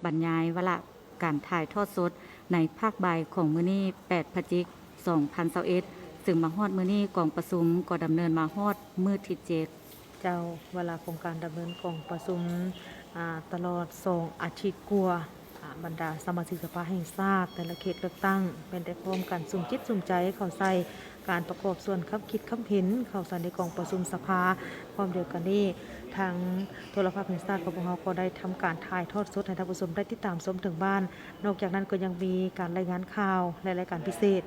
บรรยายวาระการถ่ายทอดสดในภาคบ่ายของมื้อนี้8พฤศจิกายน2021ซึ่งมาฮอดมื้อนี้กองประชุมก็ดำเนินมาฮอดมื้อที่7เจ้าเวลาของการดำเนินกองประชุมตลอด2อาทิตย์กว่าบรรดาสมาชิกสภาแห่งชาติแต่ละเขตเลือกตั้งเป็นแต่พร้อมกันสุ่มจิตสุ่มใจเข้าใส่การประกอบส่วนคับคิดคับเห็นเข้าใส่ในกองประชุมสภาพร้อมเดียวกันนี้ทางโทรภาพแห่งชาติของพวกเราก็ได้ทำการถ่ายทอดสดให้ท่านผู้ชมได้ติดตามชมถึงบ้านนอกจากนั้นก็ยังมีการรายงานข่าวและรายการพิเศษ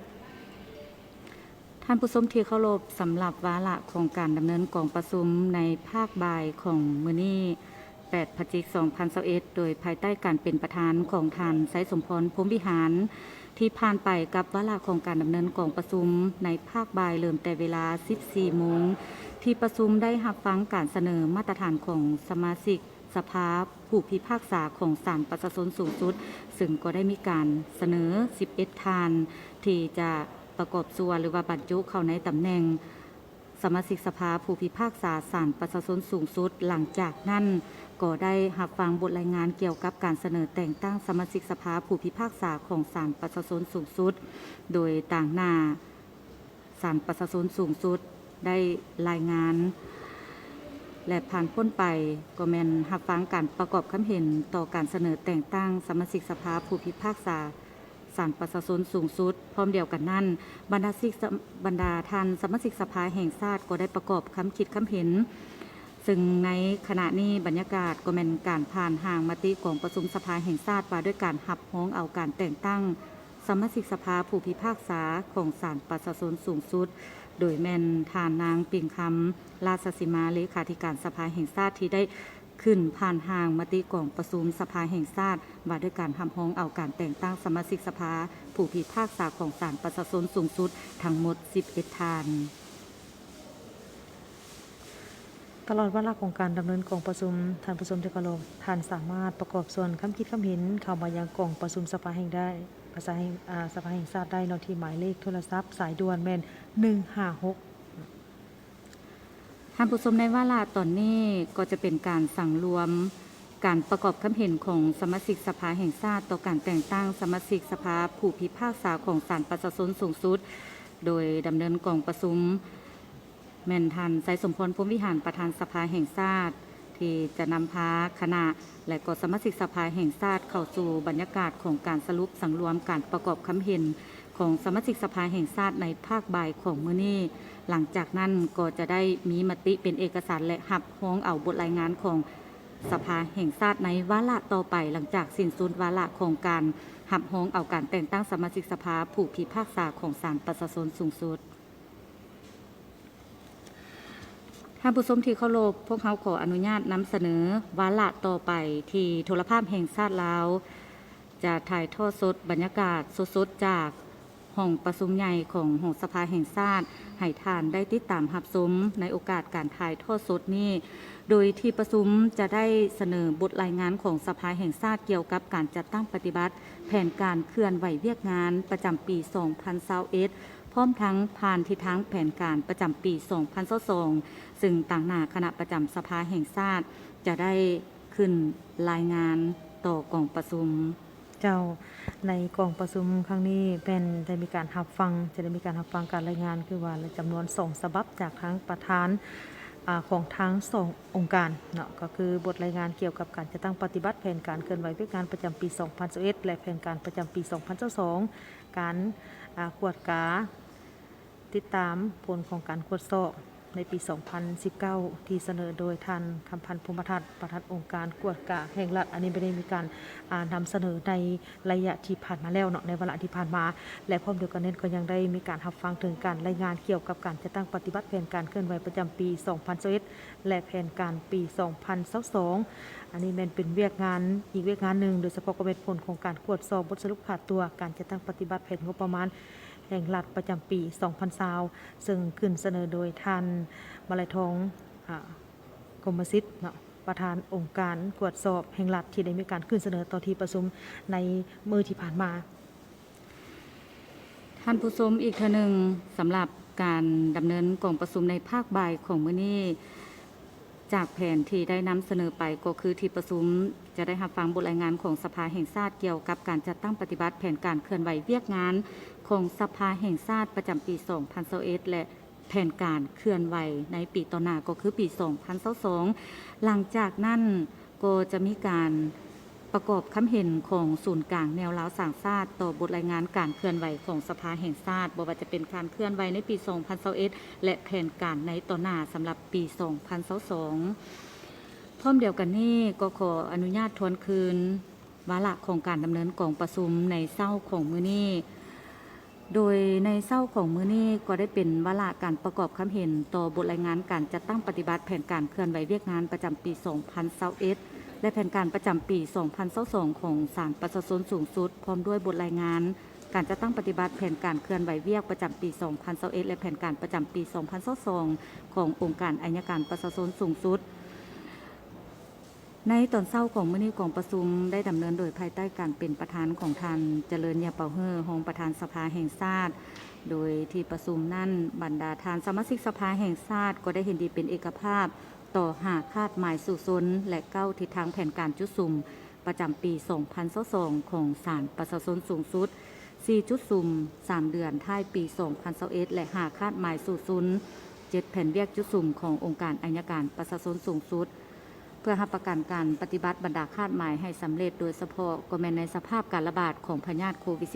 ท่านผู้ชมที่เคารพสำหรับวาระของการดำเนินกองประชุมในภาคบ่ายของมื้อนี้8พฤศจิกายน2021โดยภายใต้การเป็นประธานของท่านไสสมพรพรหมวิหารที่ผ่านไปกับวาระของการดำเนินกองประชุมในภาคบ่ายเริ่มแต่เวลา 14 โมงที่ประชุมได้รับฟังการเสนอมาตรฐานของสมาชิกสภาผู้พิพากษาของศาลประชาชนสูงสุดซึ่งก็ได้มีการเสนอ11ท่านที่จะประกอบส่วนหรือว่าบรรจุเข้าในตำแหน่งสมาชิกสภาผู้พิพากษาศาลประชาชนสูงสุดหลังจากนั้นก็ได้รับฟังบทรายงานเกี่ยวกับการเสนอแต่งตั้งสมาชิกสภาผู้พิพากษาของศาลประชาชนสูงสุดโดยต่างหน้าศาลประชาชนสูงสุดได้รายงานและผ่านพ้นไปก็แม่นรับฟังการประกอบคำเห็นต่อการเสนอแต่งตั้งสมาชิกสภาผู้พิพากษาศาลประชาชนสูงสุดพร้อมเดียวกันนั้นบรรดาท่านสมาชิกสภาแห่งชาติก็ได้ประกอบคำคิดคำเห็นซึ่งในขณะนี้บรรยากาศก็เป็นการผ่านห่างมติของประชุมสภาแห่งชาติว่าด้วยการหับฮ้องเอาการแต่งตั้งสมาชิกสภาผู้พิพากษาของศาลประชาชนสูงสุดโดยแม่นทานนางปิ่งคำราชสีมาเลขาธิการสภาแห่งชาติที่ได้ขึ้นผ่านห่างมติของประชุมสภาแห่งชาติว่าด้วยการหับฮ้องเอาการแต่งตั้งสมาชิกสภาผู้พิพากษาของศาลประชาชนสูงสุดทั้งหมด11ท่านตลอดเวลาของการดำเนินกองประชุมท่านผู้ชมที่เคารพท่านสามารถประกอบส่วนคำคิดคำเห็นเข้ามายังกองประชุมสภาแห่งได้สภาแห่งชาติได้ในที่หมายเลขโทรศัพท์สายด่วนแม่น156ท่านผู้ชมในวาระตอนนี้ก็จะเป็นการสั่งรวมการประกอบคำเห็นของสมาชิกสภาแห่งชาติต่อการแต่งตั้งสมาชิกสภาผู้พิพากษาของศาลประชาชนสูงสุดโดยดำเนินกองประชุมแม่นทันไสสมพรพรหมวิหารประธานสภาแห่งชาติที่จะนำพาคณะและก็สมาชิกสภาแห่งชาติเข้าสู่บรรยากาศของการสรุปสังรวมการประกอบคำเห็นของสมาชิกสภาแห่งชาติในภาคบ่ายของมื้อนี้หลังจากนั้นก็จะได้มีมติเป็นเอกสารและรับฮ้องเอาบทรายงานของสภาแห่งชาติในวาระต่อไปหลังจากสิ้นสุดวาระของการรับฮ้องเอาการแต่งตั้งสมาชิกสภาผู้พิพากษาของศาลประชาชนสูงสุดท่านผู้ชมที่เคารพพวกเขาขออนุญาตนำเสนอวาระต่อไปที่โทรภาพแห่งชาติลาวจะถ่ายทอดสดบรรยากาศสดๆจากห้องประชุมใหญ่ของหอสภาแห่งชาติให้ท่านได้ติดตามรับชมในโอกาสการถ่ายทอดสดนี้โดยที่ประชุมจะได้เสนอบทรายงานของสภาแห่งชาติเกี่ยวกับการจัดตั้งปฏิบัติแผนการเคลื่อนไหวเวียกงานประจำปี2021พร้อมทั้งผ่านทิศทางแผนการประจำปี2022ซึ่งต่างหน้าคณะประจำสภาแห่งชาติจะได้ขึ้นรายงานต่อกองประชุมเจ้าในกองประชุมครั้งนี้เป็นจะได้มีการรับฟังการรายงานคือว่าจำนวน2ฉบับจากทั้งประธานของทั้ง2องค์การเนาะก็คือบทรายงานเกี่ยวกับการจัดตั้งปฏิบัติแผนการเคลื่อนไหวเพื่อการประจำปี2021และแผนการประจำปี2022การกวดกาติดตามผลของการตรวจสอบในปี2019ที่เสนอโดยท่านคำพันธ์ภูมิทัศน์ประธานองค์การกวดกาแห่งรัฐอันนี้ไม่ได้มีการนำเสนอในระยะที่ผ่านมาแล้วเนาะในเวลาที่ผ่านมาและพร้อมเดียวกันนั้นก็ยังได้มีการรับฟังถึงการรายงานเกี่ยวกับการจัดตั้งปฏิบัติแผนการเคลื่อนไหวประจำปี2021และแผนการปี2022อันนี้มันเป็นเวียกงานอีกเวียกงานหนึ่งโดยเฉพาะก็เป็นผลของการตรวจสอบบทสรุปขาดตัวการจัดตั้งปฏิบัติแผนงบประมาณแห่งรัฐประจำปี2020ซึ่งขึ้นเสนอโดยท่านมาลัยทองกรมสิทธิ์เนาะประธานองค์การตรวจสอบแห่งรัฐที่ได้มีการขึ้นเสนอต่อที่ประชุมในมื้อที่ผ่านมาท่านผู้ชมอีกเทื่อนึงสำหรับการดำเนินกองประชุมในภาคบ่ายของมื้อนี้จ จากแผนที่ได้นำเสนอไปก็คือที่ประชุมจะได้รับฟังบทรายงานของสภาแห่งชาติเกี่ยวกับการจัดตั้งปฏิบัติแผนการเคลื่อนไหวเวียกงานของสภาแห่งชาติประจำปี 2021 และแผนการเคลื่อนไหวในปีต่อหน้าก็คือปี 2022 หลังจากนั้นก็จะมีการประกอบคำเห็นของศูนย์กลางแนวล้าวสร้างชาติต่อบทรายงานการเคลื่อนไหวของสภาแห่งชาติบ่ว่าจะเป็นการเคลื่อนไหวในปี 2021 และแผนการในต่อหน้าสำหรับปี 2022 พร้อมเดียวกันนี้ก็ขออนุญาตทวนคืนวาระของการดำเนินกองประชุมในเช้าของมื้อนี้โดยในเช้าของมื้อนี้ก็ได้เป็นวาระการประกอบคำเห็นต่อบทรายงานการจัดตั้งปฏิบัติแผนการเคลื่อนไหวเวียกงานประจำปี 2021 และแผนการประจำปี 2022 ของศาลประชาชนสูงสุดพร้อมด้วยบทรายงานการจัดตั้งปฏิบัติแผนการเคลื่อนไหวเวียกประจำปี 2021 และแผนการประจำปี 2022 ขององค์การอัยการประชาชนสูงสุดในตอนเช้าของมื้อนี้กองประชุมได้ดำเนินโดยภายใต้การเป็นประธานของท่านเจริญยาเป่าเฮ่อรองประธานสภาแห่งชาติโดยที่ประชุมนั้นบรรดาทานสมาชิกสภาแห่งชาติก็ได้เห็นดีเป็นเอกภาพต่อหาคาดหมายสู่ซนและเก้าทิศทางแผนการจุดสุ่มประจำปี 2022 ของศาลประชาชนสูงสุด 4 จุดสุ่ม 3 เดือนท้ายปี 2021 และหาคาดหมายสู่ซน7 แผนเวียกจุดสุ่มขององค์การอัยการประชาชนสูงสุดเพื่อรับประกันการปฏิบัติบรรดาคาดหมายให้สำเร็จโดยเฉพาะก็แม้นในสภาพการระบาดของพยาธิโควิด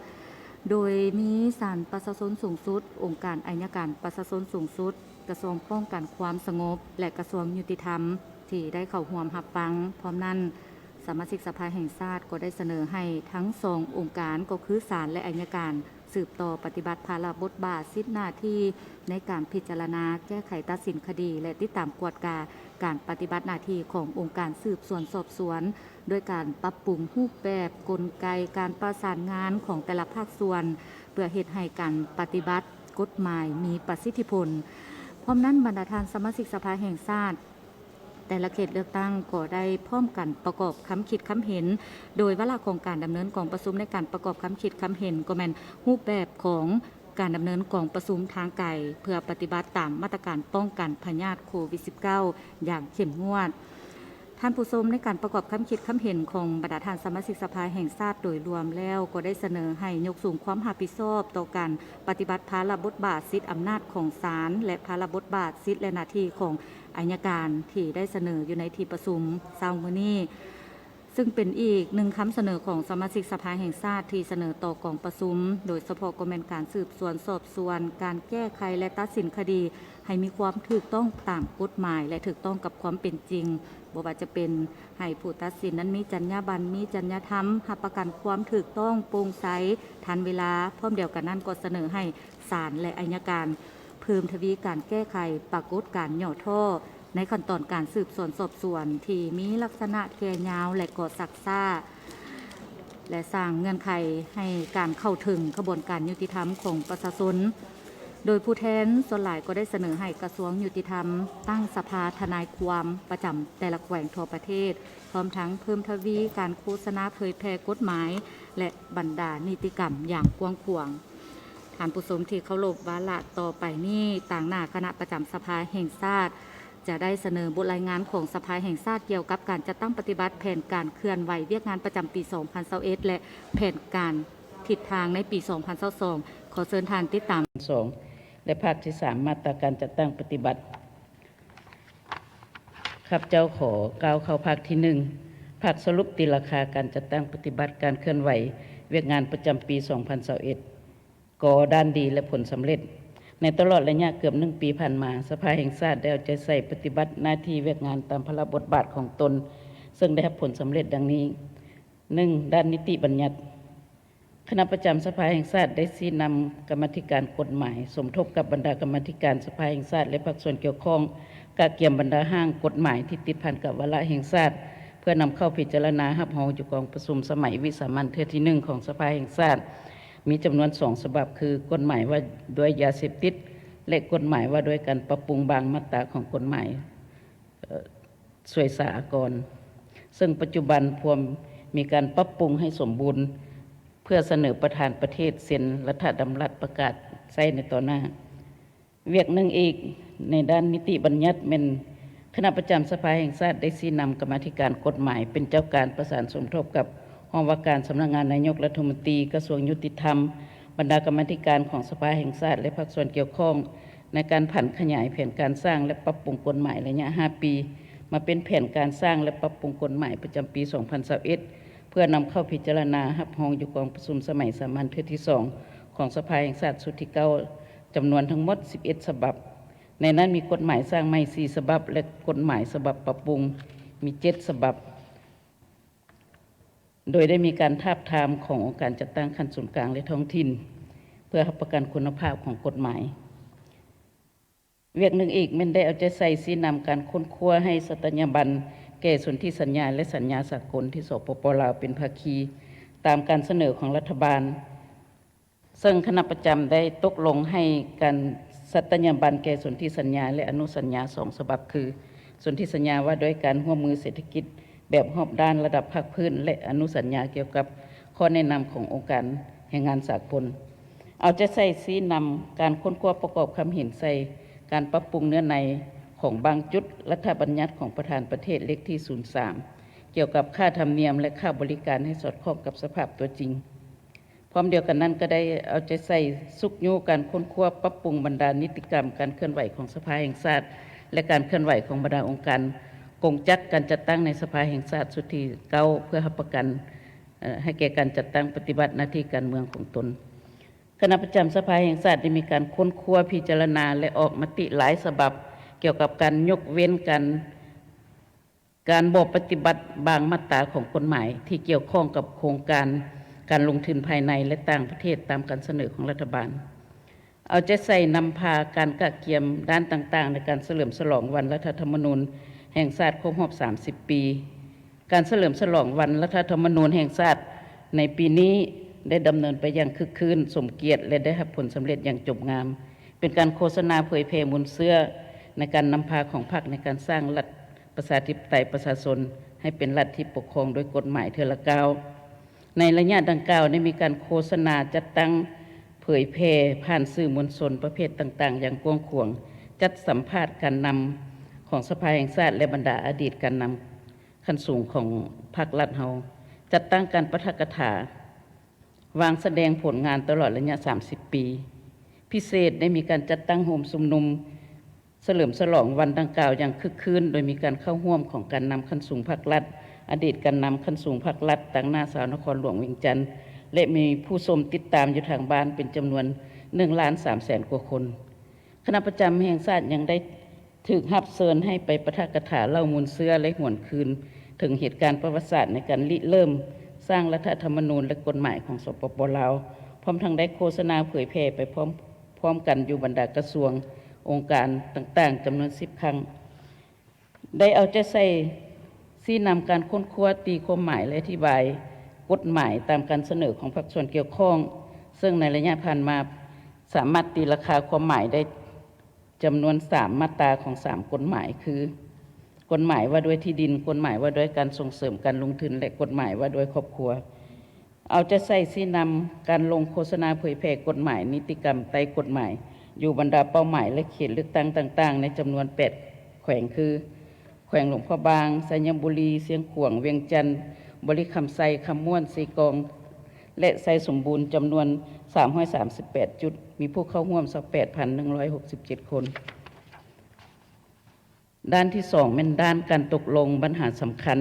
-19 โดยนี้ศาลประชาชนสูงสุดองค์การอัยการประชาชนสูงสุดกระทรวงป้องกันความสงบและกระทรวงยุติธรรมที่ได้เข้าร่วมรับฟังพร้อมนั้นสมาชิกสภาแห่งชาติก็ได้เสนอให้ทั้งสององค์การก็คือศาลและอัยการสืบต่อปฏิบัติภาระบทบาทสิทธิหน้าที่ในการพิจารณาแก้ไขตัดสินคดีและติดตามกวดกาการปฏิบัติหน้าที่ขององค์การสืบสวนสอบสวนโดยการปรับปรุงรูปแบบกลไกการประสานงานของแต่ละภาคส่วนเพื่อเฮ็ดให้การปฏิบัติกฎหมายมีประสิทธิผลพร้อมนั้นบรรดาท่านสมาชิกสภาแห่งชาติแต่ละเขตเลือกตั้งก็ได้พร้อมกันประกอบคำคิดคำเห็นโดยวาระของการดำเนินกองประชุมในการประกอบคำคิดคำเห็นก็แม่นรูปแบบของการดำเนินกองประชุมทางไกลเพื่อปฏิบัติตามมาตรการป้องกันพยาธิโควิด -19 อย่างเข้มงวดท่านผู้ชมในการประกอบคำคิดคำเห็นของบรรดาท่านสมาชิกสภาแห่งชาติโดยรวมแล้วก็ได้เสนอให้ยกสูงความรับผิดชอบต่อการปฏิบัติภาระบทบาทสิทธิอำนาจของศาลและภาระบทบาทสิทธิและหน้าที่ของอัยการที่ได้เสนออยู่ในที่ประชุมเช้ามื้อนี้ซึ่งเป็นอีกหนึ่งคำเสนอของสมาชิกสภาแห่งชาติที่เสนอต่อกองประชุมโดยเฉพาะก็เป็นการสืบสวนสอบสวนการแก้ไขและตัดสินคดีให้มีความถูกต้องตามกฎหมายและถูกต้องกับความเป็นจริงบ่ว่าจะเป็นให้ผู้ตัดสินนั้นมีจรรยาบรรณมีจรรยธรรมรับประกันความถูกต้องโปร่งใสทันเวลาพร้อมเดียวกันนั้นก็เสนอให้ศาลและอัยการเพิ่มทวีการแก้ไขปรากฏการณ์ย่อท่อในขั้นตอนการสืบสวนสอบสวนที่มีลักษณะแก่ยาวและก่อซักซ่าและสร้างเงื่อนไขให้การเข้าถึงกระบวนการยุติธรรมของประชาชนโดยผู้แทนส่วนหลายก็ได้เสนอให้กระทรวงยุติธรรมตั้งสภาทนายความประจำแต่ละแขวงทั่วประเทศพร้อมทั้งเพิ่มทวีการโฆษณาเผยแพร่กฎหมายและบรรดานิติกรรมอย่างกว้างขวางท่านผู้ชมที่เคารพวาระต่อไปนี้ต่างหน้าคณะประจำสภาแห่งชาติจะได้เสนอบทรายงานของสภาแห่งชาติเกี่ยวกับการจัดตั้งปฏิบัติแผนการเคลื่อนไหวเวียกงานประจำปี 2021 และแผนการทิศทางในปี 2022 ขอเชิญท่านติดตาม2และภาคที่ 3 มาตราการจัดตั้งปฏิบัติข้าพเจ้าขอกล่าวเข้าภาคที่ 1ภาคสรุปตีราคาการจัดตั้งปฏิบัติการเคลื่อนไหวเวียกงานประจำปี 2021 ก่อด้านดีและผลสำเร็จในตลอดระยะเกือบ1 ปีผ่านมาสภาแห่งชาติได้เอาใจใส่ปฏิบัติหน้าที่เวียกงานตามพระบทบาทของตนซึ่งได้รับผลสำเร็จดังนี้ 1. ด้านนิติบัญญัติคณะประจำสภาแห่งชาติได้ชี้นำกรรมาธิการกฎหมายสมทบกับบรรดากรรมาธิการสภาแห่งชาติและภาคส่วนเกี่ยวข้องกะเกี่ยมบรรดาห้างกฎหมายที่ติดพันกับวาระแห่งชาติเพื่อนำเข้าพิจารณารับรองอยู่กองประชุมสมัยวิสามัญเทื่อที่ 1ของสภาแห่งชาติมีจำนวน2 ฉบับคือกฎหมายว่าด้วยยาเสพติดและกฎหมายว่าด้วยการปรับปรุงบางมาตราของกฎหมายสวยสาอากรซึ่งปัจจุบันพวมมีการปรับปรุงให้สมบูรณ์เพื่อเสนอประธานประเทศเซ็นรัฐดำรัสประกาศใช้ในต่อหน้าเวียกหนึ่งอีกในด้านนิติบัญญัติเป็น คณะประจำสภาแห่งชาติได้ชี้นำกรรมาธิการกฎหมายเป็นเจ้าการประสานสมทบกับห้องว่าการสำนักงานนายกรัฐมนตรีกระทรวงยุติธรรมบรรดากรรมาธิการของสภาแห่งชาติและภาคส่วนเกี่ยวข้องในการผันขยายแผนการสร้างและปรับปรุงกฎหมายระยะ 5 ปีมาเป็นแผนการสร้างและปรับปรุงกฎหมายประจำปี 2021 เพื่อนำเข้าพิจารณารับรองอยู่กองประชุมสมัยสามัญเทื่อที่ 2 ของสภาแห่งชาติสุดที่ 9 จำนวนทั้งหมด 11 ฉบับ ในนั้นมีกฎหมายสร้างใหม่ 4 ฉบับและกฎหมายฉบับปรับปรุงมี 7 ฉบับ โดยได้มีการทาบทามขององค์การจัดตั้งขั้นส่วนกลางและท้องถิ่นเพื่อรับประกันคุณภาพของกฎหมายเวียกหนึ่งอีกมันได้เอาใจใส่ชี้นำการค้นคว้าให้สัตญาบันแก่สนธิสัญญาและสัญญาสากลที่สปป.ลาวเป็นภาคีตามการเสนอของรัฐบาลซึ่งคณะประจำได้ตกลงให้การสัตญาบันแก่สนธิสัญญาและอนุสัญญา2 ฉบับคือสนธิสัญญาว่าด้วยการร่วมมือเศรษฐกิจแบบรอบด้านระดับภาคพื้นและอนุสัญญาเกี่ยวกับข้อแนะนำขององค์การแรงงานสากลเอาใจใส่ชี้นำการค้นคว้าประกอบคำเห็นใส่การปรับปรุงเนื้อในของบางจุดรัฐบัญญัติของประธานประเทศเลขที่ 03 เกี่ยวกับค่าธรรมเนียมและค่าบริการให้สอดคล้องกับสภาพตัวจริงพร้อมเดียวกันนั้นก็ได้เอาใจใส่สุกยูการค้นคว้าปรับปรุงบรรดานิติกรรมการเคลื่อนไหวของสภาแห่งชาติและการเคลื่อนไหวของบรรดาองค์การกงจักการจัดตั้งในสภาแห่งชาติสุดที่ 9 เพื่อรับประกันให้แก่การจัดตั้งปฏิบัติหน้าที่การเมืองของตนคณะประจำสภาแห่งชาติได้มีการค้นคว้าพิจารณาและออกมติหลายฉบับเกี่ยวกับการยกเว้นการบอกปฏิบัติบางมาตราของกฎหมายที่เกี่ยวข้องกับโครงการลงทุนภายในและต่างประเทศตามการเสนอของรัฐบาลเอาใจใส่นำพาการกะเกียมด้านต่างๆในการเฉลิมฉลองวันรัฐธรรมนูญแห่งชาติครบรอบ 30 ปี การเฉลิมฉลองวันรัฐธรรมนูญแห่งชาติในปีนี้ได้ดำเนินไปอย่างคึกคืนสมเกียรติและได้รับผลสำเร็จอย่างจบงามเป็นการโฆษณาเผยแผ่มวลเสื้อในการนำพาของพรรคในการสร้างรัฐประชาธิปไตยประชาชนให้เป็นรัฐที่ปกครองโดยกฎหมายเทื่อละก้าวในระยะดังกล่าวได้มีการโฆษณาจัดตั้งเผยแผ่ผ่านสื่อมวลชนประเภทต่างๆอย่างกว้างขวางจัดสัมภาษณ์การนำของสภาแห่งชาติและบรรดาอดีตการนำขั้นสูงของพรรครัฐเฮาจัดตั้งการปาฐกถาวางแสดงผลงานตลอดระยะ 30 ปีพิเศษได้มีการจัดตั้งโฮมชุมนุมเฉลิมฉลองวันดังกล่าวอย่างคึกคืนโดยมีการเข้าร่วมของการนำขั้นสูงพรรครัฐอดีตการนำขั้นสูงพรรครัฐต่างหน้าสาวนครหลวงเวียงจันทร์และมีผู้ชมติดตามอยู่ทางบ้านเป็นจำนวน 1,300,000 กว่าคนคณะประจำแห่งชาติยังได้ถูกรับเชิญให้ไปปาฐกถาเล่ามูลเสื้อและหวนคืนถึงเหตุการณ์ประวัติศาสตร์ในการริเริ่มสร้างรัฐธรรมนูญและกฎหมายของสปป.ลาวพร้อมทั้งได้โฆษณาเผยแพร่ไปพร้อมกันอยู่บรรดากระทรวงองค์การต่างๆจำนวน 10 ครั้งได้เอาใจใส่ชี้นำการค้นคว้าตีความหมายและอธิบายกฎหมายตามการเสนอของภาคส่วนเกี่ยวข้องซึ่งในระยะผ่านมาสามารถตีราคาความหมายได้จำนวน3มาตราของ3กฎหมายคือกฎหมายว่าด้วยที่ดินกฎหมายว่าด้วยการส่งเสริมการลงทุนและกฎหมายว่าด้วยครอบครัวเอาใจใส่ชี้นำการลงโฆษณาเผยแพร่กฎหมายนิติกรรมใต้กฎหมายอยู่บรรดาเป้าหมายและเขตเลือกตั้งต่างๆในจำนวน8แขวงคือแขวงหลวงพ่อบางสัญญบุรีเสียงขวางเวียงจันทร์บริคำไซคำม่วนสีกองและไซสมบูรณ์จำนวน338จุดมีผู้เข้าร่วม 28,167 คนด้านที่2เป็นด้านการตกลงปัญหาสำคัญ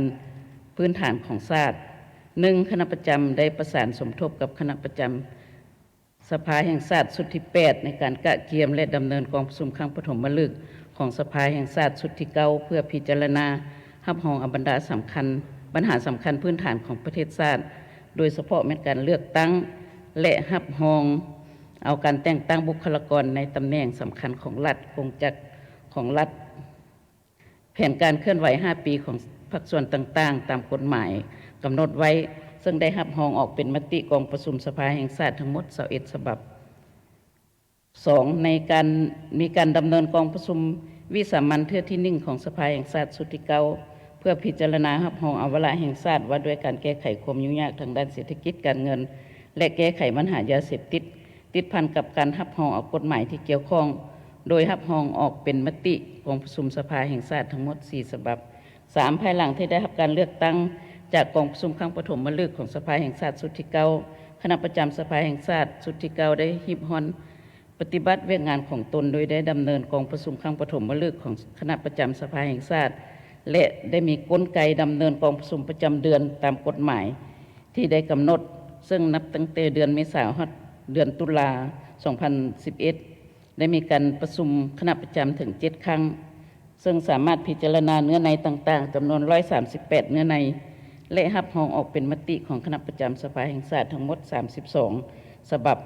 พื้นฐานของชาติ1คณะประจำได้ประสานสมทบกับคณะประจำสภาแห่งชาติสุดที่8ในการกะเกียมและดำเนินกองประชุมครั้งปฐมฤกษ์ของสภาแห่งชาติสุดที่ 9เพื่อพิจารณารับรองบรรดาสำคัญปัญหาสำคัญพื้นฐานของประเทศชาติโดยเฉพาะในการเลือกตั้งและรับรองเอาการแต่งตั้งบุคลากรในตำแหน่งสำคัญของรัฐกงจักรของรัฐแผนการเคลื่อนไหว5ปีของภาคส่วนต่างๆตามกฎหมายกำหนดไว้ซึ่งได้รับรองออกเป็นมติกองประชุมสภาแห่งชาติทั้งหมด21ฉบับ 2. ในการมีการดำเนินกองประชุมวิสามัญเทื่อที่1ของสภาแห่งชาติสุดที่ 9เพื่อพิจารณารับรองเอาวาระแห่งชาติว่าด้วยการแก้ไขความยุ่งยากทางด้านเศรษฐกิจการเงินและแก้ไขปัญหายาเสพติดติดพันกับการรับรองเอากฎหมายที่เกี่ยวข้อง โดยรับรองออกเป็นมติของประชุมสภาแห่งชาติทั้งหมด4ฉบับ3ภายหลังที่ได้รับการเลือกตั้งจากกองประชุมครั้งปฐมฤกษ์ของสภาแห่งชาติสุดที่9คณะประจำสภาแห่งชาติสุดที่9ได้ริบฮ้อนปฏิบัติเวียกงานของตนโดยได้ดำเนินกองประชุมครั้งปฐมฤกษ์ของคณะประจำสภาแห่งชาติและได้มีกลไกดำเนินกองประชุมประจำเดือนตามกฎหมายที่ได้กำหนดซึ่งนับตั้งแต่เดือนเมษายนเดือนตุลา2011ได้มีการประชุมคณะประจำถึง7ครั้งซึ่งสามารถพิจารณาเนื้อในต่างๆจำนวน138เนื้อในและรับรองออกเป็นมติของคณะประจำสภาแห่งชาติทั้งหมด32ฉบับ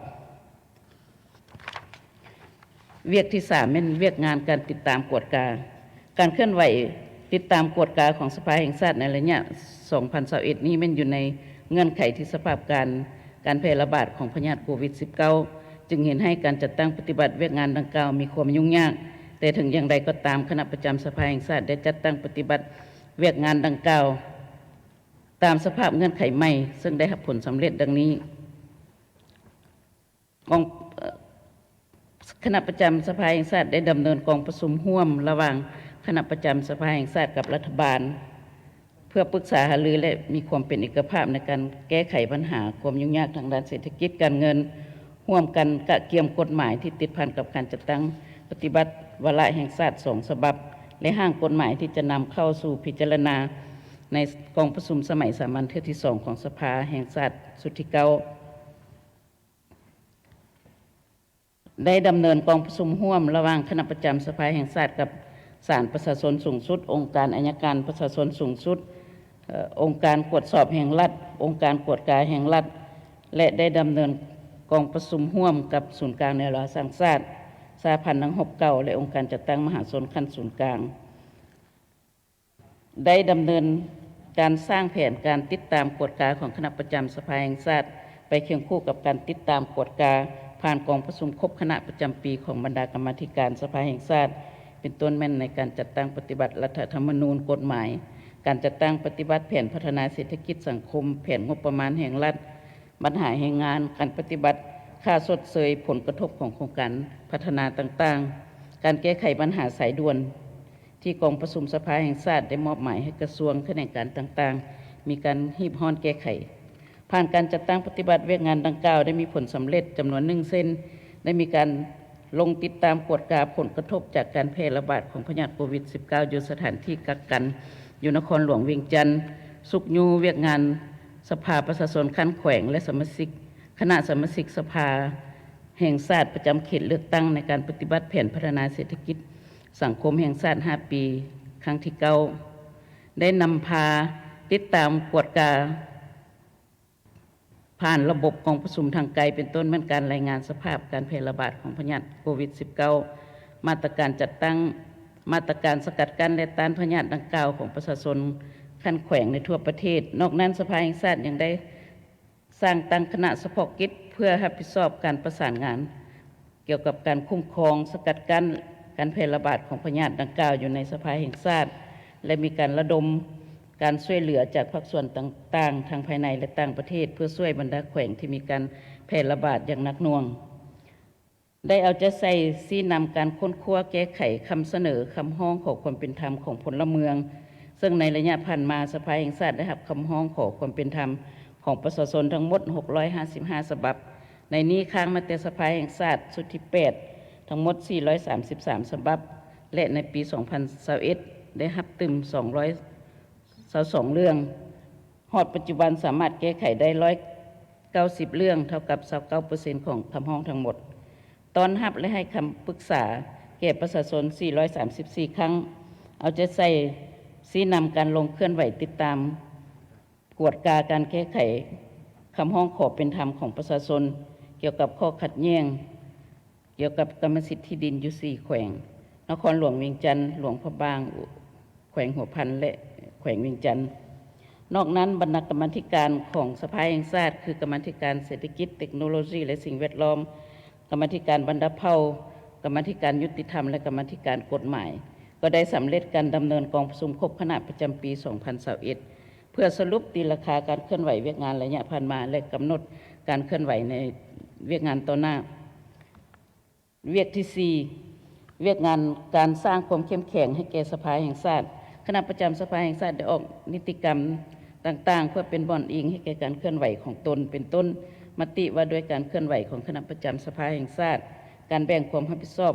เวียกที่3เป็นเวียกงานการติดตามกวดกาการเคลื่อนไหวติดตามกวดกาของสภาแห่งชาติในระยะ2021นี้มันอยู่ในเงื่อนไขที่สภาพการแพร่ระบาดของพยาธิโควิด -19 จึงเห็นให้การจัดตั้งปฏิบัติเวียกงานดังกล่าวมีความยุ่งยากแต่ถึงอย่างไรก็ตามคณะประจำสภาแห่งชาติได้จัดตั้งปฏิบัติเวียกงานดังกล่าวตามสภาพเงื่อนไขใหม่ซึ่งได้รับผลสำเร็จดังนี้คณะประจำสภาแห่งชาติได้ดำเนินกองประชุมร่วมระหว่างคณะประจำสภาแห่งชาติกับรัฐบาลเพื่อปรึกษาหารือและมีความเป็นเอกภาพในการแก้ไขปัญหาความยุ่งยากทางด้านเศรษฐกิจการเงินร่วมกันกะเกียมกฎหมายที่ติดพันกับการจัดตั้งปฏิบัติวาระแห่งชาติ2ฉบับและร่างกฎหมายที่จะนำเข้าสู่พิจารณาในกองประชุมสมัยสามัญเทื่อที่2ของสภาแห่งชาติสุดที่9ได้ดำเนินกองประชุมร่วมระหว่างคณะประจำสภาแห่งชาติกับศาลประชาชนสูงสุดองค์การอัยการประชาชนสูงสุดองค์การตรวจสอบแห่งรัฐองค์การกวดกาแห่งรัฐและได้ดำเนินกองประชุมร่วมกับศูนย์กลางแนวร่วมสร้างชาติสหพันธ์นัง6เก่าและองค์การจัดตั้งมหาชนขั้นศูนย์กลางได้ดำเนินการสร้างแผนการติดตามกวดกาของคณะประจำสภาแห่งชาติไปเคียงคู่กับการติดตามกวดกาผ่านกองประชุมครบคณะประจำปีของบรรดากรรมาธิการสภาแห่งชาติเป็นต้นแม่นในการจัดตั้งปฏิบัติรัฐธรรมนูญกฎหมายการจัดตั้งปฏิบัติแผนพัฒนาเศรษฐกิจสังคมแผนงบประมาณแห่งรัฐปัญหาแห่งงานการปฏิบัติค่าชดเชยผลกระทบของโครงการพัฒนาต่างๆการแก้ไขปัญหาสายด่วนที่กองประชุมสภาแห่งชาติได้มอบหมายให้กระทรวงแขนงการต่างๆมีการรีบฮ้อนแก้ไขผ่านการจัดตั้งปฏิบัติเวียกงานดังกล่าวได้มีผลสำเร็จจำนวน1เส้นได้มีการลงติดตามกวดกาผลกระทบจากการแพร่ระบาดของพยาธิโควิด -19 อยู่สถานที่กักกันอยู่นครหลวงเวียงจันทร์สุขยูเวียกงานสภาประชาชนขั้นแขวงและสมาชิกคณะสมาชิกสภาแห่งชาติประจำเขตเลือกตั้งในการปฏิบัติแผนพัฒนาเศรษฐกิจสังคมแห่งชาติ5ปีครั้งที่9ได้นำพาติดตามกวดกาผ่านระบบกองประชุมทางไกลเป็นต้นเหมือนการรายงานสภาพการแพร่ระบาดของพยาธิโควิด -19 มาตรการจัดตั้งมาตรการสกัดกั้นและต้านพยาธิดังกล่าวของประชาชนขั้นแขวงในทั่วประเทศนอกนั้นสภาแห่งชาติยังได้สร้างตั้งคณะเฉพาะกิจเพื่อรับผิดชอบการประสานงานเกี่ยวกับการคุ้มครองสกัดกั้นการแพร่ระบาดของพยาธิดังกล่าวอยู่ในสภาแห่งชาติและมีการระดมการช่วยเหลือจากภาคส่วนต่างๆทางภายในและต่างประเทศเพื่อช่วยบรรดาแขวงที่มีการแพร่ระบาดอย่างหนักหน่วงได้เอาใจใส่ชี้นำการค้นคว้าแก้ไขคำเสนอคำร้องขอความเป็นธรรมของพลเมืองซึ่งในระยะผ่านมาสภาแห่งชาติได้รับคำร้องขอความเป็นธรรมของประชาชนทั้งหมด655ฉบับในนี้ค้างมาแต่สภาแห่งชาติชุดที่8ทั้งหมด433ฉบับและในปี2021ได้รับตึม222เรื่องฮอดปัจจุบันสามารถแก้ไขได้190เรื่องเท่ากับ 29% ของคำร้องทั้งหมดตอนรับและให้คำปรึกษาแก่ประชาชน434ครั้งเอาใจใส่ชี้นำการลงเคลื่อนไหวติดตามกวดกาการแก้ไขคำร้องขอเป็นธรรมของประชาชนเกี่ยวกับข้อขัดแย้งเกี่ยวกับกรรมสิทธิ์ที่ดินอยู่4แขวงนครหลวงเวียงจันทร์หลวงพระบางแขวงหัวพันและแขวงเวียงจันทร์นอกนั้นบรรณาธิกรรมาธิการของสภาแห่งชาติคือกรรมาธิการเศรษฐกิจเทคโนโลยีและสิ่งแวดล้อมกรรมาธิการบรรดาเผ่ากรรมาธิการยุติธรรมและกรรมาธิการกฎหมายก็ได้สำเร็จการดำเนินกองประชุมครบคณะประจำปี2021เพื่อสรุปตีราคาการเคลื่อนไหวเวียกงานระยะผ่านมาและกำหนดการเคลื่อนไหวในเวียกงานต่อหน้าเวียกที่4 เวียกงานการสร้างความเข้มแข็งให้แก่สภาแห่งชาติคณะประจำสภาแห่งชาติได้ออกนิติกรรมต่างๆเพื่อเป็นบ่อนอิงให้แก่การเคลื่อนไหวของตนเป็นต้นมติว่าด้วยการเคลื่อนไหวของคณะประจำสภาแห่งชาติการแบ่งความรับผิดชอบ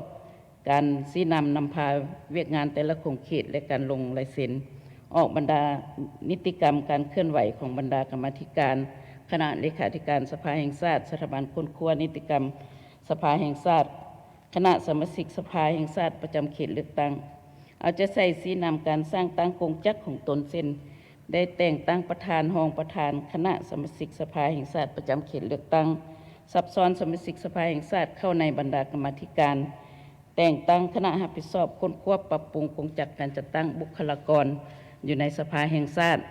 การชี้นำพาเวียกงานแต่ละโครงเขตและการลงลายเซ็นออกบรรดานิติกรรมการเคลื่อนไหวของบรรดากรรมาธิการคณะเลขาธิการสภาแห่งชาติสถาบันค้นคว้านิติกรรมสภาแห่งชาติคณะสมาชิกสภาแห่งชาติประจำเขตเลือกตั้งเอาจะใส่ชี้นำการสร้างตั้งกงจักรของตนเส้นได้แต่งตั้งประธานรองประธานคณะสมาชิกสภาแห่งชาติประจำเขตเลือกตั้งซับซ้อนสมาชิกสภาแห่งชาติเข้าในบรรดากรรมาธิการแต่งตั้งคณะรับผิดชอบค้นคว้าปรับปรุงกงจักรการจัดตั้งบุคลากรอยู่ในสภาแห่งชาติ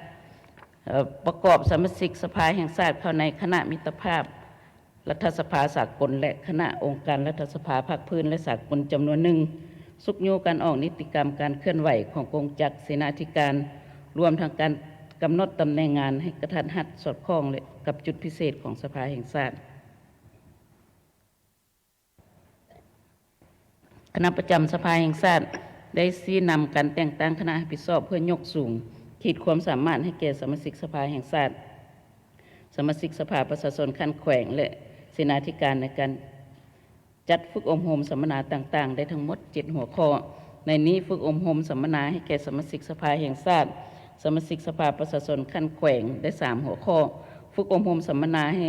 ประกอบสมาชิกสภาแห่งชาติเข้าในคณะมิตรภาพรัฐสภาสากลและคณะองค์การรัฐสภาภาคพื้นและสากลจำนวนหนึ่งสุกโยการออกนิติกรรมการเคลื่อนไหวของกงจักรเสนาธิการรวมทั้งการกำหนดตำแหน่งงานให้กระทัดรัดสอดคล้องกับจุดพิเศษของสภาแห่งชาติคณะประจำสภาแห่งชาติได้ชี้นำการแต่งตั้งคณะรับผิดชอบเพื่อยกสูงขีดความสามารถให้แก่สมาชิกสภาแห่งชาติสมาชิกสภาประชาชนขั้นแขวงและเสนาธิการในการจัดฝึกอบรมสัมมนาต่างๆได้ทั้งหมด7หัวข้อในนี้ฝึกอบรมสัมมนาให้แก่สมาชิกสภาแห่งชาติสมาชิกสภาประชาชนขั้นแขวงได้3หัวข้อฝึกอบรมสัมมนาให้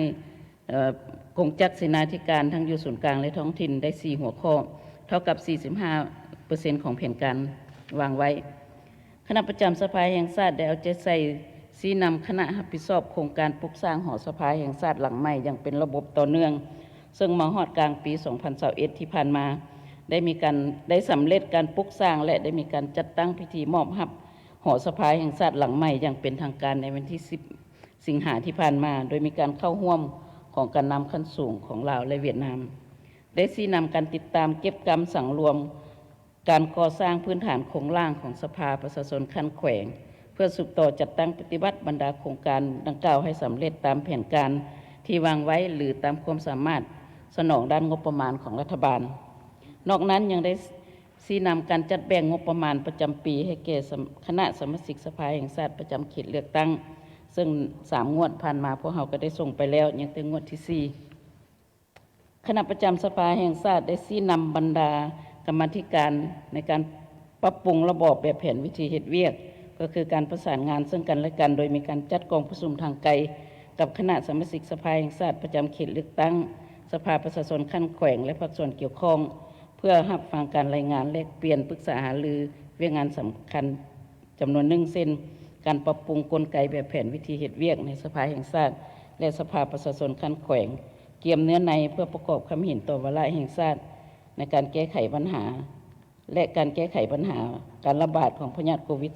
กงจักรเสนาธิการทั้งอยู่ส่วนกลางและท้องถิ่นได้4หัวข้อเท่ากับ 45% ของแผนการวางไว้คณะประจำสภาแห่งชาติได้เอาใจใส่ชี้นำคณะรับผิดชอบโครงการปลูกสร้างหอสภาแห่งชาติหลังใหม่อย่างเป็นระบบต่อเนื่องซึ่งมาฮอดกลางปี 2021 ที่ผ่านมาได้สำเร็จการปลูกสร้างและได้มีการจัดตั้งพิธีมอบรับหอสภาแห่งชาติหลังใหม่อย่างเป็นทางการในวันที่ 10 สิงหาที่ผ่านมาโดยมีการเข้าร่วมของการนำขั้นสูงของลาวและเวียดนามได้ชี้นำการติดตามเก็บกรรมสังรวมการก่อสร้างพื้นฐานโครงร่างของสภาประชาชนขั้นแขวงเพื่อสืบต่อจัดตั้งปฏิบัติบรรดาโครงการดังกล่าวให้สำเร็จตามแผนการที่วางไว้หรือตามความสามารถสนองด้านงบประมาณของรัฐบาลนอกนั้นยังได้ชี้นำการจัดแบ่งงบประมาณประจำปีให้แก่คณะสมาชิกสภาแห่งชาติประจำเขตเลือกตั้งซึ่ง3 งวดผ่านมาพวกเราก็ได้ส่งไปแล้วยังเป็นงวดที่4คณะประจำสภาแห่งชาติได้ชี้นำบรรดากรรมาธิการในการปรับปรุงระบอบแบบแผนวิธีเฮ็ดเวียกก็คือการประสานงานซึ่งกันและกันโดยมีการจัดกองประชุมทางไกลกับคณะสมาชิกสภาแห่งชาติประจำเขตเลือกตั้งสภาประชาชนขั้นแขวงและภาคส่วนเกี่ยวข้องเพื่อรับฟังการรายงานแลกเปลี่ยนปรึกษาหารือเวียกงานสำคัญจำนวน1เส้นการปรับปรุงกลไกแบบแผนวิธีเฮ็ดเวียกในสภาแห่งชาติและสภาประชาชนขั้นแขวงเกี่ยมเนื้อในเพื่อประกอบความเห็นต่อวาระแห่งชาติในการแก้ไขปัญหาและการแก้ไขปัญหาการระบาดของพยาธิโควิด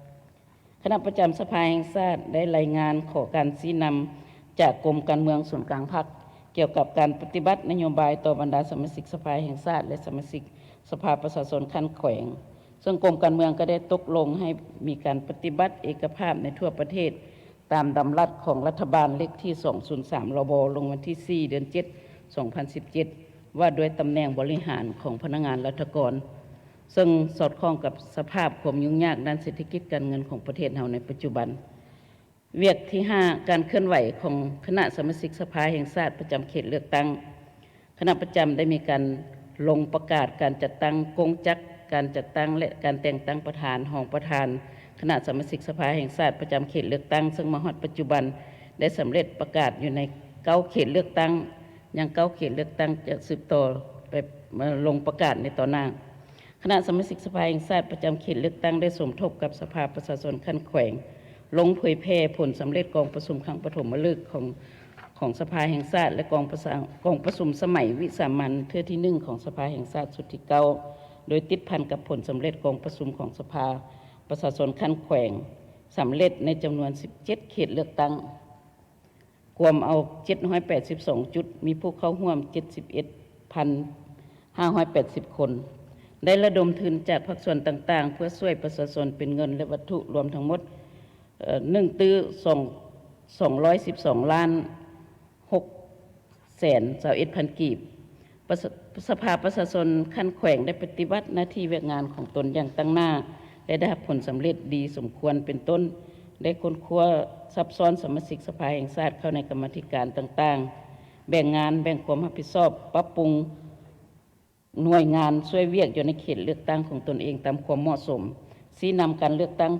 -19 คณะประจำสภาแห่งชาติได้รายงานขอการชี้นำจากกรมการเมืองส่วนกลางภาคเกี่ยวกับการปฏิบัตินโยบายต่อบรรดาสมาชิกสภาแห่งชาติและสมาชิกสภาประชาชนขั้นแขวงซึ่งกรมการเมืองก็ได้ตกลงให้มีการปฏิบัติเอกภาพในทั่วประเทศตามดำรัสของรัฐบาลเลขที่ 203 รบ ลงวันที่ 4 เดือน 7 2017 ว่าด้วยตำแหน่งบริหารของพนักงานรัฐกรซึ่งสอดคล้องกับสภาพความยุ่งยากด้านเศรษฐกิจการเงินของประเทศเราในปัจจุบันเวียกที่ 5 การเคลื่อนไหวของคณะสมาชิกสภาแห่งชาติประจำเขตเลือกตั้งคณะประจำได้มีการลงประกาศการจัดตั้งกงจักรการจัดตั้งและการแต่งตั้งประธานรองประธานคณะสมาชิกสภาแห่งชาติประจำเขตเลือกตั้งซึ่งมาฮอดปัจจุบันได้สำเร็จประกาศอยู่ใน9 เขตเลือกตั้งยัง9 เขตเลือกตั้งจะสืบต่อไปมาลงประกาศในต่อหน้าคณะสมาชิกสภาแห่งชาติประจำเขตเลือกตั้งได้สมทบกับสภาประชาชนขั้นแขวงลงเผยแพร่ผลสำเร็จกองประชุมครั้งปฐมฤกษ์ของสภาแห่งชาติและกองประชุมสมัยวิสามัญเทื่อที่1ของสภาแห่งชาติสุดที่9โดยติดพันกับผลสำเร็จกองประชุมของสภาประชาชนขั้นแขวงสำเร็จในจำนวน17 เขตเลือกตั้งรวมเอา782 จุดมีผู้เข้าร่วม 71,580 คนได้ระดมทุนจากภาคส่วนต่างๆเพื่อช่วยประชาชนเป็นเงินและวัตถุรวมทั้งหมด212,621,000 กีบ ประสสภาประชาชนขั้นแขวงได้ปฏิบัติหน้าที่เวียกงานของตนอย่างตั้งหน้าและได้รับผลสำเร็จดีสมควรเป็นต้นได้ค้นคว้าซับซ้อนสมาชิกสภาแห่งชาติเข้าในกรรมาธิการต่างๆแบ่งงานแบ่งความรับผิดชอบปรับปรุงหน่วยงานช่วยเวียกอยู่ในเขตเลือกตั้งของตนเองตามความเหมาะสมชี้นำการเลือกตั้ง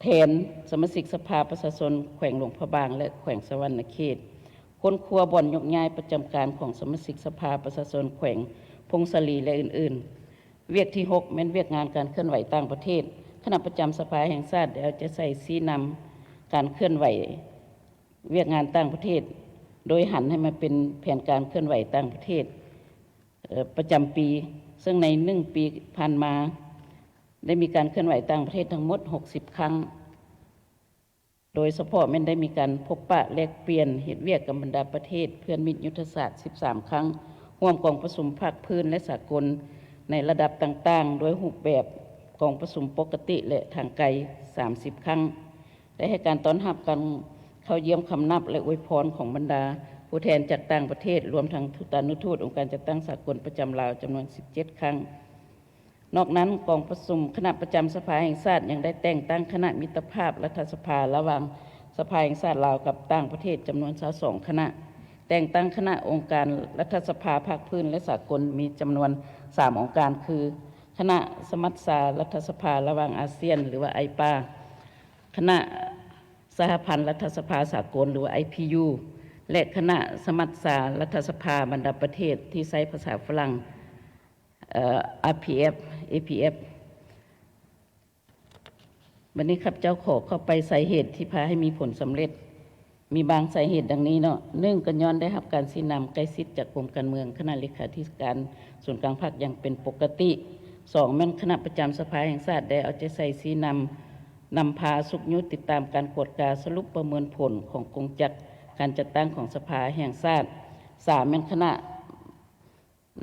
แทนสมาชิกสภาประชาชนแขวงหลวงพระบางและแขวงสวรรณเขตค้นคว้าบ่อนยกย้ายประจำการของสมาชิกสภาประชาชนแขวงพงศลีและอื่นๆเวียกที่6แม่นเวียกงานการเคลื่อนไหวต่างประเทศคณะประจำสภาแห่งชาติแล้วจะใส่ชี้นำการเคลื่อนไหวเวียกงานต่างประเทศโดยหันให้มาเป็นแผนการเคลื่อนไหวต่างประเทศประจำปีซึ่งใน1 ปีผ่านมาได้มีการเคลื่อนไหวต่างประเทศทั้งหมด60 ครั้งโดยเฉพาะแม้นได้มีการพบปะแลกเปลี่ยนเหตุเวียกกับบรรดาประเทศเพื่อนมิตรยุทธศาสตร์13 ครั้งร่วมกองประชุมภาคพื้นและสากลในระดับต่างๆโดยรูปแบบกองประชุมปกติและทางไกล30 ครั้งได้ให้การต้อนรับการเข้าเยี่ยมคำนับและอวยพรของบรรดาผู้แทนจากต่างประเทศรวมทั้งทูตานุทูตองค์การจัดตั้งสากลประจำลาวจำนวน17 ครั้งนอกนั้นกองประชุมคณะประจำสภาแห่งชาติยังได้แต่งตั้งคณะมิตรภาพรัฐสภาระหว่างสภาแห่งชาติลาวกับต่างประเทศจำนวน22 คณะแต่งตั้งคณะองค์การรัฐสภาภาคพื้นและสากลมีจำนวน3 องค์การคือคณะสมัชชารัฐสภาระหว่างอาเซียนหรือว่าไอปาคณะสหพันธ์รัฐสภาสากลหรือว่า IPU และคณะสมัชชารัฐสภาบรรดาประเทศที่ใช้ภาษาฝรั่งRPF APF วันนี้ครับเจ้าขอเข้าไปสาเหตุที่พาให้มีผลสำเร็จมีบางสาเหตุดังนี้เนาะ1ก็ย้อนได้รับการชี้นำใกล้ชิดจากกรมการเมืองคณะเลขาธิการส่วนกลางภาคอย่างเป็นปกติ2แม่นคณะประจำสภาแห่งชาติได้เอาใจใส่ชี้นำพาสุขยุติดตามการกวดกาสรุปประเมินผลของกงจักรการจัดตั้งของสภาแห่งชาติ3แม่นคณะ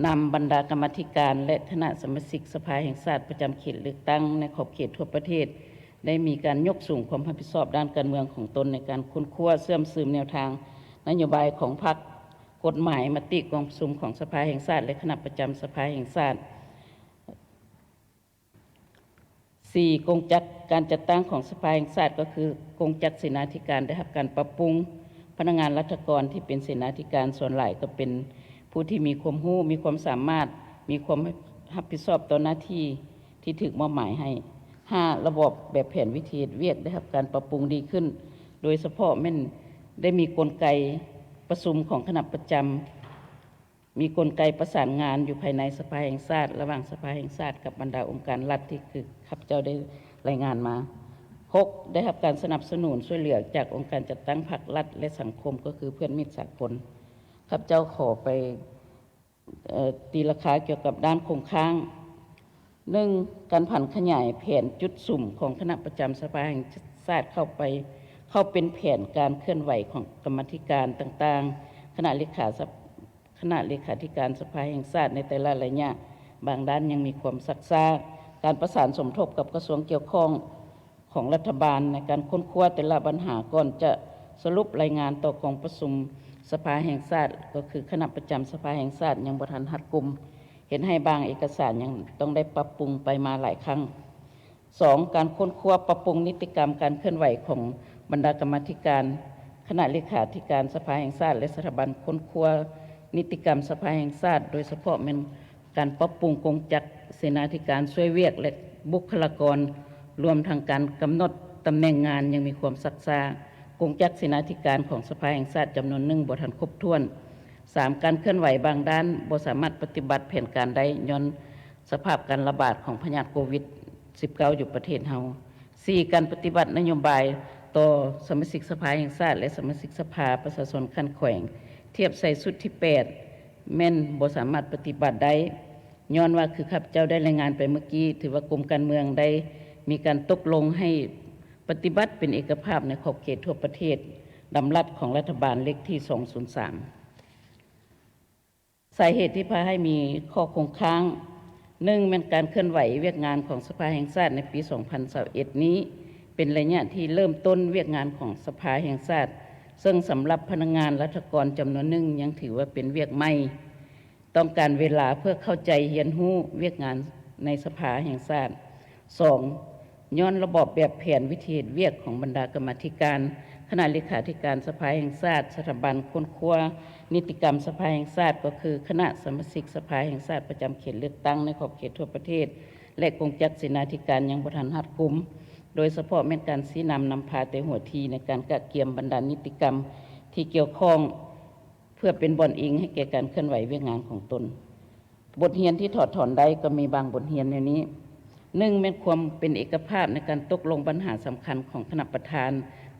นำบรรดากรรมาธิการและคณะสมาชิกสภาแห่งชาติประจำเขตเลือกตั้งในขอบเขตทั่วประเทศได้มีการยกสูงความรับผิดชอบด้านการเมืองของตนในการค้นคว้าเสื่อมซึมแนวทางนโยบายของพรรคกฎหมายมติกองประชุมของสภาแห่งชาติและคณะประจำสภาแห่งชาติ4กงจักรการจัดตั้งของสภาแห่งชาติก็คือกงจักรเสนาธิการได้รับการปรับปรุงพนักงานรัฐกรที่เป็นเสนาธิการส่วนหลายก็เป็นผู้ที่มีความรู้มีความสามารถมีความรับผิดชอบต่อหน้าที่ที่ถูกมอบหมายให้5ระบบแบบแผนวิธีเวียกได้รับการปรับปรุงดีขึ้นโดยเฉพาะแม่นได้มีกลไกประชุมของคณะประจำมีกลไกประสานงานอยู่ภายในสภาแห่งชาติระหว่างสภาแห่งชาติกับบรรดาองค์การรัฐที่คือข้าพเจ้าได้รายงานมา6ได้รับการสนับสนุนช่วยเหลือจากองค์การจัดตั้งพรรครัฐและสังคมก็คือเพื่อนมิตรสากลข้าพเจ้าขอไปตีราคาเกี่ยวกับด้านโครงค้าง1การผันขยายแผนจุดสุ่มของคณะประจำสภาแห่งชาติเข้าเป็นแผนการเคลื่อนไหวของกรรมาธิการต่างๆคณะเลขาธิการสภาแห่งชาติในแต่ละระยะบางด้านยังมีความซักซ้าการประสานสมทบกับกระทรวงเกี่ยวข้องของรัฐบาลในการค้นคว้าแต่ละปัญหาก่อนจะสรุปรายงานต่อกองประชุมสภาแห่งชาติก็คือคณะประจำสภาแห่งชาติยังบ่ทันรัดกุมเห็นให้บางเอกสารยังต้องได้ปรับปรุงไปมาหลายครั้ง2การค้นคว้าปรับปรุงนิติกรรมการเคลื่อนไหวของบรรดากรรมาธิการคณะเลขาธิการสภาแห่งชาติและสถาบันค้นคว้านิติกรรมสภาแห่งชาติโดยเฉพาะเป็นการปรับปรุงกงจักรเสนาธิการช่วยเวียกและบุคลากรรวมทางการกำหนดตำแหน่งงานยังมีความซักซ้ากงจักรเสนาธิการของสภาแห่งชาติจำนวน1บ่ทันครบถ้วน3การเคลื่อนไหวบางด้านบ่สามารถปฏิบัติแผนการได้ย้อนสภาพการระบาดของพยาธิโควิด-19 อยู่ประเทศเฮา4การปฏิบัตินโยบายต่อสมาชิกสภาแห่งชาติและสมาชิกสภาประชาชนขั้นแขวงเทียบใส่สุดที่8แม่นบ่สามารถปฏิบัติได้ย้อนว่าคือข้าพเจ้าได้รายงานไปเมื่อกี้ถือว่ากรมการเมืองได้มีการตกลงให้ปฏิบัติเป็นเอกภาพในขอบเขตทั่วประเทศดำรัสของรัฐบาลเลขที่203สาเหตุที่พาให้มีข้อคงค้าง1เป็นการเคลื่อนไหวเวียกงานของสภาแห่งชาติในปี2021นี้เป็นระยะที่เริ่มต้นเวียกงานของสภาแห่งชาติซึ่งสำหรับพนักงานรัฐกรจำนวนหนึ่งยังถือว่าเป็นเวียกใหม่ ต้องการเวลาเพื่อเข้าใจเรียนรู้เวียกงานในสภาแห่งชาติ 2. ย้อนระบอบแบบแผนวิธีเวียกของบรรดากรรมาธิการคณะเลขาธิการสภาแห่งชาติสถาบันค้นคว้านิติกรรมสภาแห่งชาติก็คือคณะสมาชิกสภาแห่งชาติประจำเขตเลือกตั้งในขอบเขตทั่วประเทศและกงจักรเสนาธิการยังบ่ทันรัดกุมโดยเฉพาะแม่นการชี้นำพาแต่หัวทีในการกะเกียมบรรดานิติกรรมที่เกี่ยวข้องเพื่อเป็นบ่อนอิงให้แก่การเคลื่อนไหวเวียกงานของตนบทเรียนที่ถอดถอนได้ก็มีบางบทเรียนในนี้1เป็นความเป็นเอกภาพในการตกลงปัญหาสำคัญของคณะประธาน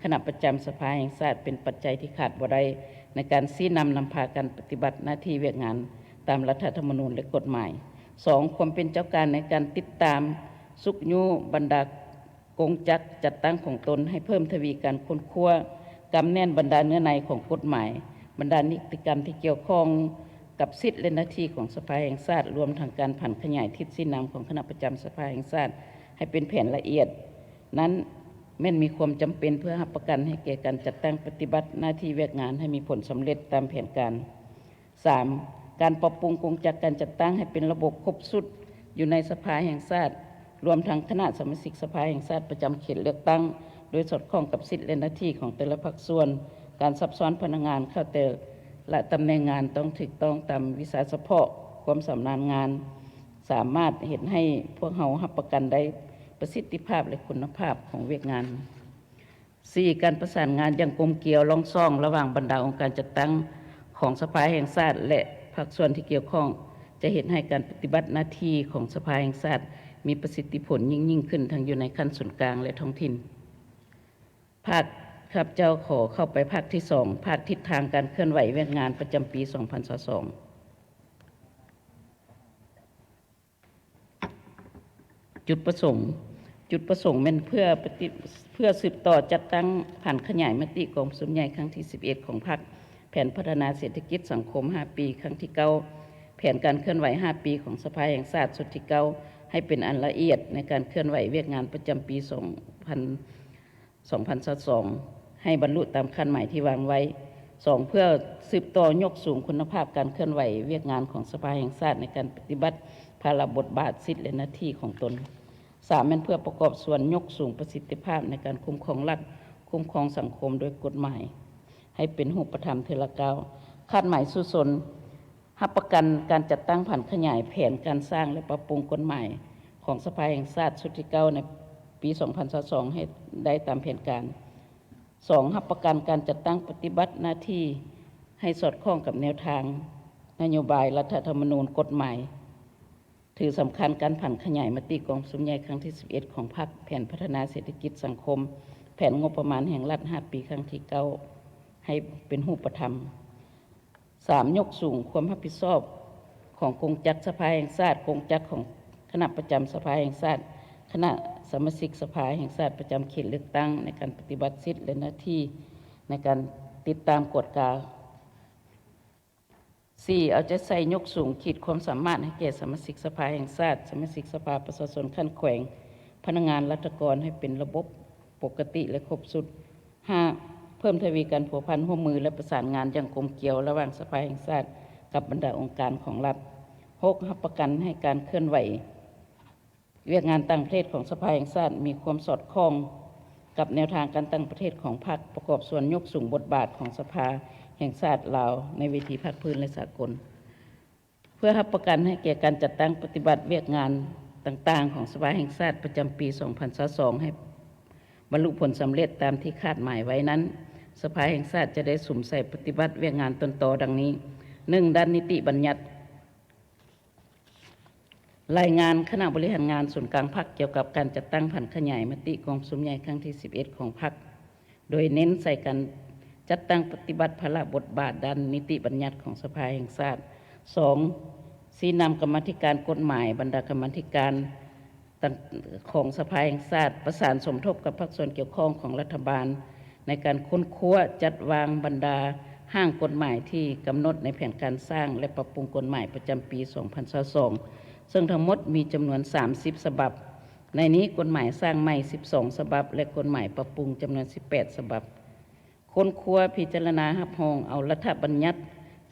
คณะประจำสภาแห่งชาติเป็นปัจจัยที่ขาดบ่ได้ในการชี้นำพาการปฏิบัติหน้าที่เวียกงานตามรัฐธรรมนูญและกฎหมาย 2. ความเป็นเจ้าการในการติดตามสุกยุบรรดากงจักรจัดตั้งของตนให้เพิ่มทวีการค้นคว้ากำแน่นบรรดาเนื้อในของกฎหมายบรรดานิติกรรมที่เกี่ยวข้องกับสิทธิและหน้าที่ของสภาแห่งชาติรวมทั้งการผันขยายทิศชี้นำของคณะประจำสภาแห่งชาติให้เป็นแผนละเอียดนั้นแม้นมีความจำเป็นเพื่อรับประกันให้แก่การจัดตั้งปฏิบัติหน้าที่เวียกงานให้มีผลสำเร็จตามแผนการ 3. การปรับปรุงกงจักรการจัดตั้งให้เป็นระบบครบสุดอยู่ในสภาแห่งชาติรวมทั้งคณะสมาชิกสภาแห่งชาติประจำเขตเลือกตั้งโดยสอดคล้องกับสิทธิและหน้าที่ของแต่ละภาคส่วนการซับซ้อนพนักงานเข้าแต่ละตำแหน่งงานต้องถูกต้องตามวิสัยเฉพาะความสำนาญงานสามารถเห็นให้พวกเรารับประกันได้ประสิทธิภาพและคุณภาพของเวียกงาน 4. การประสานงานอย่างกลมเกลียวล่องซ่องระหว่างบรรดาองค์การจัดตั้งของสภาแห่งชาติและภาคส่วนที่เกี่ยวข้องจะเห็นให้การปฏิบัติหน้าที่ของสภาแห่งชาติมีประสิทธิผลยิ่งขึ้นทั้งอยู่ในขั้นส่วนกลางและท้องถิ่นภาคข้าพเจ้าขอเข้าไปภาคที่ 2 ภาคทิศทางการเคลื่อนไหวเวียกงานประจำปี 2022 จุดประสงค์เป็นเพื่อสืบต่อจัดตั้งผ่านขยายมติกองประชุมใหญ่ครั้งที่ 11 ของพรรคแผนพัฒนาเศรษฐกิจสังคม 5 ปีครั้งที่ 9 แผนการเคลื่อนไหว 5 ปีของสภาแห่งชาติสุดที่ 9 ให้เป็นอันละเอียดในการเคลื่อนไหวเวียกงานประจำปี 2022 ให้บรรลุตามขั้นหมายที่วางไว้ 2. เพื่อสืบต่อยกสูงคุณภาพการเคลื่อนไหวเวียกงานของสภาแห่งชาติในการปฏิบัติภาระบทบาทสิทธิและหน้าที่ของตน 3. เป็นเพื่อประกอบส่วนยกสูงประสิทธิภาพในการคุ้มครองรัฐคุ้มครองสังคมโดยกฎหมายให้เป็นรูปธรรมเทอละก้าวคาดหมายสุสนรับประกันการจัดตั้งผ่านขยายแผนการสร้างและปรับปรุงกฎหมายของสภาแห่งชาติชุดที่ 9 ในปี 2022 ให้ได้ตามแผนการ 2. รับประกันการจัดตั้งปฏิบัติหน้าที่ให้สอดคล้องกับแนวทางนโยบายรัฐธรรมนูญกฎหมายถือสำคัญการผันขยายมติกองประชุมใหญ่ครั้งที่ 11 ของพรรคแผนพัฒนาเศรษฐกิจสังคมแผนงบประมาณแห่งรัฐ 5 ปีครั้งที่ 9 ให้เป็นรูปธรรม 3. ยกสูงความรับผิดชอบของกงจักรสภาแห่งชาติกงจักรของคณะประจำสภาแห่งชาติคณะสมาชิกสภาแห่งชาติประจำเขตเลือกตั้งในการปฏิบัติสิทธิและหน้าที่ในการติดตามกฎกา 4. เอาใจใส่ยกสูงขีดความสามารถให้แก่สมาชิกสภาแห่งชาติสมาชิกสภาประชาชนขั้นแขวงพนักงานรัฐกรให้เป็นระบบปกติและครบสุด 5. เพิ่มทวีการผัวพันร่วมมือและประสานงานอย่างกลมเกลียวระหว่างสภาแห่งชาติกับบรรดาองค์การของรัฐ 6. รับประกันให้การเคลื่อนไหวเวียกงานต่างประเทศของสภาแห่งชาติมีความสอดคล้องกับแนวทางการตั้งประเทศของพรรคประกอบส่วนยกสูงบทบาทของสภาแห่งชาติลาวในเวทีภาคพื้นและสากลเพื่อรับประกันให้แก่การจัดตั้งปฏิบัติเวียกงานต่างๆของสภาแห่งชาติประจำปี 2022 ให้บรรลุผลสำเร็จตามที่คาดหมายไว้นั้นสภาแห่งชาติจะได้สุ่มใส่ปฏิบัติเวียกงานต้นต่อดังนี้ 1. ด้านนิติบัญญัติรายงานคณะบริหารงานส่วนกลางพรรคเกี่ยวกับการจัดตั้งผันขยายมติกองประชุมใหญ่ครั้งที่ 11 ของพรรคโดยเน้นใส่การจัดตั้งปฏิบัติภาระบทบาทด้านนิติบัญญัติของสภาแห่งชาติ 2. ชี้นำกรรมาธิการกฎหมายบรรดากรรมาธิการของสภาแห่งชาติประสานสมทบกับภาคส่วนเกี่ยวข้องของรัฐบาลในการค้นคว้าจัดวางบรรดาห้างกฎหมายที่กำหนดในแผนการสร้างและปรับปรุงกฎหมายประจำปี 2022 ซึ่งทั้งหมดมีจำนวน 30 ฉบับในนี้กฎหมายสร้างใหม่ 12 ฉบับและกฎหมายปรับปรุงจำนวน 18 ฉบับค้นคว้าพิจารณารับรองเอารัฐบัญญัติ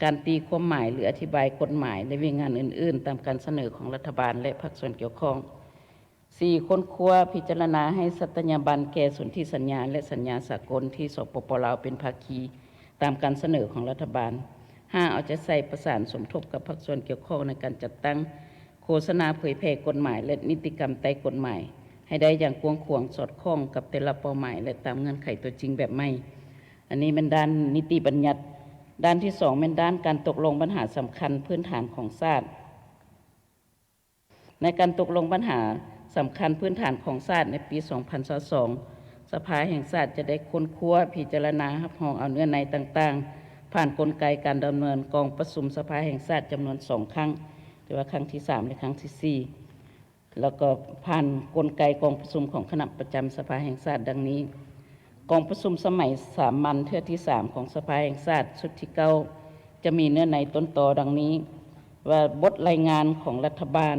การตีความหมายหรืออธิบายกฎหมายและวิธีงานอื่นๆ ตามการเสนอของรัฐบาลและภาคส่วนเกี่ยวข้อง 4. ค้นคว้าพิจารณาให้สัตยาบันแก่สนธิสัญญาและสัญญาสากลที่สปป.ลาวเป็นภาคีตามการเสนอของรัฐบาล 5. เอาใจใส่ประสานสมทบกับภาคส่วนเกี่ยวข้องในการจัดตั้งโฆษณาเผยแพร่กฎหมายและนิติกรรมใต้กฎหมายให้ได้อย่างกว้างขวางสอดคล้องกับแต่ละเป้าหมายและตามเงื่อนไขตัวจริงแบบใหม่ อันนี้เป็นด้านนิติบัญญัติด้านที่ 2เป็นด้านการตกลงปัญหาสำคัญพื้นฐานของชาติในการตกลงปัญหาสำคัญพื้นฐานของชาติในปี 2022 สภาแห่งชาติจะได้ค้นคว้าพิจารณารับรองเอาเนื้อในต่างๆผ่านกลไกการดำเนินกองประชุมสภาแห่งชาติจำนวน2 ครั้งแต่ว่าครั้งที่3และครั้งที่4แล้วก็ผ่านกลไกกองประชุมของคณะประจำสภาแห่งชาติดังนี้กองประชุมสมัยสามัญเทื่อที่3ของสภาแห่งชาติชุดที่9จะมีเนื้อในต้นตอดังนี้ว่าบทรายงานของรัฐบาล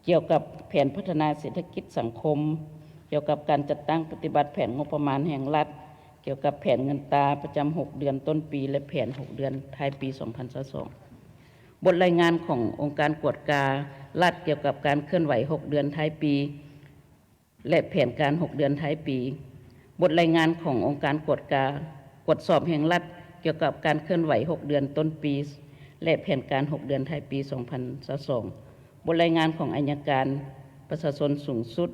เกี่ยวกับแผนพัฒนาเศรษฐกิจสังคมเกี่ยวกับการจัดตั้งปฏิบัติแผนงบประมาณแห่งรัฐเกี่ยวกับแผนเงินตราประจำ6 เดือนต้นปีและแผน6 เดือนท้ายปี 2022 บทรายงานขององค์การกวดการัฐเกี่ยวกับการเคลื่อนไหว6 เดือนท้ายปีและแผนการ6 เดือนท้ายปีบทรายงานขององค์การกวดสอบแห่งรัฐเกี่ยวกับการเคลื่อนไหว6 เดือนต้นปีและแผนการ6 เดือนท้ายปี 2022 บทรายงานของอัยการประชาชนสูงสุด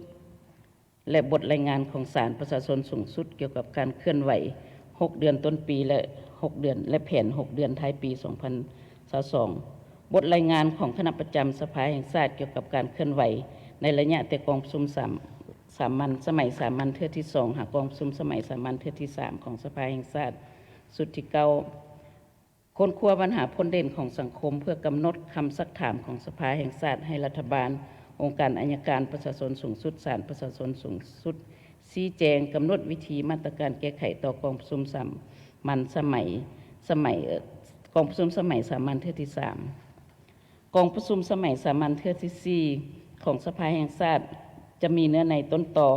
และบทรายงานของศาลประชาชนสูงสุดเกี่ยวกับการเคลื่อนไหว6 เดือนต้นปีและ6 เดือนและแผน6 เดือนท้ายปี 2022 บทรายงานของคณะประจำสภาแห่งชาติเกี่ยวกับการเคลื่อนไหวในระยะแต่กองประชุมสามัญสมัยสามัญเทื่อที่2หากองประชุมสมัยสามัญเทื่อที่3ของสภาแห่งชาติสุดที่9ค้นคว้าปัญหาพ้นเด่นของสังคมเพื่อกำหนดคำซักถามของสภาแห่งชาติให้รัฐบาลองค์การอัยการประชาชนสูงสุดศาลประชาชนสูงสุดชี้แจงกำหนดวิธีมาตรการแก้ไขต่อกองประชุมสามัญกองประชุมสมัยสามัญเทื่อที่3กองประชุมสมัยสามัญเทื่อที่4ของสภาแห่งชาติจะมีเนื้อในต้นตอ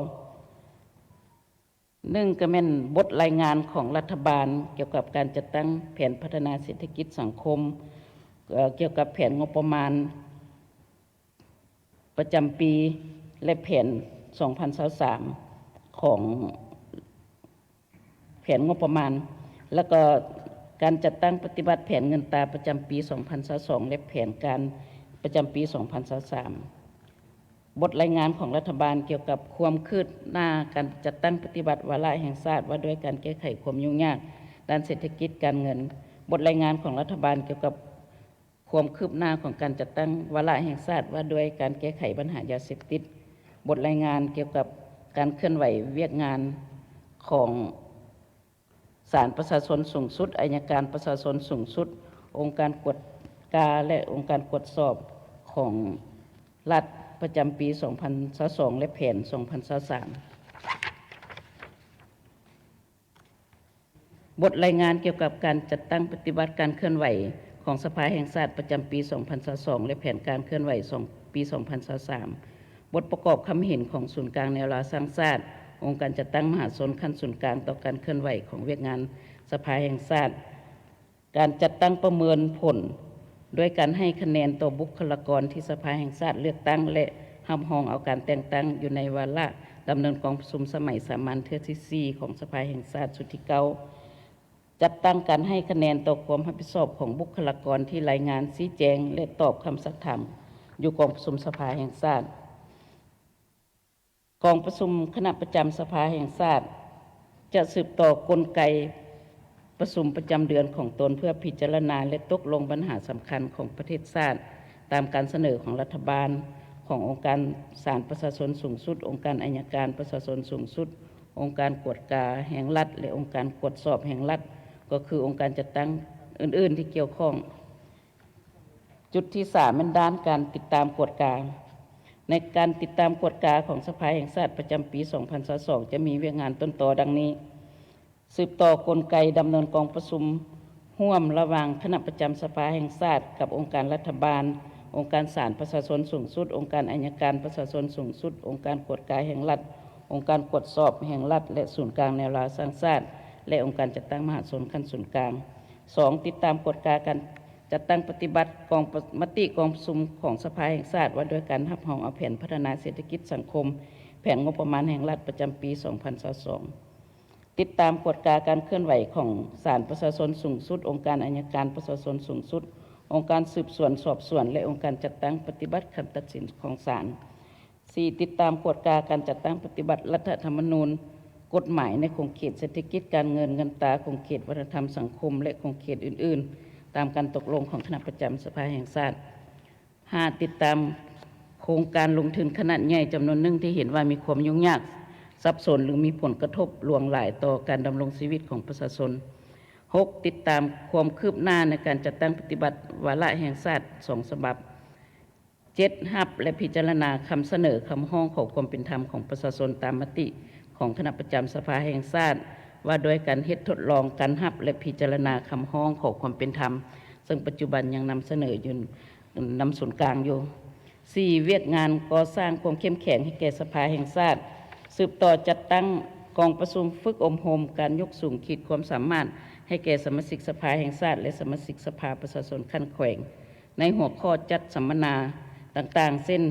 1ก็แม่นบทรายงานของรัฐบาลเกี่ยวกับการจัดตั้งแผนพัฒนาเศรษฐกิจสังคมเกี่ยวกับแผนงบประมาณประจำปีและแผน 2023 ของแผนงบประมาณแล้วก็การจัดตั้งปฏิบัติแผนเงินตราประจำปี 2022 และแผนการประจำปี 2023 บทรายงานของรัฐบาลเกี่ยวกับความคืบหน้าการจัดตั้งปฏิบัติวาระแห่งชาติว่าด้วยการแก้ไขความยุ่งยากด้านเศรษฐกิจการเงินบทรายงานของรัฐบาลเกี่ยวกับความคืบหน้าของการจัดตั้งวาระแห่งชาติว่าด้วยการแก้ไขปัญหายาเสพติดบทรายงานเกี่ยวกับการเคลื่อนไหวเวียกงานของศาลประชาชนสูงสุดอัยการประชาชนสูงสุดองค์การกวดการและองค์การตรวจสอบของรัฐประจำปี 2022 และแผน 2023 บทรายงานเกี่ยวกับการจัดตั้งปฏิบัติการเคลื่อนไหวของสภาแห่งชาติประจำปี 2022 และแผนการเคลื่อนไหวปี 2023 บทประกอบคำเห็นของศูนย์กลางแนวราสร้างชาติองค์การจัดตั้งมหาชนขั้นศูนย์กลางต่อการเคลื่อนไหวของเวียกงานสภาแห่งชาติการจัดตั้งประเมินผลด้วยการให้คะแนนต่อบุคลากรที่สภาแห่งชาติเลือกตั้งและรับรองเอาการแต่งตั้งอยู่ในวาระดำเนินกองประชุมสมัยสามัญเทื่อที่4ของสภาแห่งชาติชุดที่9จัดตั้งการให้คะแนนต่อความรับผิดชอบของบุคลากรที่รายงานชี้แจงและตอบคำซักถามอยู่กองประชุมสภาแห่งชาติกองประชุมคณะประจำสภาแห่งชาติจะสืบต่อกลไกประชุมประจำเดือนของตนเพื่อพิจารณาและตกลงปัญหาสำคัญของประเทศชาติตามการเสนอของรัฐบาลขององค์การศาลประชาชนสูงสุดองค์การอัยการประชาชนสูงสุดองค์การกวดการแห่งรัฐและองค์การตรวจสอบแห่งรัฐก็คือองค์การจัดตั้งอื่นๆที่เกี่ยวข้องจุดที่3เป็นด้านการติดตามกวดการในการติดตามกวดการของสภาแห่งชาติประจำปี 2022 จะมีเวียกงานต้นตอดังนี้สืบต่อกลไกดำเนินกองประชุมร่วมระหว่างคณะประจำสภาแห่งชาติกับองค์การรัฐบาลองค์การศาลประชาชนสูงสุดองค์การอัยการประชาชนสูงสุดองค์การกวดการแห่งรัฐองค์การตรวจสอบแห่งรัฐและศูนย์กลางแนวราสร้างชาติและองค์การจัดตั้งมหาชนขั้นศูนย์กลาง 2. ติดตามกฎการจัดตั้งปฏิบัติมติกองประชุมของสภาแห่งชาติว่าด้วยการรับรองเอาแผนพัฒนาเศรษฐกิจสังคมแผนงบประมาณแห่งรัฐประจำปี 2022 ติดตามกฎการเคลื่อนไหวของศาลประชาชนสูงสุดองค์การอัยการประชาชนสูงสุดองค์การสืบสวนสอบสวนและองค์การจัดตั้งปฏิบัติคำตัดสินของศาล 4. ติดตามกฎการจัดตั้งปฏิบัติรัฐธรรมนูญกฎหมายในขงเขตเศรษฐกิจการเงินตราขงเขตวัฒนธรรมสังคมและขงเขตอื่นๆตามการตกลงของคณะประจำสภาแห่งชาติ 5. ติดตามโครงการลงทุนขนาดใหญ่จำนวนหนึ่งที่เห็นว่ามีความยุ่งยากซับซ้อนหรือมีผลกระทบลวงหลายต่อการดำรงชีวิตของประชาชน 6. ติดตามความคืบหน้าในการจัดตั้งปฏิบัติวาระแห่งชาติ2 ฉบับ 7. รับและพิจารณาคำเสนอคำร้องขอความเป็นธรรมของประชาชนตามมติของคณะประจำสภาแห่งชาติว่าโดยการเฮ็ดทดลองการรับและพิจารณาคำร้องขอความเป็นธรรมซึ่งปัจจุบันยังนำเสนออยู่นำศูนย์กลางอยู่ 4. เวียกงานก่อสร้างความเข้มแข็งให้แก่สภาแห่งชาติสืบต่อจัดตั้งกองประชุมฝึกอบรมการยกสูงขีดความสามารถให้แก่สมาชิกสภาแห่งชาติและสมาชิกสภาประชาชนขั้นแขวงในหัวข้อจัดสัมมนาต่างๆเช่น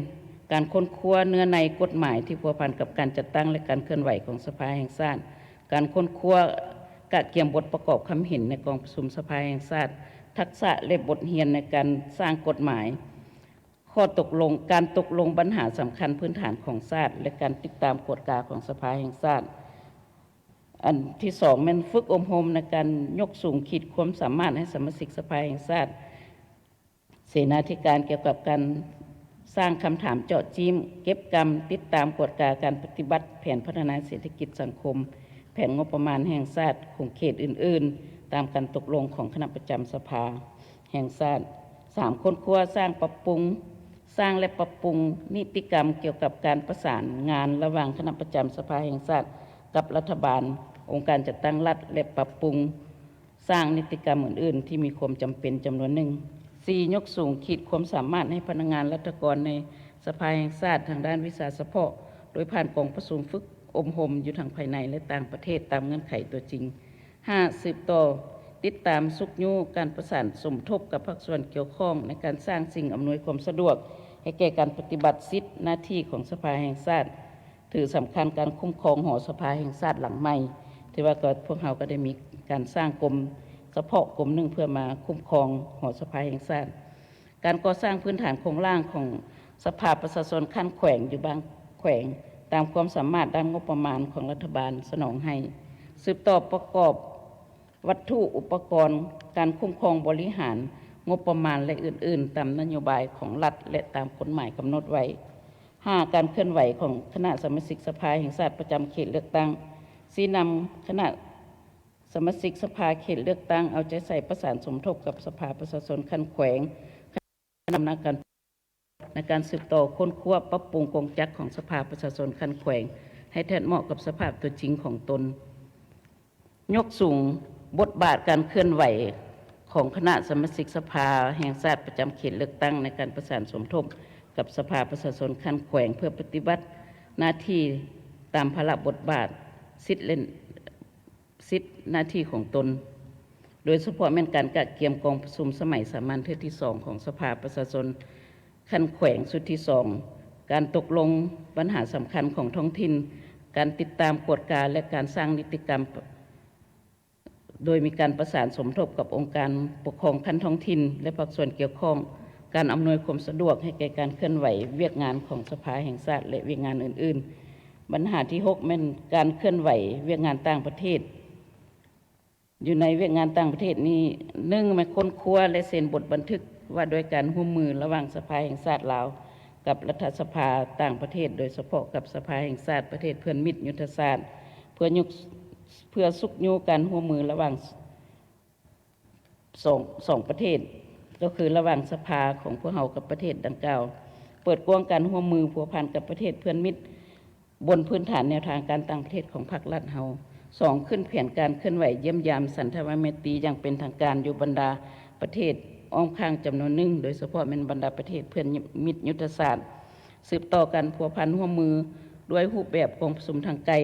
การค้นคว้าเนื้อในกฎหมายที่พัวพันกับการจัดตั้งและการเคลื่อนไหวของสภาแห่งชาติการค้นคว้ากะเกี่ยมบทประกอบคำเห็นในกองประชุมสภาแห่งชาติทักษะและบทเรียนในการสร้างกฎหมายข้อตกลงการตกลงปัญหาสำคัญพื้นฐานของชาติและการติดตามกฎการของสภาแห่งชาติอันที่ 2มันฝึกอบรมในการยกสูงขีดความสามารถให้สมาชิกสภาแห่งชาติเสนาธิการเกี่ยวกับการสร้างคำถามเจาะจิ้มเก็บกรรมติดตามกฎการปฏิบัติแผนพัฒนาเศรษฐกิจสังคมแผนงบประมาณแห่งชาติของเขตอื่นๆตามการตกลงของคณะประจำสภาแห่งชาติ 3. ค้นคว้าสร้างปรับปรุงสร้างและปรับปรุงนิติกรรมเกี่ยวกับการประสานงานระหว่างคณะประจำสภาแห่งชาติกับรัฐบาลองค์การจัดตั้งรัฐและปรับปรุงสร้างนิติกรรมอื่นๆที่มีความจำเป็นจำนวนหนึ่ง 4. ยกสูงขีดความสามารถให้พนักงานรัฐกรในสภาแห่งชาติทางด้านวิชาเฉพาะโดยผ่านกองประชุมฝึกอบรมอยู่ทางภายในและต่างประเทศตามเงื่อนไขตัวจริง 5. สืบต่อติดตามสุกยูการประสานสมทบกับภาคส่วนเกี่ยวข้องในการสร้างสิ่งอำนวยความสะดวกให้แก่การปฏิบัติสิทธิหน้าที่ของสภาแห่งชาติถือสำคัญการคุ้มครองหอสภาแห่งชาติหลังใหม่ที่ว่าก็พวกเราก็ได้มีการสร้างกรมเฉพาะกรมหนึ่งเพื่อมาคุ้มครองหอสภาแห่งชาติการก่อสร้างพื้นฐานโครงร่างของสภาประชาชนขั้นแขวงอยู่บางแขวงตามความสามารถด้านงบประมาณของรัฐบาลสนองให้สืบต่อประกอบวัตถุอุปกรณ์การคุ้มครองบริหารงบประมาณและอื่นๆตามนโยบายของรัฐและตามกฎหมายกำหนดไว้ 5. การเคลื่อนไหวของคณะสมาชิกสภาแห่งชาติประจำเขตเลือกตั้งชี้นำคณะสมาชิกสภาเขตเลือกตั้งเอาใจใส่ประสานสมทบกับสภาประชาชนขั้นแขวงดำเนินการในการสืบต่อค้นคว้าปรับปรุงกองจักรของสภาประชาชนขั้นแขวงให้แทนเหมาะกับสภาพตัวจริงของตนยกสูงบทบาทการเคลื่อนไหวของคณะสมาชิกสภาแห่งชาติประจำเขตเลือกตั้งในการประสานสมทบกับสภาประชาชนขั้นแขวงเพื่อปฏิบัติหน้าที่ตามภาระบทบาทสิทธิหน้าที่ของตนโดยเฉพาะแม่นการกะเกียมกองประชุมสมัยสามัญเทื่อที่2ของสภาประชาชนขั้นแขวงสุดที่2การตกลงปัญหาสำคัญของท้องถิ่นการติดตามกฎการและการสร้างนิติกรรมโดยมีการประสานสมทบกับองค์การปกครองขั้นท้องถิ่นและภาคส่วนเกี่ยวข้องการอำนวยความสะดวกให้แก่การเคลื่อนไหวเวียกงานของสภาแห่งชาติและเวียกงานอื่นๆปัญหาที่6เป็นการเคลื่อนไหวเวียกงานต่างประเทศอยู่ในเวียกงานต่างประเทศนี้1มาค้นคว้าและเซ็นบทบันทึกว่าโดยการร่วมมือระหว่างสภาแห่งชาติลาวกับรัฐสภาต่างประเทศโดยเฉพาะกับสภาแห่งชาติประเทศเพื่อนมิตรยุทธศาสตร์เพื่อสุกยูการร่วมมือระหว่างสองประเทศก็คือระหว่างสภาของพวกเรากับประเทศดังกล่าวเปิดกว้างการร่วมมือผัวพันกับประเทศเพื่อนมิตรบนพื้นฐานแนวทางการต่างประเทศของพรรครัฐเฮา 2. ขึ้นแผนการเคลื่อนไหวเยี่ยมยามสันทวเมตรีอย่างเป็นทางการอยู่บรรดาประเทศอ้อมข้างจำนวนหนึ่งโดยเฉพาะเป็นบรรดาประเทศเพื่อนมิตรยุทธศาสตร์สืบต่อการผัวพันร่วมมือด้วยรูปแบบกองประชุมทางไกล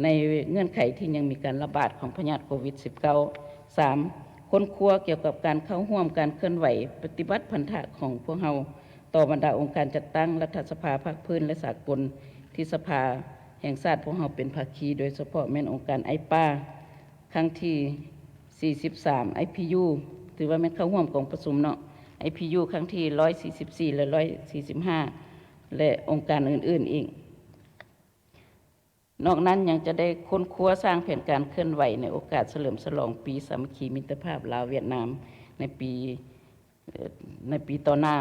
ในเงื่อนไขที่ยังมีการระบาดของพยาธิโควิด -19 3. ค ค้นคว้าเกี่ยวกับการเข้าร่วมการเคลื่อนไหวปฏิบัติพันธะของพวกเราต่อบรรดาองค์การจัดตั้งรัฐสภาภาคพื้นและสากลที่สภาแห่งชาติพวกเราเป็นภาคีโดยเฉพาะแม่นองค์การไอป้าครั้งที่43 IPU ถือว่าแม่นเข้าร่วมกองประชุมเนาะ IPU ครั้งที่144และ145และองค์การอื่นๆอีกนอกนั้นยังจะได้ค้นคว้าสร้างแผนการเคลื่อนไหวในโอกาสเฉลิมฉลองปีสามัคคีมิตรภาพลาวเวียดนามในปีต่อหน้า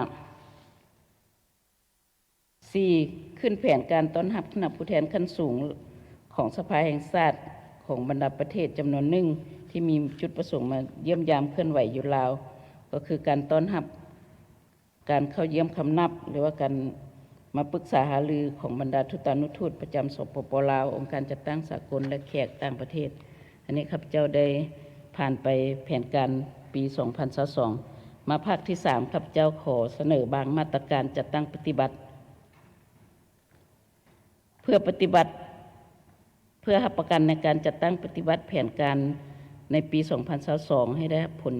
4. ขึ้นแผนการต้อนรับคณะผู้แทนขั้นสูงของสภาแห่งชาติของบรรดาประเทศจำนวนหนึ่งที่มีจุดประสงค์มาเยี่ยมยามเคลื่อนไหวอยู่ลาวก็คือการต้อนรับการเข้าเยี่ยมคำนับหรือว่าการมาปรึกษาหารือของบรรดาทูตานุทูตประจำสปป.ลาวองค์การจัดตั้งสากลและแขกต่างประเทศอันนี้ครับเจ้าได้ผ่านไปแผนการปี 2022 มาภาคที่ 3 ครับเจ้าขอเสนอบางมาตรการจัดตั้งปฏิบัติเพื่อรับประกันในการจัดตั้งปฏิบัติแผนการในปี 2022 ให้ได้ผล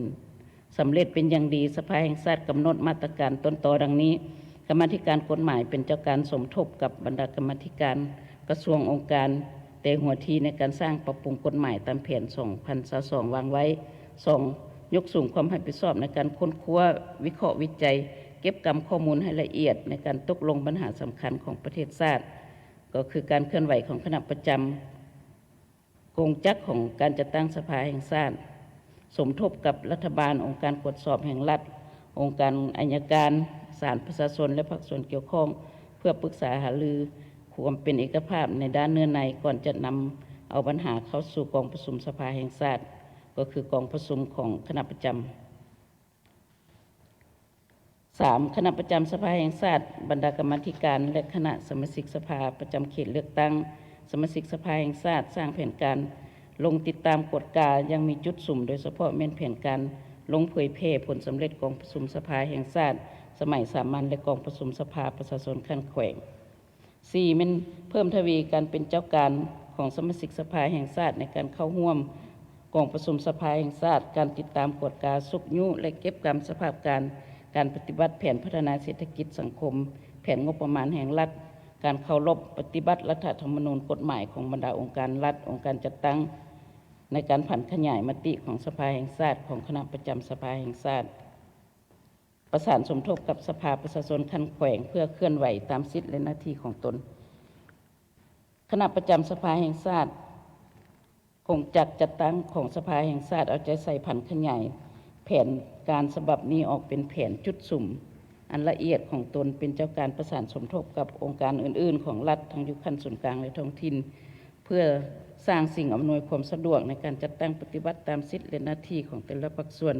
สำเร็จเป็นอย่างดีสภาแห่งชาติกำหนดมาตรการต้นตอดังนี้กรรมาธิการกฎหมายเป็นเจ้าการสมทบกับบรรดากรรมาธิการกระทรวงองค์การแต่หัวทีในการสร้างปรับปรุงกฎหมายตามแผน 2022 วางไว้ 2. ยกสูงความรับผิดชอบในการค้นคว้าวิเคราะห์วิจัยเก็บกำข้อมูลให้ละเอียดในการตกลงปัญหาสำคัญของประเทศชาติก็คือการเคลื่อนไหวของคณะประจำกงจักรของการจัดตั้งสภาแห่งชาติสมทบกับรัฐบาลองค์การตรวจสอบแห่งรัฐองค์การอัยการศาลประชาชนและภาคส่วนเกี่ยวข้องเพื่อปรึกษาหารือความเป็นเอกภาพในด้านเนื้อในก่อนจะนำเอาปัญหาเข้าสู่กองประชุมสภาแห่งชาติก็คือกองประชุมของคณะประจำ 3. คณะประจำสภาแห่งชาติบรรดากรรมาธิการและคณะสมาชิกสภาประจำเขตเลือกตั้งสมาชิกสภาแห่งชาติสร้างแผนการลงติดตามกฎกายังมีจุดสุ่มโดยเฉพาะแม่นแผนการลงเผยแพร่ผลสำเร็จกองประชุมสภาแห่งชาติสมัยสามัญและกองประชุมสภาประชาชนขั้นแขวง 4. มันเพิ่มทวีการเป็นเจ้าการของสมาชิกสภาแห่งชาติในการเข้าร่วมกองประชุมสภาแห่งชาติการติดตามกฎกาสุกยุและเก็บกำสภาพการปฏิบัติแผนพัฒนาเศรษฐกิจสังคมแผนงบประมาณแห่งรัฐการเคารพปฏิบัติรัฐธรรมนูญกฎหมายของบรรดาองค์การรัฐองค์การจัดตั้งในการผันขยายมติของสภาแห่งชาติของคณะประจำสภาแห่งชาติประสานสมทบกับสภาประชาชนขั้นแขวงเพื่อเคลื่อนไหวตามสิทธิและหน้าที่ของตนคณะประจำสภาแห่งชาติคงจัดตั้งของสภาแห่งชาติเอาใจใส่ผันขยายแผนการฉบับนี้ออกเป็นแผนจุดสุ่มอันละเอียดของตนเป็นเจ้าการประสานสมทบกับองค์การอื่นๆของรัฐทั้งยุคขั้นส่วนกลางและท้องถิ่นเพื่อสร้างสิ่งอำนวยความสะดวกในการจัดตั้งปฏิบัติตามสิทธิและหน้าที่ของแต่ละภาคส่วน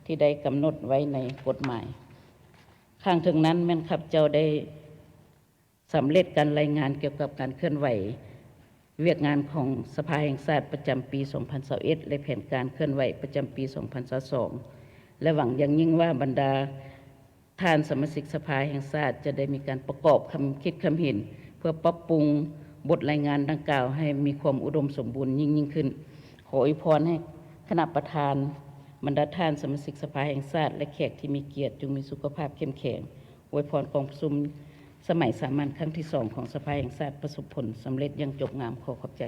ที่ได้กำหนดไว้ในกฎหมายข้างถึงนั้นแม่นครับเจ้าได้สำเร็จการรายงานเกี่ยวกับการเคลื่อนไหวเวียกงานของสภาแห่งชาติประจำปี 2021 และแผนการเคลื่อนไหวประจำปี 2022 และหวังอย่างยิ่งว่าบรรดาท่านสมาชิกสภาแห่งชาติจะได้มีการประกอบคำคิดคำเห็นเพื่อปรับปรุงบทรายงานดังกล่าวให้มีความอุดมสมบูรณ์ยิ่งขึ้นขออวยพรให้คณะประธานบรรดาท่านสมาชิกสภาแห่งชาติและแขกที่มีเกียรติจงมีสุขภาพเข้มแข็งอวยพรกองประชุมสมัยสามัญครั้งที่ 2ของสภาแห่งชาติประสบผลสำเร็จอย่างจบงามขอขอบใจ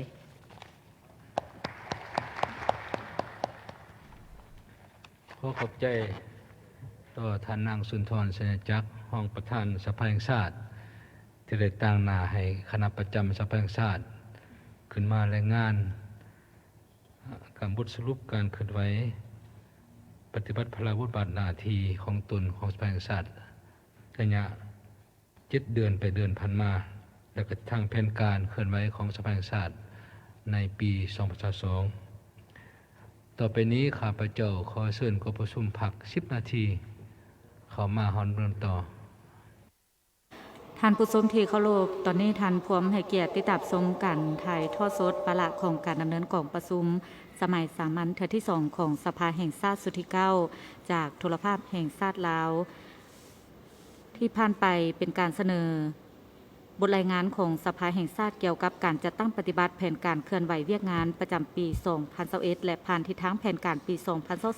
ขอขอบใจต่อท่านนางสุนทร สัญจักรห้องประธานสภาแห่งชาติที่ได้ตั้งหน้าให้คณะประจำสภาแห่งชาติขึ้นมารายงานการบทสรุปการเคลื่อนไหวปฏิบัติพระราชบทบาทหน้าที่ของตนของสภาแห่งชาติระยะ7 เดือนไปเดือนผ่านมาและก็ทางแผนการเคลื่อนไหวของสภาแห่งชาติในปี 2022ต่อไปนี้ข้าพเจ้าขอเชิญกองประชุมพัก10 นาทีเข้ามาฮอนเริ่มต่อท่านผู้ชมที่เคารพตอนนี้ท่านพร้อมให้เกียรติติดตามชมกันถ่ายทอดสดวาระของการดำเนินกองประชุมสมัยสามัญเทื่อที่ 2ของสภาแห่งชาติสุดที่ 9จากโทรภาพแห่งชาติลาวที่ผ่านไปเป็นการเสนอ บทรายงานของสภาแห่งชาติเกี่ยวกับการจัดตั้งปฏิบัติแผนการเคลื่อนไหวเวียกงานประจำปี 2021 และผ่านทิศทางแผนการปี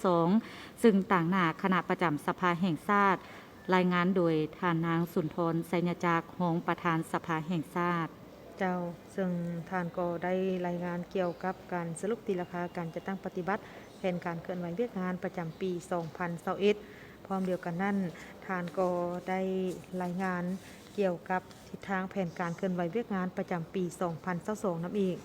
2022 ซึ่งต่างหน้าคณะประจำสภาแห่งชาติรายงานโดยท่านนางสุนทรไสยจักรรองประธานสภาแห่งชาติเจ้าซึ่งท่านก็ได้รายงานเกี่ยวกับการสรุปตีราคาการจัดตั้งปฏิบัติแผนการเคลื่อนไหวเวียกงานประจำปี 2021 พร้อมเดียวกันนั้นท่านก็ได้รายงานเกี่ยวกับทิศทางแผนการเคลื่อนไหวเวียกงานประจำปี 2022 นำอีก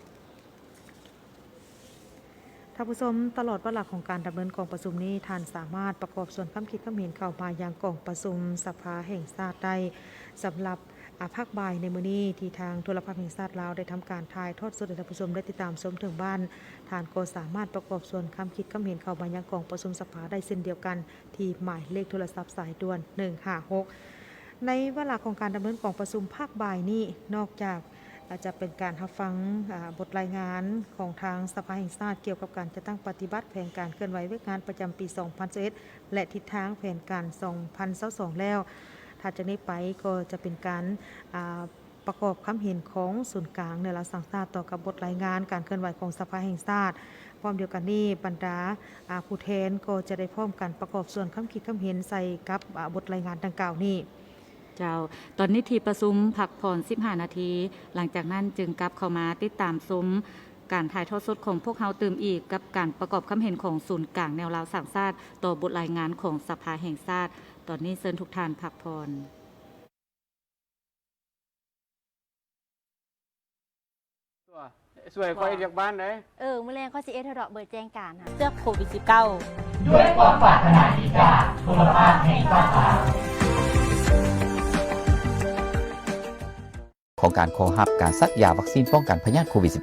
ท่านผู้ชมตลอดเวลาของการดำเนินกองประชุมนี้ท่านสามารถประกอบส่วนความคิดความเห็นเข้ามายังกองประชุมสภาแห่งชาติได้สำหรับภาคบ่ายในมื้อนี้ที่ทางโทรภาพแห่งชาติลาวได้ทำการถ่ายทอดสดให้ท่านผู้ชมได้ติดตามชมถึงบ้านท่านก็สามารถประกอบส่วนความคิดความเห็นเข้ามายังกองประชุมสภาได้เช่นเดียวกันที่หมายเลขโทรศัพท์สายด่วน156ในเวลาของการดำเนินกองประชุมภาคบ่ายนี้นอกจากจะเป็นการรับฟังบทรายงานของทางสภาแห่งชาติเกี่ยวกับการจะตั้งปฏิบัติแผนการเคลื่อนไหวเวียกงานประจำปี 2021 และทิศทางแผนการ 2022 แล้วถ้าจากนี้ไปก็จะเป็นการประกอบความเห็นของศูนย์กลางในรัฐสังชาติต่อกับบทรายงานการเคลื่อนไหวของสภาแห่งชาติพร้อมเดียวกันนี้บรรดาผู้แทนก็จะได้พร้อมกันประกอบส่วนความคิดความเห็นใส่กับบทรายงานดังกล่าวนี้เจ้าตอนนี้ที่ประชุมพักผ่อน15 นาทีหลังจากนั้นจึงกลับเข้ามาติดตามซุ้มการถ่ายทอดสดของพวกเฮาตื่มอีกกับการประกอบความเห็นของศูนย์กลางแนวราวสังชาติต่อบทรายงานของสภาแห่งชาติตอนนี้เชิญทุกท่านพักผ่อนสวยคอยเรียกบ้านไหนมื้อแรงข้อสิเอทดอกเบอร์แจ้งการค่ะเสื้อโควิด 19 ด้วยความปรารถนาดีจากโทรภาพแห่งชาติของการขอรับการซักยาวัคซีนป้องกันพยาธิโควิด -19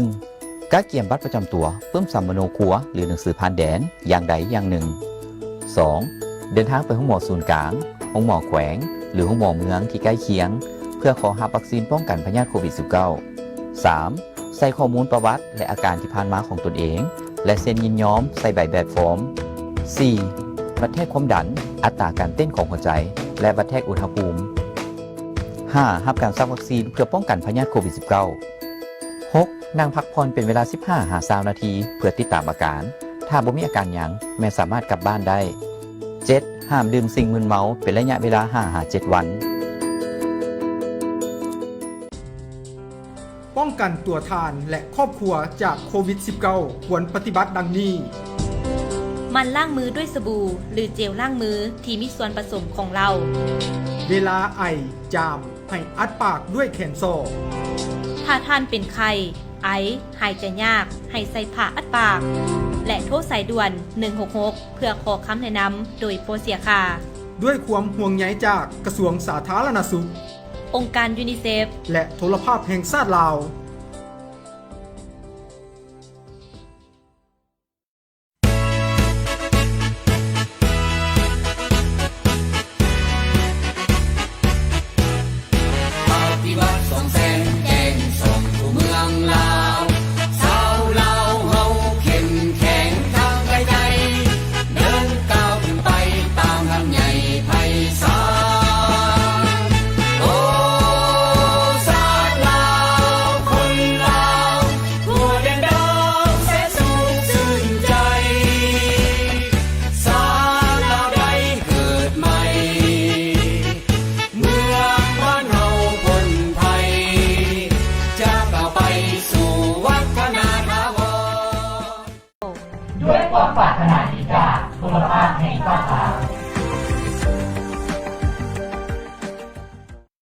1. การเกี่ยมบัตรประจำตัวเพิ่มสัมมโนครัวหรือหนังสือผ่านแดนอย่างใดอย่างหนึ่ง 2. เดินทางไปห้องหมอศูนย์กลางห้องหมอแขวงหรือห้องหมอเมืองที่ใกล้เคียงเพื่อขอรับวัคซีนป้องกันพยาธิโควิด -19 3. ใส่ข้อมูลประวัติและอาการที่ผ่านมาของตนเองและเซ็นยินยอมใส่ใบแบบฟอร์ม 4. วัดแทกความดันอัตราการเต้นของหัวใจและวัดแทกอุณหภูมิ 5. รับการซักวัคซีนเพื่อป้องกันพยาธิโควิด -19 6. นั่งพักผ่อนเป็นเวลา 15-20 นาทีเพื่อติดตามอาการถ้าบ่มีอาการหยังแม่สามารถกลับบ้านได้ 7. ห้ามดื่มสิ่งมึนเมาเป็นระยะเวลา 5-7 วันป้องกันตัวทานและครอบครัวจากโควิด -19 ควรปฏิบัติดังนี้มันล้างมือด้วยสบู่หรือเจลล้างมือที่มีส่วนผสมของเราเวลาไอจามให้อัดปากด้วยแขนโซ่ถ้าท่านเป็นไข้ไอหายใจยากให้ใส่ผ้าอัดปากและโทรสายด่วน166เพื่อขอคำแนะนำโดยโปรเสียค่าด้วยความห่วงใยจากกระทรวงสาธารณสุของค์การยูนิเซฟและโทรภาพแห่งชาติลาวด้วยความปรารถนาดีจากโทรภาพแห่งชาติ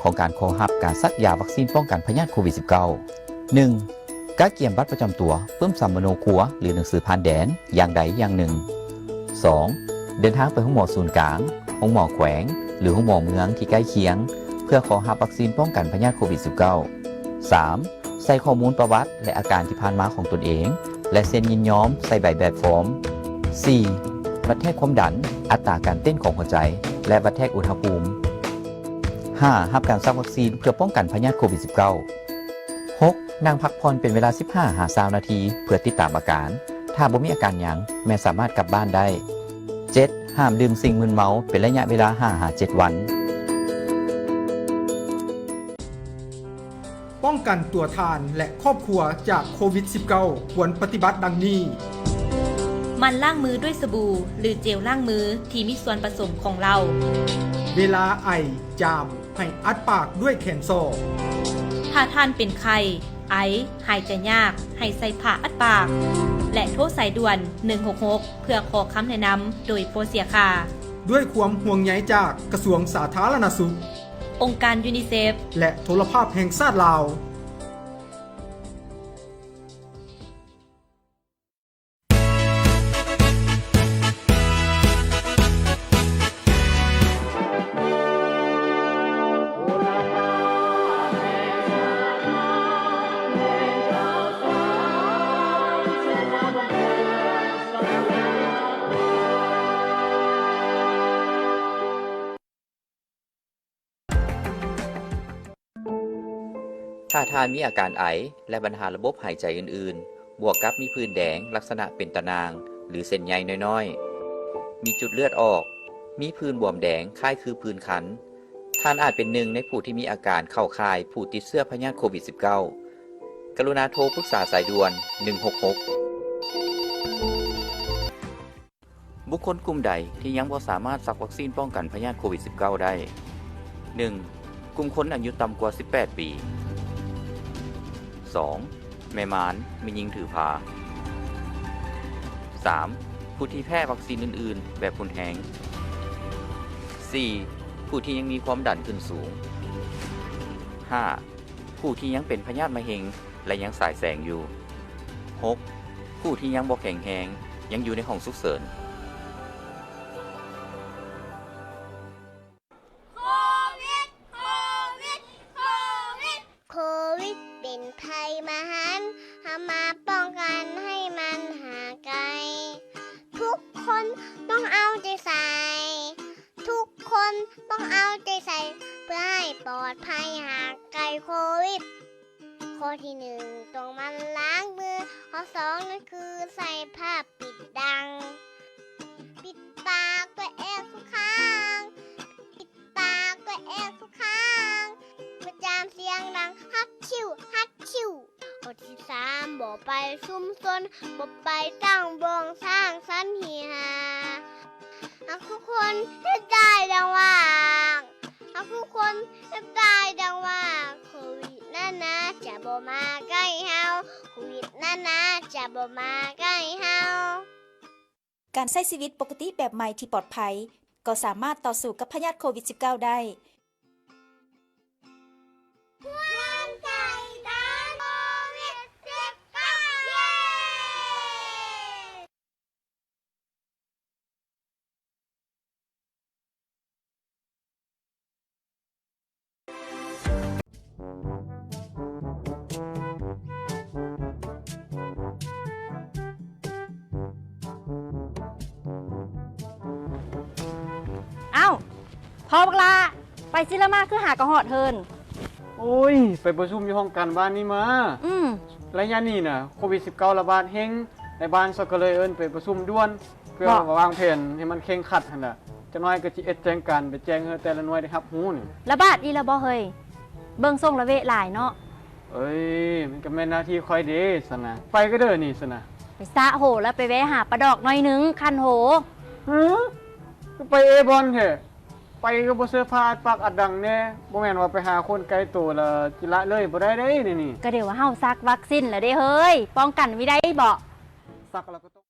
ของการขอรับการซักยาวัคซีนป้องกันพยาธิโควิด -19 1. การเกี่ยมบัตรประจำตัวเพิ่มสัมมโนครัวหรือหนังสือผ่านแดนอย่างใดอย่างหนึ่ง 2. เดินทางไปห้องหมอศูนย์กลางห้องหมอแขวงหรือห้องหมอเมืองที่ใกล้เคียงเพื่อขอรับวัคซีนป้องกันพยาธิโควิด -19 3. ใส่ข้อมูลประวัติและอาการที่ผ่านมาของตนเองและเซ็นยินยอมใส่ใบแบบฟอร์ม 4. วัดแทกความดันอัตราการเต้นของหัวใจและวัดแทกอุณหภูมิ 5. รับการซักวัคซีนเพื่อป้องกันพยาธิโควิด -19 6. นั่งพักผ่อนเป็นเวลา 15-20 นาทีเพื่อติดตามอาการถ้าบ่มีอาการหยังแม่สามารถกลับบ้านได้ 7. ห้ามดื่มสิ่งมึนเมาเป็นระยะเวลา 5-7 วัน กันตัวทานและครอบครัวจากโควิด -19 ควรปฏิบัติดังนี้ มันล้างมือด้วยสบู่หรือเจลล้างมือที่มีส่วนผสมของเรา เวลาไอจามให้อัดปากด้วยแขนโซ่ ถ้าท่านเป็นไข้ไอหายใจยากให้ใส่ผ้าอัดปาก และโทรสายด่วน 166 เพื่อขอคำแนะนำโดยโปรเสียค่า ด้วยความห่วงใยจากกระทรวงสาธารณสุข องค์การยูนิเซฟ และโทรภาพแห่งชาติลาว ถ้าทานมีอาการไอและปัญหาระบบหายใจอื่นๆ บวกกับมีผื่นแดงลักษณะเป็นตะนางหรือเส้นใยน้อยๆ มีจุดเลือดออก มีผื่นบวมแดงคล้ายคือผื่นคัน ท่านอาจเป็นหนึ่งในผู้ที่มีอาการเข้าข่ายผู้ติดเชื้อพยาธิโควิด -19 กรุณาโทรปรึกษาสายด่วน 166 บุคคลกลุ่มใดที่ยังบ่สามารถสักวัคซีนป้องกันพยาธิโควิด -19 ได้ 1. กลุ่มคนอายุต่ำกว่า 18 ปี 2. แม่ม้านมียิงถือผา 3. ผู้ที่แพ้วัคซีนอื่นๆ แบบผลแห้ง 4. ผู้ที่ยังมีความดันขึ้นสูง 5. ผู้ที่ยังเป็นพยาธิมะเร็งและยังสายแสงอยู่ 6. ผู้ที่ยังบ่แข็งแรงยังอยู่ในห้องฉุกเฉิน โควิดเป็นภัยมหันต์หามาป้องกันให้มันห่างไกล ทุกคนต้องเอาใจใส่ ทุกคนต้องเอาใจใส่ เพื่อให้ปลอดภัยห่างไกลโควิด ข้อที่ 1ต้องมันล้างมือ ข้อ 2นั่นคือใส่ผ้าปิดดัง ปิดปากตัวเองทุกครั้ง ปิดปากตัวเองทุกครั้งประจามเสียงดังฮัดชิวฮัดชิวข้อที่ 3บอกไปซุ่มซนบอกไปตั้งวงสร้างสรรค์เฮฮาหากทุกคนให้ได้ดังว่าหากทุกคนให้ได้ดังว่าโควิดนั่นนะจะบ่มาใกล้เฮาโควิดนั่นนะจะบ่มาใกล้เฮา การใช้ชีวิตปกติแบบใหม่ที่ปลอดภัยก็สามารถต่อสู้กับพยาธิโควิด -19 ได้ เอ้าพอบักลาไปซิละมาคือหากระหอดเฮิน โอ้ย ไปประชุมอยู่ห้องการบ้านนี่มาระยะนี้น่ะโควิด -19 ระบาดเฮงในบ้านซะก็เลยเอิ้นไปประชุมด่วน เพื่อวางแผนให้มันเคร่งครัดหั่นน่ะจักหน่อยก็สิแจ้งการไปแจ้งให้แต่ละหน่วยได้รับรู้นี่ ระบาดอีละบ่เฮยเบิ่งส่งระเวะหลายเนาะ เอ้ย มันก็แม่นหน้าที่ค่อยเด้ซั่นน่ะไปก็เด้อนี่ซั่นน่ะ ไปซะโหแล้วไปแวะหาปลาดอกหน่อยนึงคันโห ก็ไปบอนแท้ไปก็บ่เสื้อผ้าอัดปากอัดดังแน่บ่แม่นว่าไปหาคนไกลตัวแล้วจิละเลยบ่ได้เด้นี่ ก็เดี๋ยวว่าเฮาซักวัคซีนแล้วเด้เฮ้ยป้องกันไว้ได้บ่ ซักแล้วก็ต้อง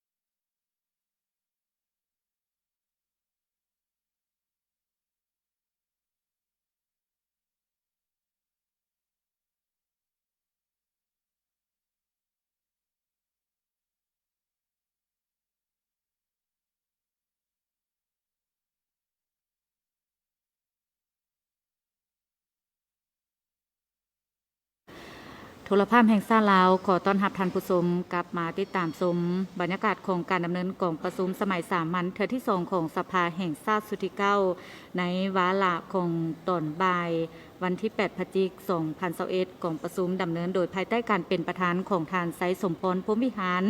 โทรภาพแห่งชาติลาวขอต้อนรับท่านผู้ชมกลับมาติดตามชมบรรยากาศของการดำเนินกองประชุมสมัยสามัญเทื่อที่2ของสภาแห่งชาติสุดที่9ในวาระของตอนบ่ายวันที่8พฤศจิกายน2021กองประชุมดำเนินโดยภายใต้การเป็นประธานของท่านไสสมพรพรหมวิหาร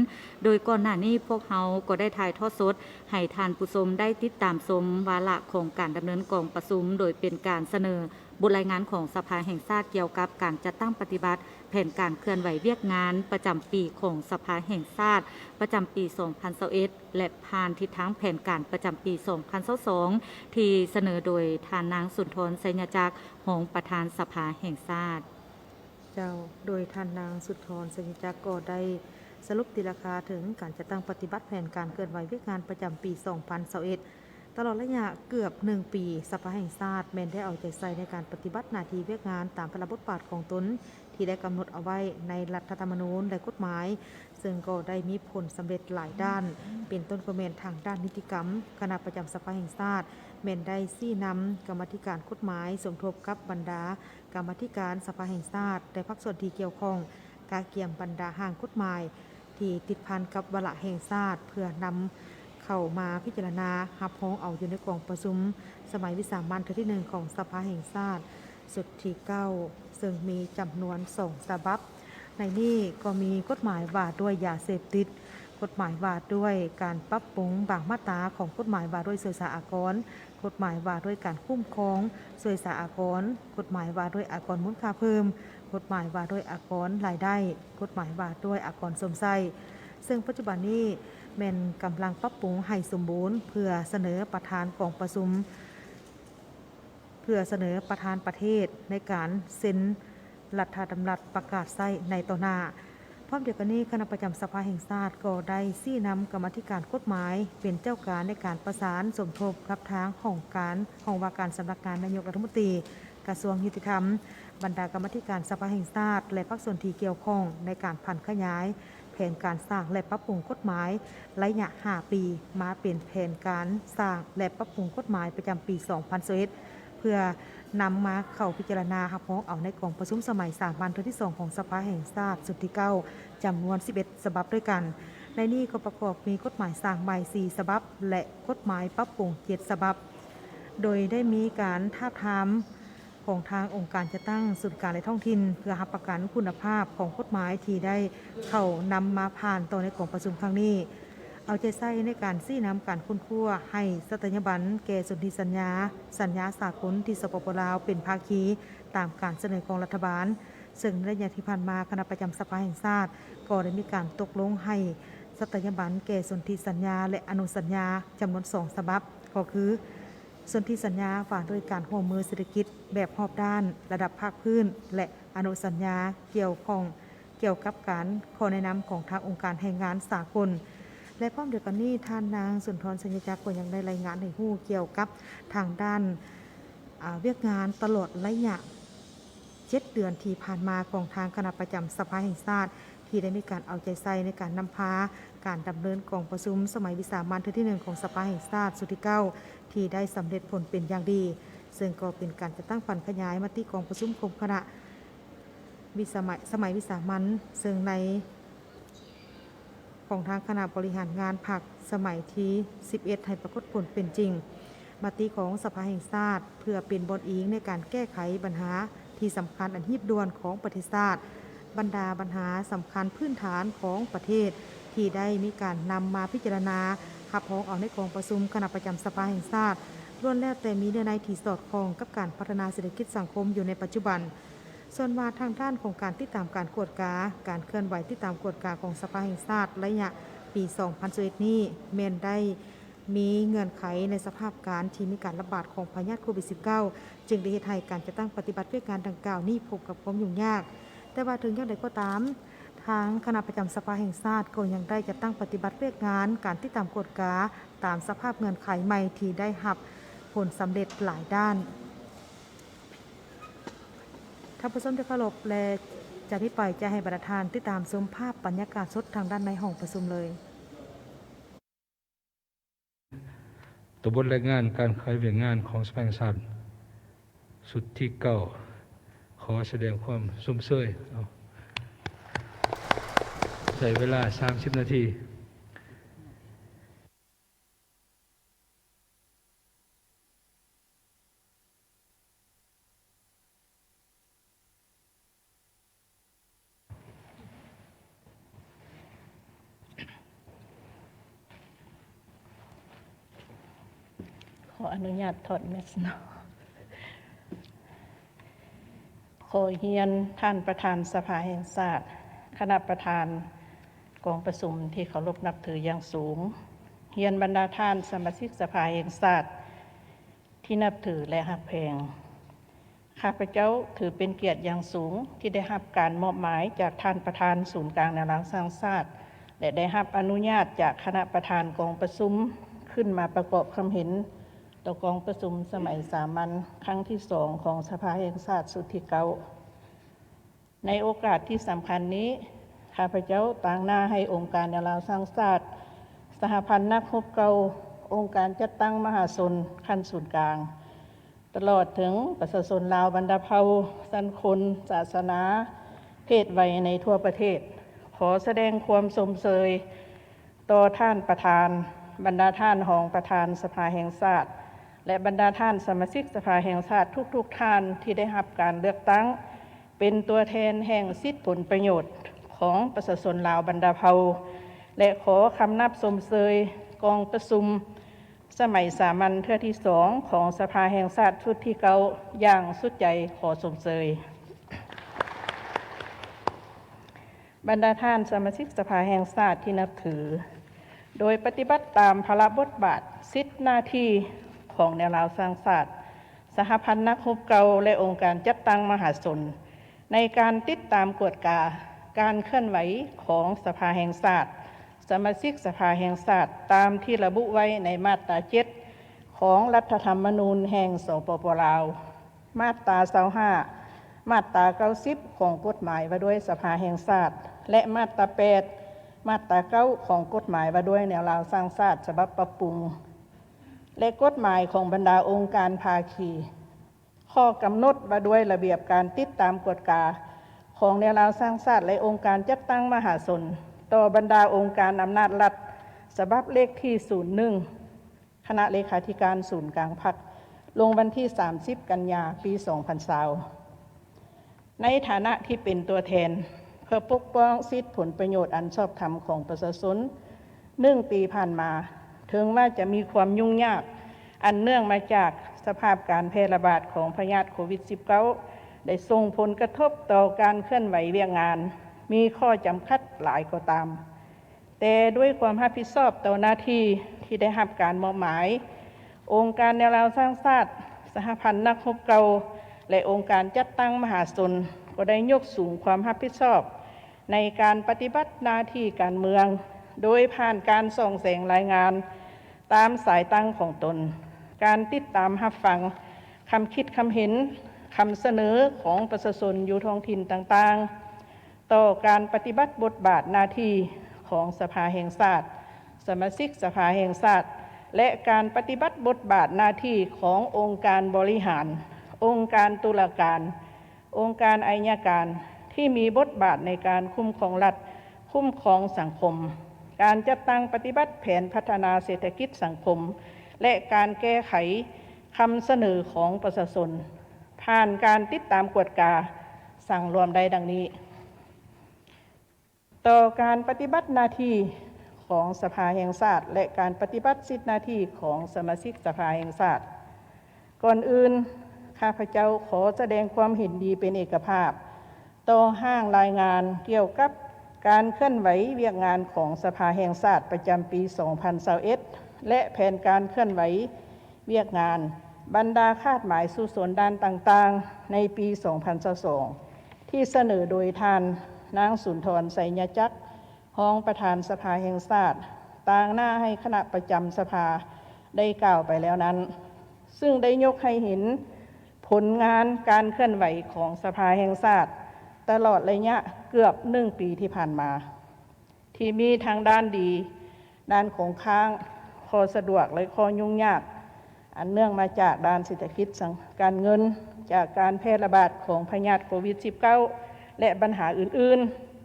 โดยก่อนหน้านี้พวกเฮาก็ได้ถ่ายทอดสดให้ท่านผู้ชมได้ติดตามชมวาระของการดำเนินกองประชุมโดยเป็นการเสนอ บทรายงานของสภาแห่งชาติเกี่ยวกับการจัดตั้งปฏิบัติแผนการเคลื่อนไหวเวียกงานประจำปีของสภาแห่งชาติประจำปี 2021 และผ่านทิศทางแผนการประจำปี 2022 ที่เสนอโดยทานนางสุนทรไสยจักรรองประธานสภาแห่งชาติเจ้าโดยท่านนางสุนทรไสยจักรก็ได้สรุปตีราคาถึงการจัดตั้งปฏิบัติแผนการเคลื่อนไหวเวียกงานประจำปี 2021 ตลอดระยะเกือบ1 ปีสภาแห่งชาติแม้นได้เอาใจใส่ในการปฏิบัติหน้าที่เวียกงานตามพระบทบาทของตนที่ได้กำหนดเอาไว้ในรัฐธรรมนูญและกฎหมายซึ่งก็ได้มีผลสำเร็จหลายด้านเป็นต้นก็แม่นทางด้านนิติกรรมคณะประจำสภาแห่งชาติแม่นได้ชี้นำกรรมาธิการกฎหมายสมทบกับบรรดากรรมาธิการสภาแห่งชาติและภาคส่วนที่เกี่ยวข้องการเกี่ยมบรรดาห่างกฎหมายที่ติดพันกับวาระแห่งชาติเพื่อนำเข้ามาพิจารณารับรองเอาอยู่ในกองประชุมสมัยวิสามัญที่1ของสภาแห่งชาติสุดที่9ซึ่งมีจำนวน2ฉบับในนี้ก็มีกฎหมายว่าด้วยยาเสพติดกฎหมายว่าด้วยการปรับปรุงบางมาตราของกฎหมายว่าด้วยสื่อสารอากรกฎหมายว่าด้วยการคุ้มครองสื่อสารอากรกฎหมายว่าด้วยอากรมูลค่าเพิ่มกฎหมายว่าด้วยอากรรายได้กฎหมายว่าด้วยอากรสมไส้ซึ่งปัจจุบันนี้แม่นกำลังปรับปรุงให้สมบูรณ์เพื่อเสนอประธานกองประชุมเพื่อเสนอประธานประเทศในการเซ็นรัฐธรรมนูญประกาศใช้ในต่อหน้าพร้อมเดียวกันนี้คณะประจำสภาแห่งชาติก็ได้ชี้นำกรรมาธิการกฎหมายเป็นเจ้าการในการประสานสมทบกับทางของว่าการสำนักงานนายกรัฐมนตรีกระทรวงยุติธรรมบรรดากรรมาธิการสภาแห่งชาติและภาคส่วนที่เกี่ยวข้องในการผันขยายแผนการสร้างและปรับปรุงกฎหมายระยะ5 ปีมาเป็นแผนการสร้างและปรับปรุงกฎหมายประจำปี 2021 เพื่อนำมาเข้าพิจารณารับรองเอาในกองประชุมสมัยสามัญที่2ของสภาแห่งชาติสุดที่9จำนวน11ฉบับด้วยกันในนี้ก็ประกอบมีกฎหมายสร้างใหม่4ฉบับและกฎหมายปรับปรุง7ฉบับโดยได้มีการทาบทามของทางองค์การจะตั้งศูนย์การในท้องถิ่นเพื่อรับประกันคุณภาพของกฎหมายที่ได้เข้านำมาผ่านต่อในกองประชุมครั้งนี้เอาใจใส่ในการชี้นำการคุ้นคั่วให้สถาบันแก่สนธิสัญญาสากลที่สปปลาวเป็นภาคีตามการเสนอของรัฐบาลซึ่งระยะที่ผ่านมาคณะประจำสภาแห่งชาติก็ได้มีการตกลงให้สถาบันแก่สนธิสัญญาและอนุสัญญาจำนวน2ฉบับก็คือสนธิสัญญาฝ่าด้วยการร่วมมือเศรษฐกิจแบบรอบด้านระดับภาคพื้นและอนุสัญญาเกี่ยวกับการขอแนะนำของทางองค์การแรงงานสากลและพร้อมเดียวกันนี้ท่านนางสุนทรไสยจักรก็ยังได้รายงานให้รู้เกี่ยวกับทางด้านเวียกงานตลอดระยะ7 เดือนที่ผ่านมาของทางคณะประจำสภาแห่งชาติที่ได้มีการเอาใจใส่ในการนำพาการดำเนินกองประชุมสมัยวิสามัญที่1ของสภาแห่งชาติสุดที่9ที่ได้สำเร็จผลเป็นอย่างดีซึ่งก็เป็นการจัดตั้งฝันขยายมติกองประชุมคมคณะสมัยวิสามัญซึ่งในของทางคณะบริหารงานพรรคสมัยที่11ให้ปรากฏผลเป็นจริงมติของสภาแห่งชาติเพื่อเป็นบทอิงในการแก้ไขปัญหาที่สำคัญอันหีบด่วนของประเทศชาติบรรดาปัญหาสำคัญพื้นฐานของประเทศที่ได้มีการนำมาพิจารณารับรองเอาในกองประชุมคณะประจำสภาแห่งชาติล้วนแล้วแต่มีเนื้อในที่สอดคล้องกับการพัฒนาเศรษฐกิจสังคมอยู่ในปัจจุบันส่วนว่าทางด้านของการติดตามการกวดกาการเคลื่อนไหวติดตามกวดกาของสภาแห่งชาติระยะปี 2021 นี้แม้นได้มีเงื่อนไขในสภาพการที่มีการระบาดของพยาธิโควิด -19 จึงได้เฮ็ดให้การจะตั้งปฏิบัติเพื่อการดังกล่าวนี้พบกับความยุ่งยากแต่ว่าถึงอย่างไรก็ตามทางคณะประจำสภาแห่งชาติก็ยังได้จะตั้งปฏิบัติเพื่องานการติดตามกฎกาตามสภาพเงื่อนไขใหม่ที่ได้รับผลสำเร็จหลายด้านท่านผู้ชมที่เคารพและจากนี้ไปจะให้ประธานติดตามชมภาพบรรยากาศสดทางด้านในห้องประชุมเลยตัวบทรายงานการขายเวียงงานของสภาแห่งชาติสุดที่9ขอแสดงความสุ่มเชยใช้เวลา30 นาทีขออนุญาตถอดแมสเนาะ ขอเฮียนท่านประธานสภาแห่งชาติคณะประธานกองประชุมที่เคารพนับถืออย่างสูงเฮียนบรรดาท่านสมาชิกสภาแห่งชาติที่นับถือและฮักแพงข้าพเจ้าถือเป็นเกียรติอย่างสูงที่ได้รับการมอบหมายจากท่านประธานศูนย์กลางแนวร่างสร้างชาติและได้รับอนุญาตจากคณะประธานกองประชุมขึ้นมาประกอบความเห็นต่อกองประชุมสมัยสามัญครั้งที่2ของสภาแห่งชาติสุดที่9ในโอกาสที่สำคัญนี้ข้าพเจ้าต่างหน้าให้องค์การแนวร่างสร้างชาติสหพันธ์นักรบเก่าองค์การจัดตั้งมหาชนขั้นศูนย์กลางตลอดถึงประชาชนลาวบรรดาเผ่าสันคนศาสนาเพศวัยในทั่วประเทศขอแสดงความสมเสยต่อท่านประธานบรรดาท่านรองประธานสภาแห่งชาติและบรรดาท่านสมาชิกสภาแห่งชาติทุกท่านที่ได้รับการเลือกตั้งเป็นตัวแทนแห่งสิทธิผลประโยชน์ของประชาชนลาวบรรดาเผ่าและขอคำนับสมเสยกองประชุมสมัยสามัญเทื่อที่2ของสภาแห่งชาติชุดที่9อย่างสุดใจขอสมเสยบรรดาท่านสมาชิกสภาแห่งชาติที่นับถือโดยปฏิบัติตามภาระบทบาทสิทธิหน้าที่ของแนวร่างสร้างชาติสหพันธ์นักรบเก่าและองค์การจัดตั้งมหาชนในการติดตามกวดกาการเคลื่อนไหวของสภาแห่งชาติสมาชิกสภาแห่งชาติตามที่ระบุไว้ในมาตรา7ของรัฐธรรมนูญแห่งสปป.ลาวมาตรา25มาตรา90ของกฎหมายว่าด้วยสภาแห่งชาติและมาตรา8มาตรา9ของกฎหมายว่าด้วยแนวร่างสร้างชาติฉบับปรับปรุงและกฎหมายของบรรดาองค์การภาคีข้อกำหนดว่าด้วยระเบียบการติดตามกฎกาของแนวร่างสร้างชาติและองค์การจัดตั้งมหาชนต่อบรรดาองค์การอำนาจรัฐฉบับเลขที่01คณะเลขาธิการศูนย์กลางพรรคลงวันที่30กันยายนปี2020ในฐานะที่เป็นตัวแทนเพื่อปกป้องสิทธิผลประโยชน์อันชอบธรรมของประชาชน1 ปีผ่านมาถึงว่าจะมีความยุ่งยากอันเนื่องมาจากสภาพการแพร่ระบาดของพยาธิโควิด -19 ได้ส่งผลกระทบต่อการเคลื่อนไหวเวียกงานมีข้อจำกัดหลายก็ตามแต่ด้วยความรับผิดชอบต่อหน้าที่ที่ได้รับการมอบหมายองค์การแนวร่างสร้างชาติสหพันธ์นักรบเก่าและองค์การจัดตั้งมหาชนก็ได้ยกสูงความรับผิดชอบในการปฏิบัติหน้าที่การเมืองโดยผ่านการส่องแสงรายงานตามสายตั้งของตนการติดตามรับฟังคำคิดคำเห็นคำเสนอของประชาชนอยู่ท้องถิ่นต่างๆต่อการปฏิบัติบทบาทหน้าที่ของสภาแห่งชาติสมาชิกสภาแห่งชาติและการปฏิบัติบทบาทหน้าที่ขององค์การบริหารองค์การตุลาการองค์การอัยการที่มีบทบาทในการคุ้มครองรัฐคุ้มครองสังคมการจัดตั้งปฏิบัติแผนพัฒนาเศรษฐกิจสังคมและการแก้ไขคำเสนอของประชาชนผ่านการติดตามกวดกาสั่งรวมได้ดังนี้ต่อการปฏิบัติหน้าที่ของสภาแห่งชาติและการปฏิบัติสิทธิหน้าที่ของสมาชิกสภาแห่งชาติก่อนอื่นข้าพเจ้าขอแสดงความเห็นดีเป็นเอกภาพต่อห้างรายงานเกี่ยวกับการเคลื่อนไหวเวียกงานของสภาแห่งชาติประจำปี 2021และแผนการเคลื่อนไหวเวียกงานบรรดาคาดหมายสู่ส่วนด้านต่างๆในปี 2022ที่เสนอโดยท่านนางสุนทรไสยจักรรองประธานสภาแห่งชาติต่างหน้าให้คณะประจำสภาได้กล่าวไปแล้วนั้นซึ่งได้ยกให้เห็นผลงานการเคลื่อนไหวของสภาแห่งชาติตลอดระยะเกือบ1 ปีที่ผ่านมาที่มีทางด้านดีด้านของค้างข้อสะดวกและข้อยุ่งยากอันเนื่องมาจากด้านเศรษฐกิจการเงินจากการแพร่ระบาดของพยาธิโควิด -19 และปัญหาอื่น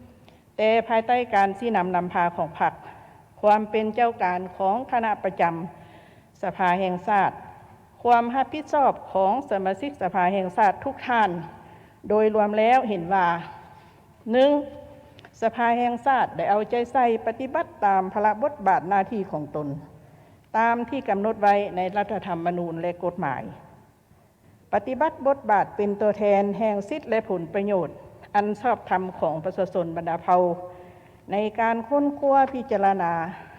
ๆแต่ภายใต้การชี้นำพาของพรรคความเป็นเจ้าการของคณะประจำสภาแห่งชาติความรับผิดชอบของสมาชิกสภาแห่งชาติทุกท่านโดยรวมแล้วเห็นว่า 1. สภาแห่งชาติได้เอาใจใส่ปฏิบัติตามภาระบทบาทหน้าที่ของตนตามที่กำหนดไว้ในรัฐธรรมนูญและกฎหมายป ปฏิบัติบทบาทเป็นตัวแทนแห่งสิทธิและผลประโยชน์อันชอบธรรมของประชาชนบรรดาเผ่าในการค้นคว้าพิจารณา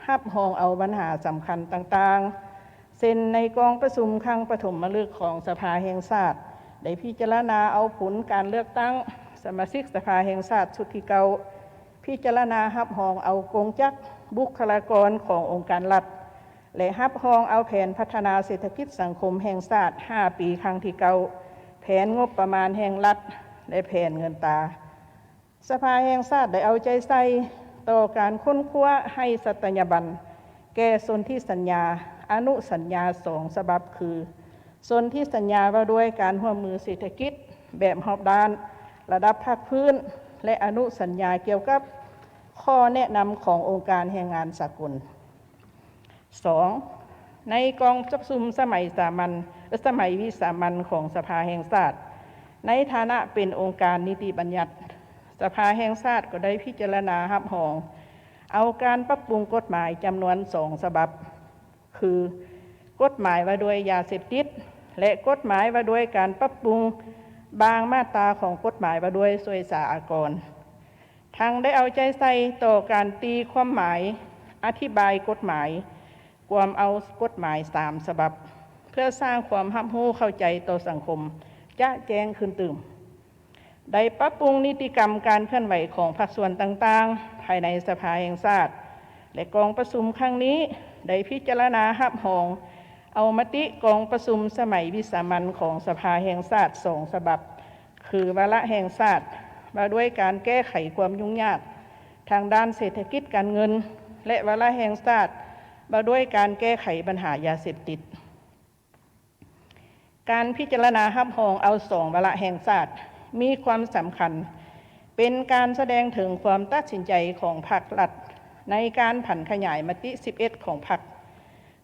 รับรองเอาปัญหาสำคัญต่างๆเช่นในกองประชุมครั้งปฐมฤกษ์ของสภาแห่งชาติได้พิจารณาเอาผลการเลือกตั้งสมาชิกสภาแห่งชาติชุดที่เก่าพิจารณารับรองเอากงจักรบุคลากรขององค์การรัฐและรับรองเอาแผนพัฒนาเศรษฐกิจสังคมแห่งชาติ5 ปีครั้งที่เก่าแผนงบประมาณแห่งรัฐและแผนเงินตราสภาแห่งชาติได้เอาใจใส่ต่อการค้นคว้าให้สัตยาบันแก่สนธิสัญญาอนุสัญญา2 ฉบับคือสนธิสัญญาว่าด้วยการร่วมมือเศรษฐกิจแบบรอบด้านระดับภาคพื้นและอนุสัญญาเกี่ยวกับข้อแนะนำขององค์การแรงงานสากล 2. ในกองประชุมสมัยวิสามัญของสภาแห่งชาติในฐานะเป็นองค์การนิติบัญญัติสภาแห่งชาติก็ได้พิจารณารับรองเอาการปรับปรุงกฎหมายจำนวน2 ฉบับคือกฎหมายว่าด้วยยาเสพติดและกฎหมายว่าด้วยการปรับปรุงบางมาตราของกฎหมายว่าด้วยสวยสาอากรทั้งได้เอาใจใส่ต่อการตีความหมายอธิบายกฎหมายความเอากฎหมาย3 ฉบับเพื่อสร้างความรับรู้เข้าใจต่อสังคมจะแจ้งขึ้นตื่มได้ปรับปรุงนิติกรรมการเคลื่อนไหวของภาคส่วนต่างๆภายในสภาแห่งชาติและกองประชุมครั้งนี้ได้พิจารณารับรองเอามติกองประชุมสมัยวิสามัญของสภาแห่งชาติ2 ฉบับคือวาระแห่งชาติว่าด้วยการแก้ไขความยุ่งยากทางด้านเศรษฐกิจการเงินและวาระแห่งชาติว่าด้วยการแก้ไขปัญหายาเสพติดการพิจารณารับรองเอา2 วาระแห่งชาติมีความสำคัญเป็นการแสดงถึงความตัดสินใจของพรรครัฐในการผันขยายมติ11ของพรรค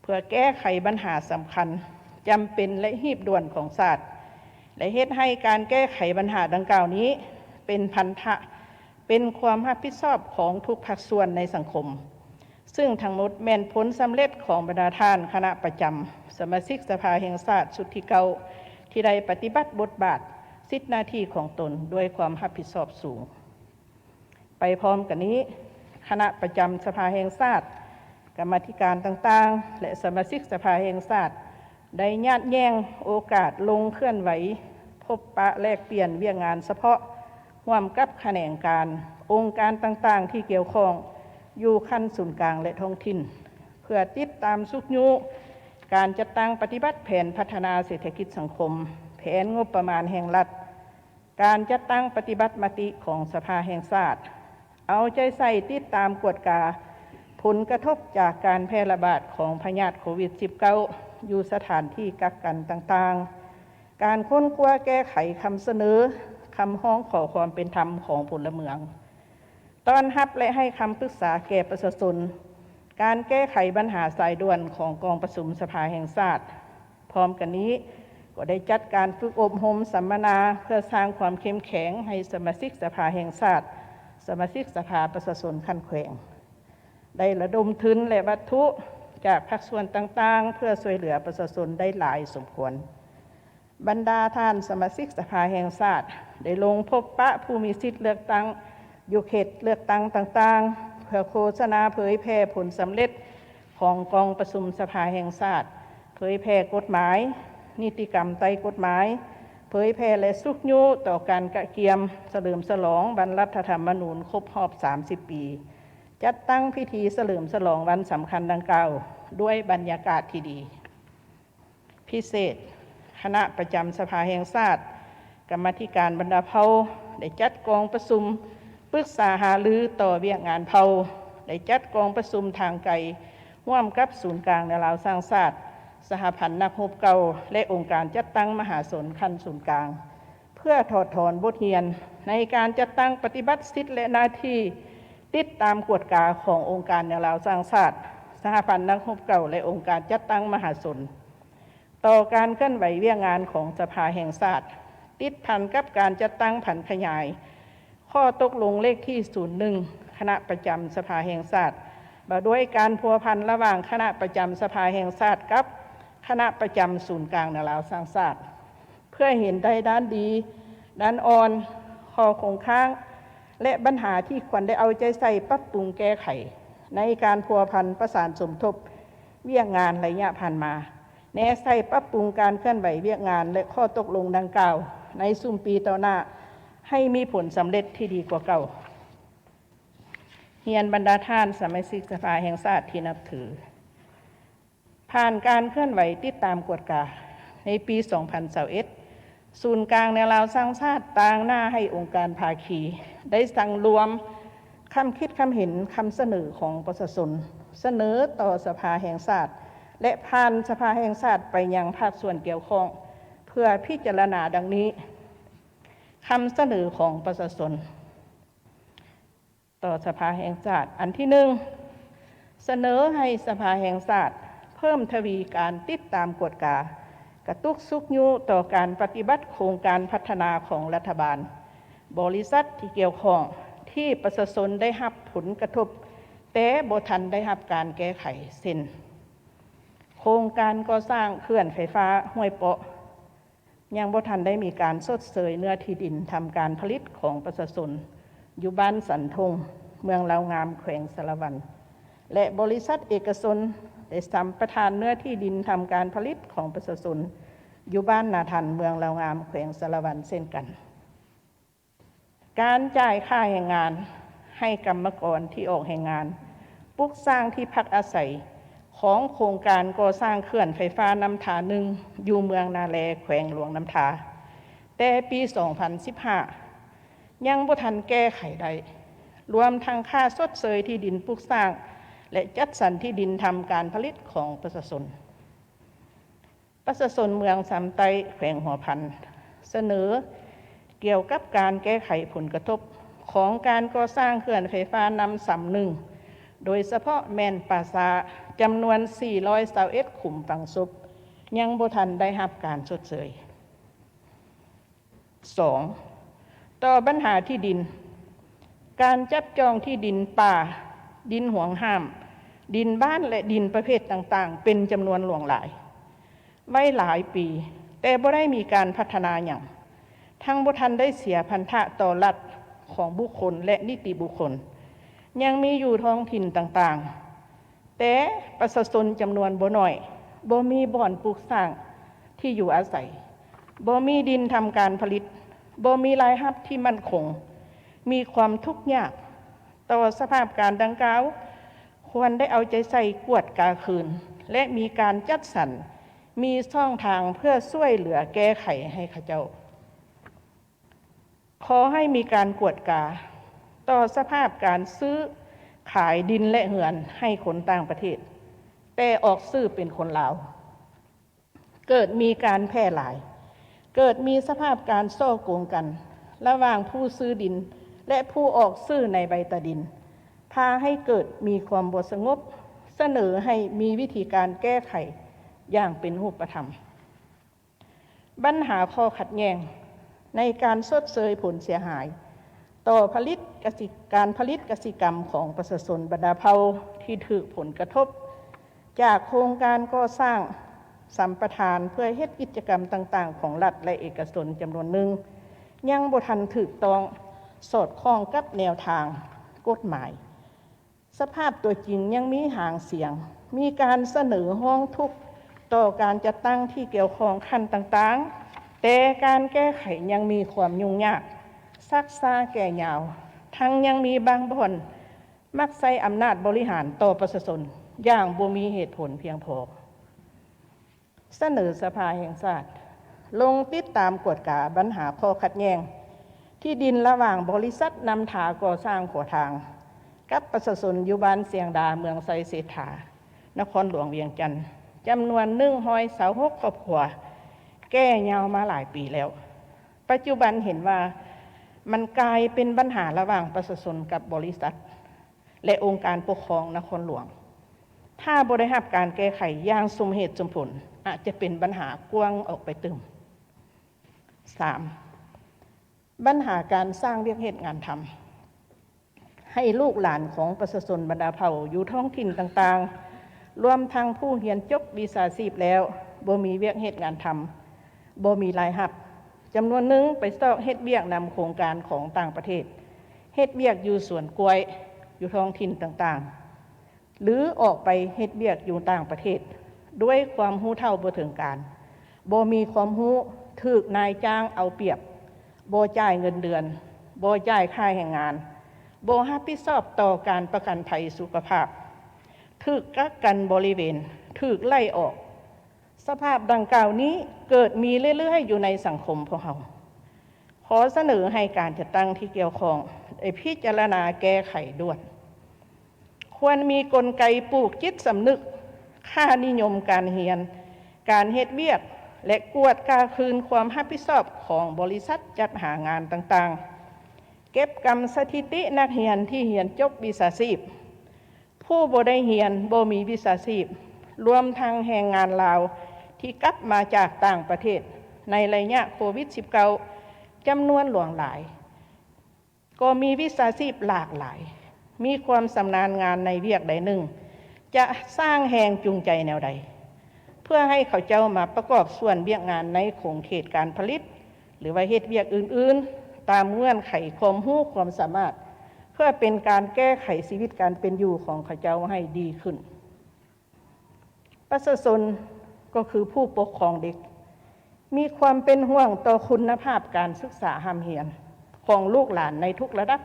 เพื่อแก้ไขปัญหาสำคัญจำเป็นและรีบด่วนของชาติและเฮ็ดให้การแก้ไขปัญหาดังกล่าวนี้เป็นพันธะเป็นความรับผิดชอบของทุกภาคส่วนในสังคมซึ่งทั้งหมดแม่นผลสำเร็จของบรรดาท่านคณะประจำสมาชิกสภาแห่งชาติชุดที่เก่าที่ได้ปฏิบัติบทบาทสิทธิหน้าที่ของตนด้วยความรับผิดชอบสูงไปพร้อมกันนี้คณะประจำสภาแห่งชาติกรรมาธิการต่างๆและสมาชิกสภาแห่งชาติได้ญาติแย่งโอกาสลงเคลื่อนไหวพบปะแลกเปลี่ยนเวียงงานเฉพาะร่วมกับแขนงการองค์การต่างๆที่เกี่ยวข้องอยู่ขั้นศูนย์กลางและท้องถิ่นเพื่อติดตามสุขยุการจัดตั้งปฏิบัติแผนพัฒนาเศรษฐกิจสังคมแผนงบประมาณแห่งรัฐการจัดตั้งปฏิบัติมติของสภาแห่งชาติเอาใจใส่ติดตามกวดกาผลกระทบจากการแพร่ระบาดของพยาธิโควิด -19 อยู่สถานที่กักกันต่างๆการค้นคว้าแก้ไขคำเสนอคำร้องขอความเป็นธรรมของพลเมืองต้อนรับและให้คำปรึกษาแก่ประชาชนการแก้ไขปัญหาสายด่วนของกองประชุมสภาแห่งชาติพร้อมกันนี้ก็ได้จัดการฝึกอบรมสัมมนาเพื่อสร้างความเข้มแข็งให้สมาชิกสภาแห่งชาติสมาชิกสภาประชาชนขั้นแขวงได้ระดมทุนและวัตถุจากภาคส่วนต่างๆเพื่อช่วยเหลือประชาชนได้หลายสมควรบรรดาท่านสมาชิกสภาแห่งชาติได้ลงพบปะผู้มีสิทธิเลือกตั้งอยู่เขตเลือกตั้งต่างๆเพื่อโฆษณาเผยแพร่ผลสำเร็จของกองประชุมสภาแห่งชาติเผยแพร่กฎหมายนิติกรรมใต้กฎหมายเผยแพร่และสุขยุต่อการกะเกียมเฉลิมฉลองวันรัฐธรรมนูญครบรอบ30 ปีจัดตั้งพิธีเฉลิมฉลองวันสำคัญดังกล่าวด้วยบรรยากาศที่ดีพิเศษคณะประจำสภาแห่งชาติกรรมาธิการบรรดาเผ่าได้จัดกองประชุมปรึกษาหารือต่อเวียกงานเผ่าได้จัดกองประชุมทางไกลร่วมกับศูนย์กลางในลาวสร้างชาติสหพันธ์นักรบเก่าและองค์การจัดตั้งมหาชนขั้นศูนย์กลางเพื่อถอดถอนบทเรียนในการจัดตั้งปฏิบัติสิทธิและหน้าที่ติดตามกฎกาขององค์การในลาวสร้างชาติสหพันธ์นักรบเก่าและองค์การจัดตั้งมหาชนต่อการเคลื่อนไหวเวียกงานของสภาแห่งชาติติดพันกับการจัดตั้งผันขยายข้อตกลงเลขที่01คณะประจำสภาแห่งชาติมาด้วยการพัวพันระหว่างคณะประจำสภาแห่งชาติกับคณะประจำศูนย์กลางในลาวสร้างชาติ เพื่อเห็นได้ด้านดีด้านอ่อนข้อคงค้างและปัญหาที่ควรได้เอาใจใส่ปรับปรุงแก้ไขในการพัวพันประสานสมทบเวียกงานระยะผ่านมาแนะใส่ปรับปรุงการเคลื่อนไหวเวียกงานและข้อตกลงดังกล่าวในซุ่มปีต่อหน้าให้มีผลสำเร็จที่ดีกว่าเก่าเฮียนบรรดาท่านสมาชิกสภาแห่งชาติที่นับถือผ่านการเคลื่อนไหวติดตามกฎกาในปี 2021 ศูนย์กลางแนวราวสร้างชาติต่างหน้าให้องค์การภาคีได้สั่งรวมคำคิดคำเห็นคำเสนอของประชาชนเสนอต่อสภาแห่งชาติและผ่านสภาแห่งชาติไปยังภาคส่วนเกี่ยวข้องเพื่อพิจารณาดังนี้คำเสนอของประชาชนต่อสภาแห่งชาติอันที่หนึ่งเสนอให้สภาแห่งชาติเพิ่มทวีการติดตามกฎกากระตุกซุกยุต่อการปฏิบัติโครงการพัฒนาของรัฐบาลบริษัทที่เกี่ยวข้องที่ประชาชนได้รับผลกระทบแต่บ่ทันได้รับการแก้ไขเช่นโครงการก่อสร้างเขื่อนไฟฟ้าห้วยเปาะยังบ่ทันได้มีการชดเชยเนื้อที่ดินทำการผลิตของประชาชนอยู่บ้านสันทงเมืองลาวงามแขวงสารวันและบริษัทเอกชนได้สัมปทานเนื้อที่ดินทำการผลิตของประชาชนอยู่บ้านนาทันเมืองลาวงามแขวงสารวันเช่นกันการจ่ายค่าแรงงานให้กรรมกรที่ออกแรงงานปลูกสร้างที่พักอาศัยของโครงการก่อสร้างเขื่อนไฟฟ้าน้ำทาหนึ่งอยู่เมืองนาแลแขวงหลวงน้ำทาแต่ปี 2015 ยังบ่ทันแก้ไขได้รวมทั้งค่าชดเชยที่ดินปลูกสร้างและจัดสรรที่ดินทำการผลิตของประชาชนเมืองสามไตแขวงหัวพันเสนอเกี่ยวกับการแก้ไขผลกระทบของการก่อสร้างเขื่อนไฟฟ้าน้ำสำหนึ่งโดยเฉพาะแม่นป่าซาจำนวน421ขุมฝังศพยังบ่ทันได้รับการชดเชย 2. ต่อปัญหาที่ดินการจับจองที่ดินป่าดินห่วงห้ามดินบ้านและดินประเภทต่างๆเป็นจำนวนหลวงหลายไว้หลายปีแต่บ่ได้มีการพัฒนาอย่างทั้งบ่ทันได้เสียพันธะต่อรัฐของบุคคลและนิติบุคคลยังมีอยู่ท้องถิ่นต่างๆแต่ประชาชนจำนวนบ่น้อยบ่มีบ่อนปลูกสร้างที่อยู่อาศัยบ่มีดินทำการผลิตบ่มีรายรับที่มั่นคงมีความทุกข์ยากต่อสภาพการดังกล่าวควรได้เอาใจใส่กวดกาคืนและมีการจัดสรรมีช่องทางเพื่อช่วยเหลือแก้ไขให้เขาเจ้าขอให้มีการกวดกาต่อสภาพการซื้อขายดินและเหือนให้คนต่างประเทศแต่ออกซื้อเป็นคนลาวเกิดมีการแพร่หลายเกิดมีสภาพการโซ่โกงกันระหว่างผู้ซื้อดินและผู้ออกซื้อในใบตาดินพาให้เกิดมีความบ่สงบเสนอให้มีวิธีการแก้ไขอย่างเป็นรูปธรรมปัญหาข้อขัดแย้งในการชดเชยผลเสียหายต่อการผลิตกสิกรรมของประชาชนบรรดาเผ่าที่ถูกผลกระทบจากโครงการก่อสร้างสัมปทานเพื่อเฮ็ดกิจกรรมต่างๆของรัฐและเอกชนจำนวนหนึ่งยังบ่ทันถูกต้องสอดคล้องกับแนวทางกฎหมายสภาพตัวจริงยังมีห่างเสียงมีการเสนอร้องทุกข์ต่อการจัดตั้งที่เกี่ยวข้องขั้นต่างๆแต่การแก้ไขยังมีความยุ่งยากซักซ้าแก่ยาวทั้งยังมีบางบ่อนมักใช้อำนาจบริหารต่อประชาชนอย่างบ่มีเหตุผลเพียงพอเสนอสภาแห่งชาติลงติดตามกฎกาปัญหาข้อขัดแย้งที่ดินระหว่างบริษัทนำถาก่อสร้างขวทางกับประชาชนอยู่บ้านเสียงดาเมืองไซเศรษฐานครหลวงเวียงจันทร์จำนวน126ครอบครัวแก้ยาวมาหลายปีแล้วปัจจุบันเห็นว่ามันกลายเป็นปัญหาระหว่างประชาชนกับบริษัทและองค์การปกครองนครหลวงถ้าบ่ได้รับการแก้ไขอย่างสมเหตุสมผลอาจจะเป็นปัญหากว้างออกไปตึม 3. ปัญหาการสร้างเวียกเหตุงานทำให้ลูกหลานของประชาชนบรรดาเผ่าอยู่ท้องถิ่นต่างๆรวมทั้งผู้เรียนจบวิชาชีพแล้วบ่มีเวียกเหตุงานท บ่มีรายรับจำนวนหนึ่งไปซอกเฮ็ดเวียกนำโครงการของต่างประเทศเฮ็ดเวียกอยู่สวนกล้วยอยู่ท้องถิ่นต่างๆหรือออกไปเฮ็ดเวียกอยู่ต่างประเทศด้วยความรู้เท่าบ่ถึงการบ่มีความรู้ถูกนายจ้างเอาเปรียบบ่จ่ายเงินเดือนบ่จ่ายค่าแรงงานบ่รับผิดชอบต่อการประกันภัยสุขภาพถูกกักกันบริเวณถูกไล่ออกสภาพดังกล่าวนี้เกิดมีเรื่อยๆอยู่ในสังคมพวกเราขอเสนอให้การจัดตั้งที่เกี่ยวข้องได้พิจารณาแก้ไขด่วนควรมีกลไกปลูกจิตสำนึกค่านิยมการเรียนการเฮ็ดเวียกและกวดกาคืนความรับผิดชอบของบริษัทจัดหางานต่างๆเก็บกำสถิตินักเรียนที่เรียนจบวิชาชีพผู้บ่ได้เรียนบ่มีวิชาชีพรวมทั้งแรงงานลาวที่กลับมาจากต่างประเทศในระยะโควิด -19 จำนวนหลวงหลายก็มีวิชาชีพหลากหลายมีความชำนาญงานในเวียกใดหนึ่งจะสร้างแรงจูงใจแนวใดเพื่อให้เขาเจ้ามาประกอบส่วนเวียกงานในโครงเขตการผลิตหรือว่าเฮ็ดเวียกอื่นๆตามเงื่อนไขความรู้ความสามารถเพื่อเป็นการแก้ไขชีวิตการเป็นอยู่ของเขาเจ้าให้ดีขึ้นประชาชนก็คือผู้ปกครองเด็กมีความเป็นห่วงต่อคุณภาพการศึกษาห้ำเรียนของลูกหลานในทุกระดับ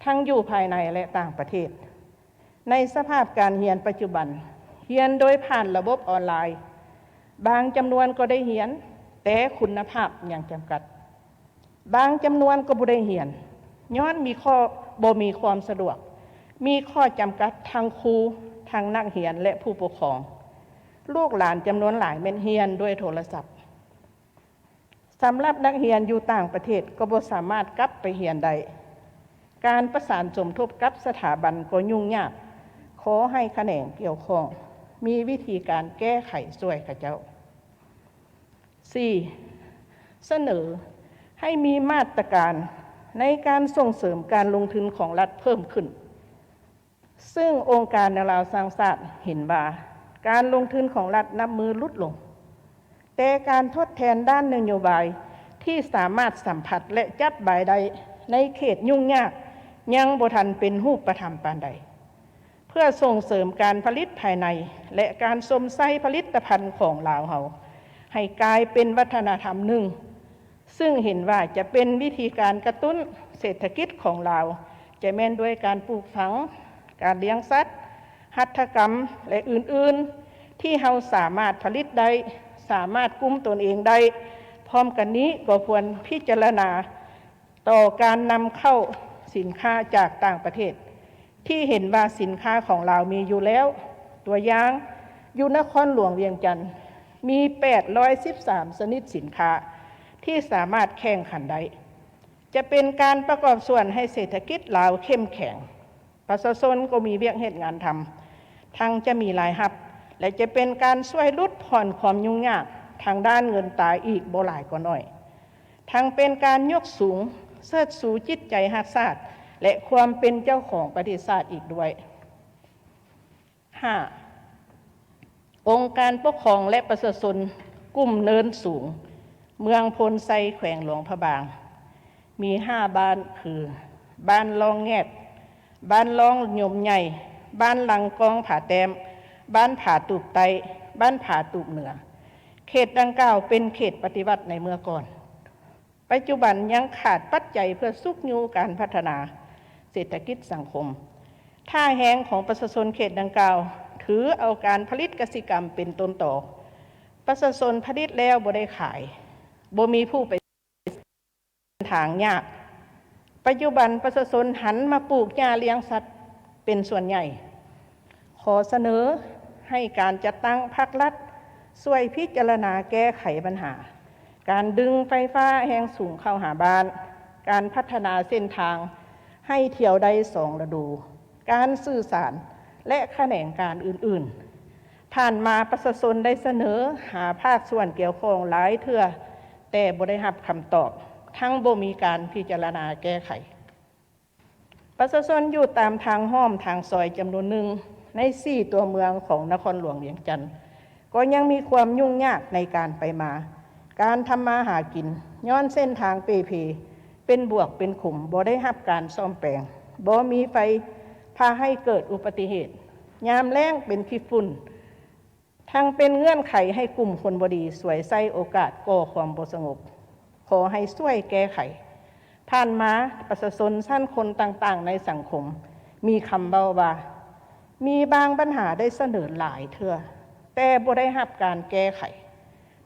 ทั้งอยู่ภายในและต่างประเทศในสภาพการเรียนปัจจุบันเรียนโดยผ่านระบบออนไลน์บางจำนวนก็ได้เรียนแต่คุณภาพยังจำกัดบางจำนวนก็บ่ได้เรียนย้อนมีข้อบ่มีความสะดวกมีข้อจำกัดทางครูทางนักเรียนและผู้ปกครองลูกหลานจำนวนหลายแม่นเรียนด้วยโทรศัพท์สำหรับนักเรียนอยู่ต่างประเทศก็บ่สามารถกลับไปเรียนได้การประสานสมทบกับสถาบันก็ยุ่งยากขอให้แขนงเกี่ยวข้องมีวิธีการแก้ไขช่วยข้าเจ้า 4. เสนอให้มีมาตรการในการส่งเสริมการลงทุนของรัฐเพิ่มขึ้นซึ่งองค์การนานาสร้างชาติเห็นว่าการลงทุนของรัฐนับมือลดลงแต่การทดแทนด้านนโยบายที่สามารถสัมผัสและจับใบได้ในเขตยุ่งยากยังบ่ทันเป็นรูปธรรมปานใดเพื่อส่งเสริมการผลิตภายในและการสมใส่ผลิตภัณฑ์ของลาวเฮาให้กลายเป็นวัฒนธรรมหนึ่งซึ่งเห็นว่าจะเป็นวิธีการกระตุ้นเศรษฐกิจของลาวจะแม่นด้วยการปลูกฝังการเลี้ยงสัตว์หัตถกรรมและอื่นๆที่เฮาสามารถผลิตได้สามารถกุมตนเองได้พร้อมกันนี้ก็ควรพิจารณาต่อการนำเข้าสินค้าจากต่างประเทศที่เห็นว่าสินค้าของเรามีอยู่แล้วตัวอย่างอยู่นครหลวงเวียงจันทร์มี813ชนิดสินค้าที่สามารถแข่งขันได้จะเป็นการประกอบส่วนให้เศรษฐกิจลาวเข้มแข็งประชาชนก็มีเวียกเหตุงานทำทั้งจะมีรายรับและจะเป็นการช่วยลดผ่อนความยุ่งยากทางด้านเงินตายอีกบ่หลายก็น้อยทั้งเป็นการยกสูงเชิดสูงจิตใจรักชาติและความเป็นเจ้าของประเทศชาติอีกด้วย 5. องค์การปกครองและประชาชนกลุ่มเนินสูงเมืองพลไซแขวงหลวงพระบางมี5บ้านคือบ้านลองแงบบ้านลองยมใหญ่บ้านลังกองผาแต้มบ้านผาตูบไตบ้านผาตูบเหนือเขตดังกล่าวเป็นเขตปฏิวัติในเมื่อก่อนปัจจุบันยังขาดปัจจัยเพื่อสุขยูการพัฒนาเศรษฐกิจสังคมท่าแห้งของประชาชนเขตดังกล่าวถือเอาการผลิตกสิกรรมเป็นต้นต่อประชาชนผลิตแล้วบ่ได้ขายบ่มีผู้ไปทางยากปัจจุบันประชาชนหันมาปลูกหญ้าเลี้ยงสัตว์เป็นส่วนใหญ่ขอเสนอให้การจัดตั้งภาครัฐช่วยพิจารณาแก้ไขปัญหาการดึงไฟฟ้าแรงสูงเข้าหาบ้านการพัฒนาเส้นทางให้เที่ยวได้2ฤดูการสื่อสารและแขนงการอื่นๆผ่านมาประชาชนได้เสนอหาภาคส่วนเกี่ยวข้องหลายเทื่อแต่บ่ได้รับคำตอบทั้งบ่มีการพิจารณาแก้ไขประชาชนอยู่ตามทางห้อมทางซอยจำนวนหนึ่งใน4ตัวเมืองของนครหลวงเวียงจันทร์ก็ยังมีความยุ่งยากในการไปมา การทำมาหากินย้อนเส้นทางเปเพเป็นบวกเป็นขุมบ่ได้รับการซ่อมแปลงบ่มีไฟพาให้เกิดอุบัติเหตุยามแล้งเป็นขี้ฝุ่นทั้งเป็นเงื่อนไขให้กลุ่มคนบดีสวยไส้โอกาสก่อความบ่สงบขอให้ช่วยแก้ไขผ่านมาประชาชนท่านคนต่างๆในสังคมมีคำเบาว่ามีบางปัญหาได้เสนอหลายเทื่อแต่บ่ได้รับการแก้ไข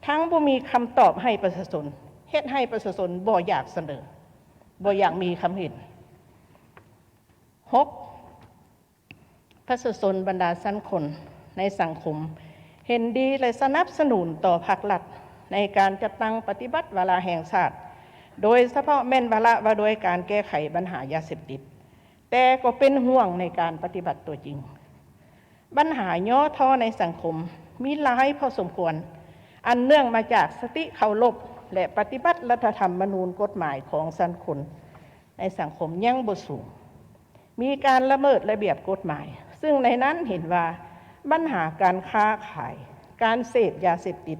ทั้งบ่มีคำตอบให้ประชาชนเฮ็ดให้ประชาชนบ่อยากเสนอบ่อยากมีคำเห็น6ประชาชนบรรดาชั้นคนในสังคมเห็นดีและสนับสนุนต่อภาครัฐในการจัดตั้งปฏิบัติวาระแห่งชาติโดยเฉพาะแม่นวาระว่าโดยการแก้ไขปัญหายาเสพติดแต่ก็เป็นห่วงในการปฏิบัติตัวจริงปัญหาย่อท้อในสังคมมีหลายพอสมควรอันเนื่องมาจากสติเคารพและปฏิบัติรัฐธรรมนูญกฎหมายของสังคมในสังคมยังบ่สูงมีการละเมิดระเบียบกฎหมายซึ่งในนั้นเห็นว่าปัญหาการค้าขายการเสพยาเสพติด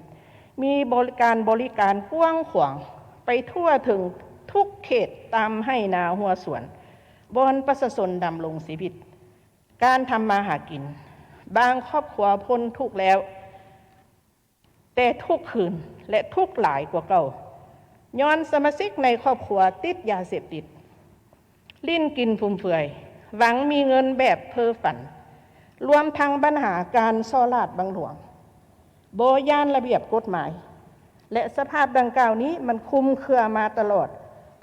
มีบริการกว้างขวางไปทั่วถึงทุกเขตตามให้นาหัวสวนบนประชาชนดำรงชีวิตการทำมาหากินบางครอบครัวพ้นทุกข์แล้วแต่ทุกคืนและทุกหลายกว่าเก่าย้อนสมาชิกในครอบครัวติดยาเสพติดลิ้นกินฟุ่มเฟือยหวังมีเงินแบบเพ้อฝันรวมทั้งปัญหาการซ่อลาดบังหลวงโบย่านระเบียบกฎหมายและสภาพดังกล่าวนี้มันคุมเครือมาตลอด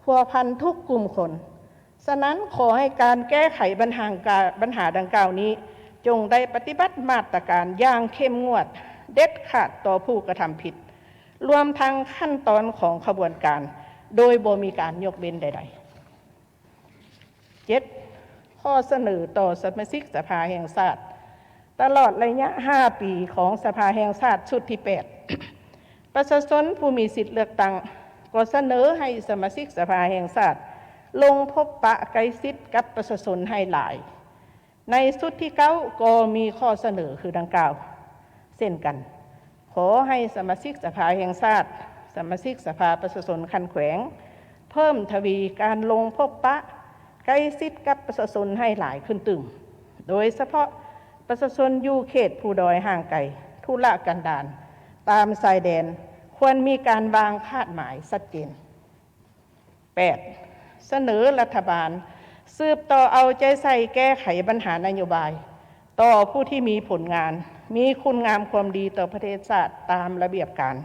พัวพันทุกกลุ่มคนฉะนั้นขอให้การแก้ไขปัญหาดังกล่าวนี้จงได้ปฏิบัติมาตรการอย่างเข้มงวดเด็ดขาดต่อผู้กระทำผิดรวมทั้งขั้นตอนของขบวนการโดยบ่มีการยกเว้นใดๆ 7. ข้อเสนอต่อสมาชิกสภาแห่งชาติตลอดระยะ5 ปีของสภาแห่งชาติชุดที่ 8 ประชาชนผู้มีสิทธิเลือกตั้งก็เสนอให้สมาชิกสภาแห่งชาติลงพบปะใกล้ชิดกับประชาชนให้หลายในชุดที่9ก็มีข้อเสนอคือดังกล่าวเช่นกันขอให้สมาชิกสภาแห่งชาติสมาชิกสภาประชาชนคันแขวงเพิ่มทวีการลงพบปะใกล้ชิดกับประชาชนให้หลายขึ้นตึงโดยเฉพาะประชาชนอยู่เขตผู้ดอยห่างไกลทุรกันดารตามชายแดนควรมีการวางคาดหมายชัดเจน 8. เสนอรัฐบาลสืบต่อเอาใจใส่แก้ไขปัญหานโยบายต่อผู้ที่มีผลงานมีคุณงามความดีต่อประเทศชาติตามระเบียบการ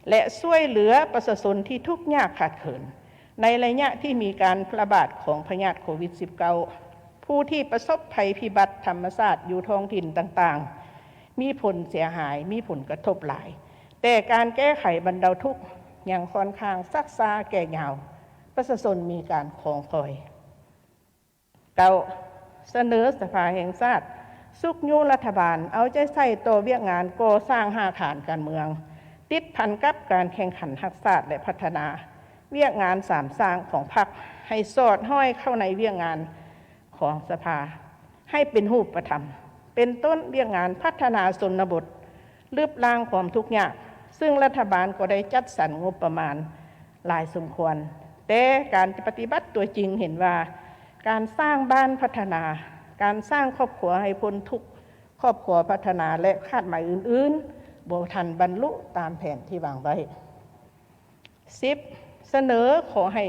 และช่วยเหลือประชาชนที่ทุกข์ยากขาดเขินในระยะที่มีการระบาดของพยาธิโควิด -19 ผู้ที่ประสบภัยพิบัติธรรมชาติอยู่ท้องถิ่นต่างๆมีผลเสียหายมีผลกระทบหลายแต่การแก้ไขบรรเทาทุกข์ยังค่อนข้างซักซ้าแก่ยาวประชาชนมีการคองคอย 9. เสนอสภาแห่งชาติสุกยุรัฐบาลเอาใจใส่ต่อเวียกงานก่อสร้าง5 ฐานการเมืองติดพันกับการแข่งขันทักษะและพัฒนาเวียกงาน3 สร้างของพรรคให้สอดห้อยเข้าในเวียกงานของสภาให้เป็นรูปธรรมเป็นต้นเวียกงานพัฒนาชนบทลืบล้างความทุกข์ยากซึ่งรัฐบาลก็ได้จัดสรรงบประมาณหลายสมควรแต่การปฏิบัติตัวจริงเห็นว่าการสร้างบ้านพัฒนาการสร้างครอบครัวให้พ้นทุกข์ครอบครัวพัฒนาและคาดหมายอื่นๆบ่ทันบรรลุตามแผนที่วางไว้ 10. เสนอขอให้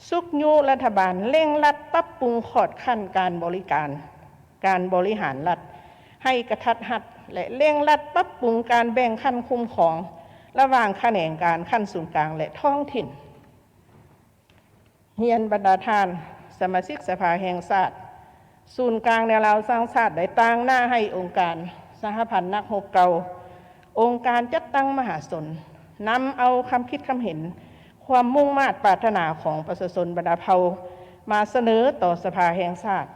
สุกยุรัฐบาลเร่งรัดปรับปรุงขอดขั้นการบริหารรัฐให้กระทัดรัดและเร่งรัดปรับปรุงการแบ่งขั้นคุ้มครองระหว่างแขนงการขั้นศูนย์กลางและท้องถิ่นเฮียนบรรดาท่านสมาชิกสภาแห่งชาติศูนย์กลางแนวเราสร้างชาติได้ตั้งหน้าให้องค์การสหพันธ์นักรบเก่าองค์การจัดตั้งมหาชนนำเอาคำคิดคำเห็นความมุ่งมา่ปรารถนาของประชาชนบรรดาเผ่ามาเสนอต่อสภาแห่งชาติ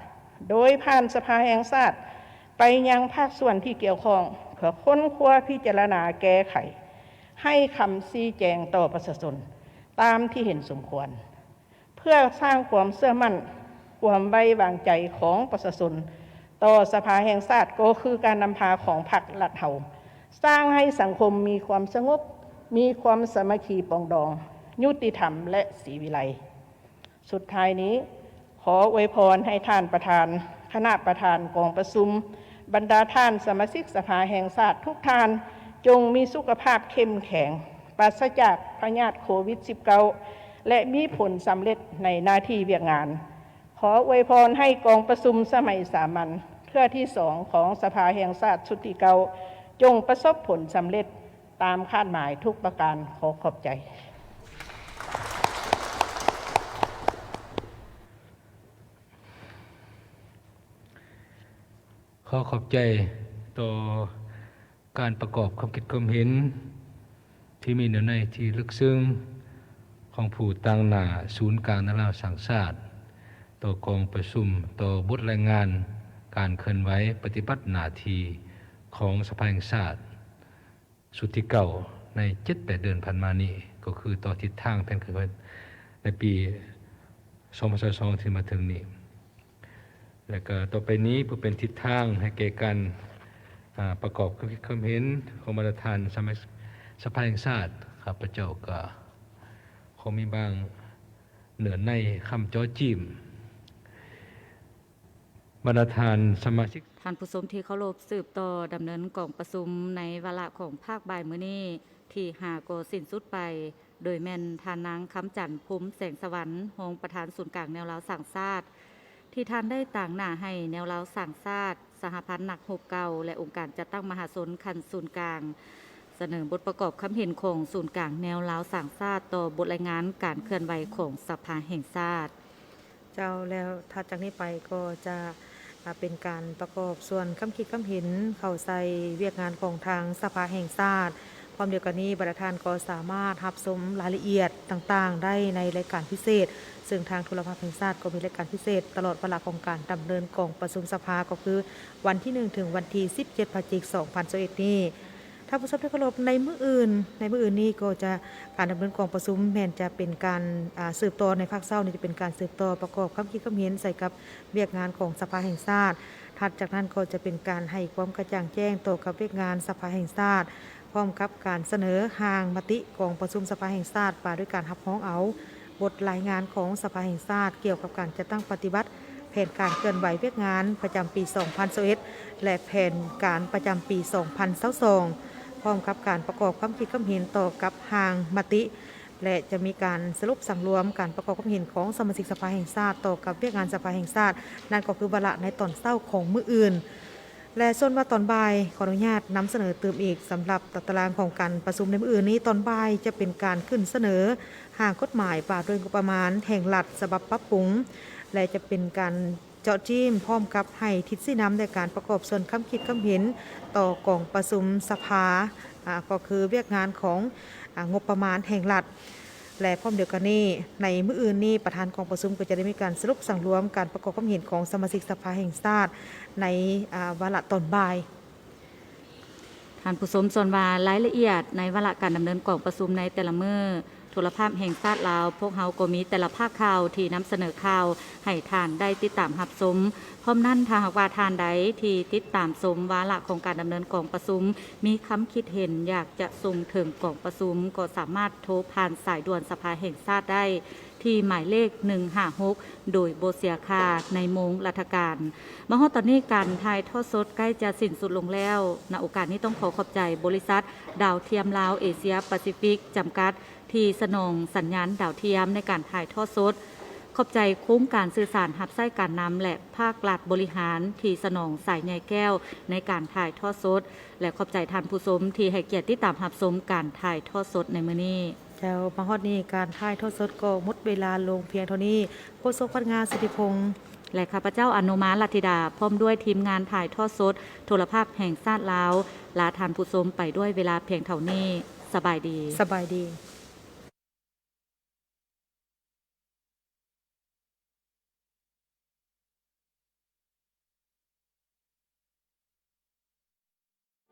โดยผ่านสภาแห่งชาติไปยังภาคส่วนที่เกี่ยวข้องเพื่อค้นคว้าพิจารณาแก้ไขให้คำชี้แจงต่อประชาชนตามที่เห็นสมควรเพื่อสร้างความเชื่อมั่นความไว้วางใจของประชาชนต่อสภาแห่งชาติก็คือการนำพาของพรรครัฐเฮาสร้างให้สังคมมีความสงบ มีความสามัคคีปรองดองยุติธรรมและศรีวิไลสุดท้ายนี้ขออวยพรให้ท่านประธานคณะประธานกองประชุมบรรดาท่านสมาชิกสภาแห่งชาติทุกท่านจงมีสุขภาพเข้มแข็งปราศจากพยาธิโควิด -19 และมีผลสำเร็จในหน้าที่เวียกงานขออวยพรให้กองประชุมสมัยสามัญเทื่อที่2ของสภาแห่งชาติชุดที่เก่าจงประสบผลสำเร็จตามคาดหมายทุกประการขอขอบใจ ขอขอบใจต่อการประกอบความคิดความเห็นที่มีเนื้อในที่ลึกซึ้งของผู้ต่างหน้าศูนย์กลางนราสังชาติต่อกองประชุมต่อบทรายงานการเคลื่อนไหวปฏิบัติหน้าที่ของสภาแห่งชาติสุดที่เก่าใน 7-8 เดือนผ่านมานี้ก็คือต่อทิศทางแผนการในปี2022ที่มาถึงนี้และก็ต่อไปนี้เพื่อเป็นทิศทางให้แก่การประกอบความเห็นของบรรดาท่านสภาแห่งชาติข้าพเจ้าก็ขอมีบางเหนือในคำจ้อจิ้มบรรดาท่านสมาชิกท่านผู้ชมที่เคารพสืบต่อดำเนินกองประชุมในวาระของภาคบ่ายมื้อนี้ที่5ก็สิ้นสุดไปโดยแม่นท่านนางคำจันทร์ภูมิแสงสวรรค์รองประธานศูนย์กลางแนวลาวสร้างชาติที่ท่านได้ต่างหน้าให้แนวลาวสร้างชาติสหพันธ์นักรบเก่าและองค์การจัดตั้งมหาชนคันศูนย์กลางเสนอบทประกอบคำเห็นของศูนย์กลางแนวลาวสร้างชาติต่อบทรายงานการเคลื่อนไหวของสภาแห่งชาติเจ้าแล้วถัดจากนี้ไปก็จะเป็นการประกอบส่วนคำคิดคำเห็นเข้าใส่เวียกงานของทางสภาแห่งชาติพร้อมเดียวกันนี้บรรดาท่านก็สามารถรับชมรายละเอียดต่างๆได้ในรายการพิเศษซึ่งทางโทรภาพแห่งชาติก็มีรายการพิเศษตลอดเวลาของการดำเนินกองประชุมสภาก็คือวันที่1ถึงวันที่17พฤศจิกายน2021นี้ถ้าผู้ชมที่เคารพในมื้ออื่นนี้ก็จะการดำเนินกองประชุมแม้นจะเป็นการสืบต่อในภาคเช้านี่จะเป็นการสืบต่อประกอบคำคิดคำเห็นใส่กับเวียกงานของสภาแห่งชาติถัดจากนั้นก็จะเป็นการให้ความกระจ่างแจ้งต่อกับเวียกงานสภาแห่งชาติพร้อมกับการเสนอหางมติกองประชุมสภาแห่งชาติป่าด้วยการรับร้องเอาบทรายงานของสภาแห่งชาติเกี่ยวกับการจัดตั้งปฏิบัติแผนการเคลื่อนไหวเวียกงานประจำปี2021และแผนการประจำปี2022พร้อมกับการประกอบความคิดความเห็นต่อกับหางมติและจะมีการสรุปสั่งรวมการประกอบความเห็นของสมาชิกสภาแห่งชาติต่อกับเวียกงานสภาแห่งชาตินั่นก็คือวาระในตอนเช้าของมื้ออื่นและส่วนว่าตอนบ่ายขออนุญาตนำเสนอเติมอีกสำหรับตารางของการประชุมในมื้ออื่นนี้ตอนบ่ายจะเป็นการขึ้นเสนอหางกฎหมายว่าด้วยงบประมาณแห่งรัฐฉบับปรับปรุงและจะเป็นการเจาะจิ้มพร้อมกับให้ทิศชี้นำในการประกอบส่วนคำคิดคำเห็นต่อกองประชุมสภาก็คือเวียกงานของงบประมาณแห่งรัฐและพร้อมเดียวกันนี้ในมื้ออื่นนี้ประธานกองประชุมก็จะได้มีการสรุปสั่งรวมการประกอบความเห็นของสมาชิกสภาแห่งชาติในวาระตอนบ่ายท่านผู้ชมส่วนว่ารายละเอียดในวาระการดำเนินกองประชุมในแต่ละมื้อโทรภาพแห่งชาติลาวพวกเฮาก็มีแต่ละภาคข่าวที่นำเสนอข่าวให้ท่านได้ติดตามรับชมพร้อมนั้นถ้าหากว่าท่านใดที่ติดตามชมวาระของการดำเนินกองประชุมมีคำคิดเห็นอยากจะส่งถึงกองประชุมก็สามารถโทรผ่านสายด่วนสภาแห่งชาติได้ที่หมายเลข156โดยบ่เสียค่าในโมงราชการมาฮอดตอนนี้การถ่ายทอดสดใกล้จะสิ้นสุดลงแล้วณโอกาสนี้ต้องขอขอบใจบริษัทดาวเทียมลาวเอเชียแปซิฟิกจำกัดที่สนองสัญญาณดาวเทียมในการถ่ายทอดสดขอบใจโครงการสื่อสารหับไส้การนำและภาครัฐบริหารที่สนองสายใยแก้วในการถ่ายทอดสดและขอบใจท่านผู้ชมที่ให้เกียรติติดตามรับชมการถ่ายทอดสดในมื้อนี้เจ้ามาฮอดนี้การถ่ายทอดสดก็หมดเวลาลงเพียงเท่านี้โฆษกพนักงานสิทธิพงษ์และข้าพเจ้าอนุมาลัทธิดาพร้อมด้วยทีมงานถ่ายทอดสดโทรภาพแห่งชาติลาวลาท่านผู้ชมไปด้วยเวลาเพียงเท่านี้สบายดี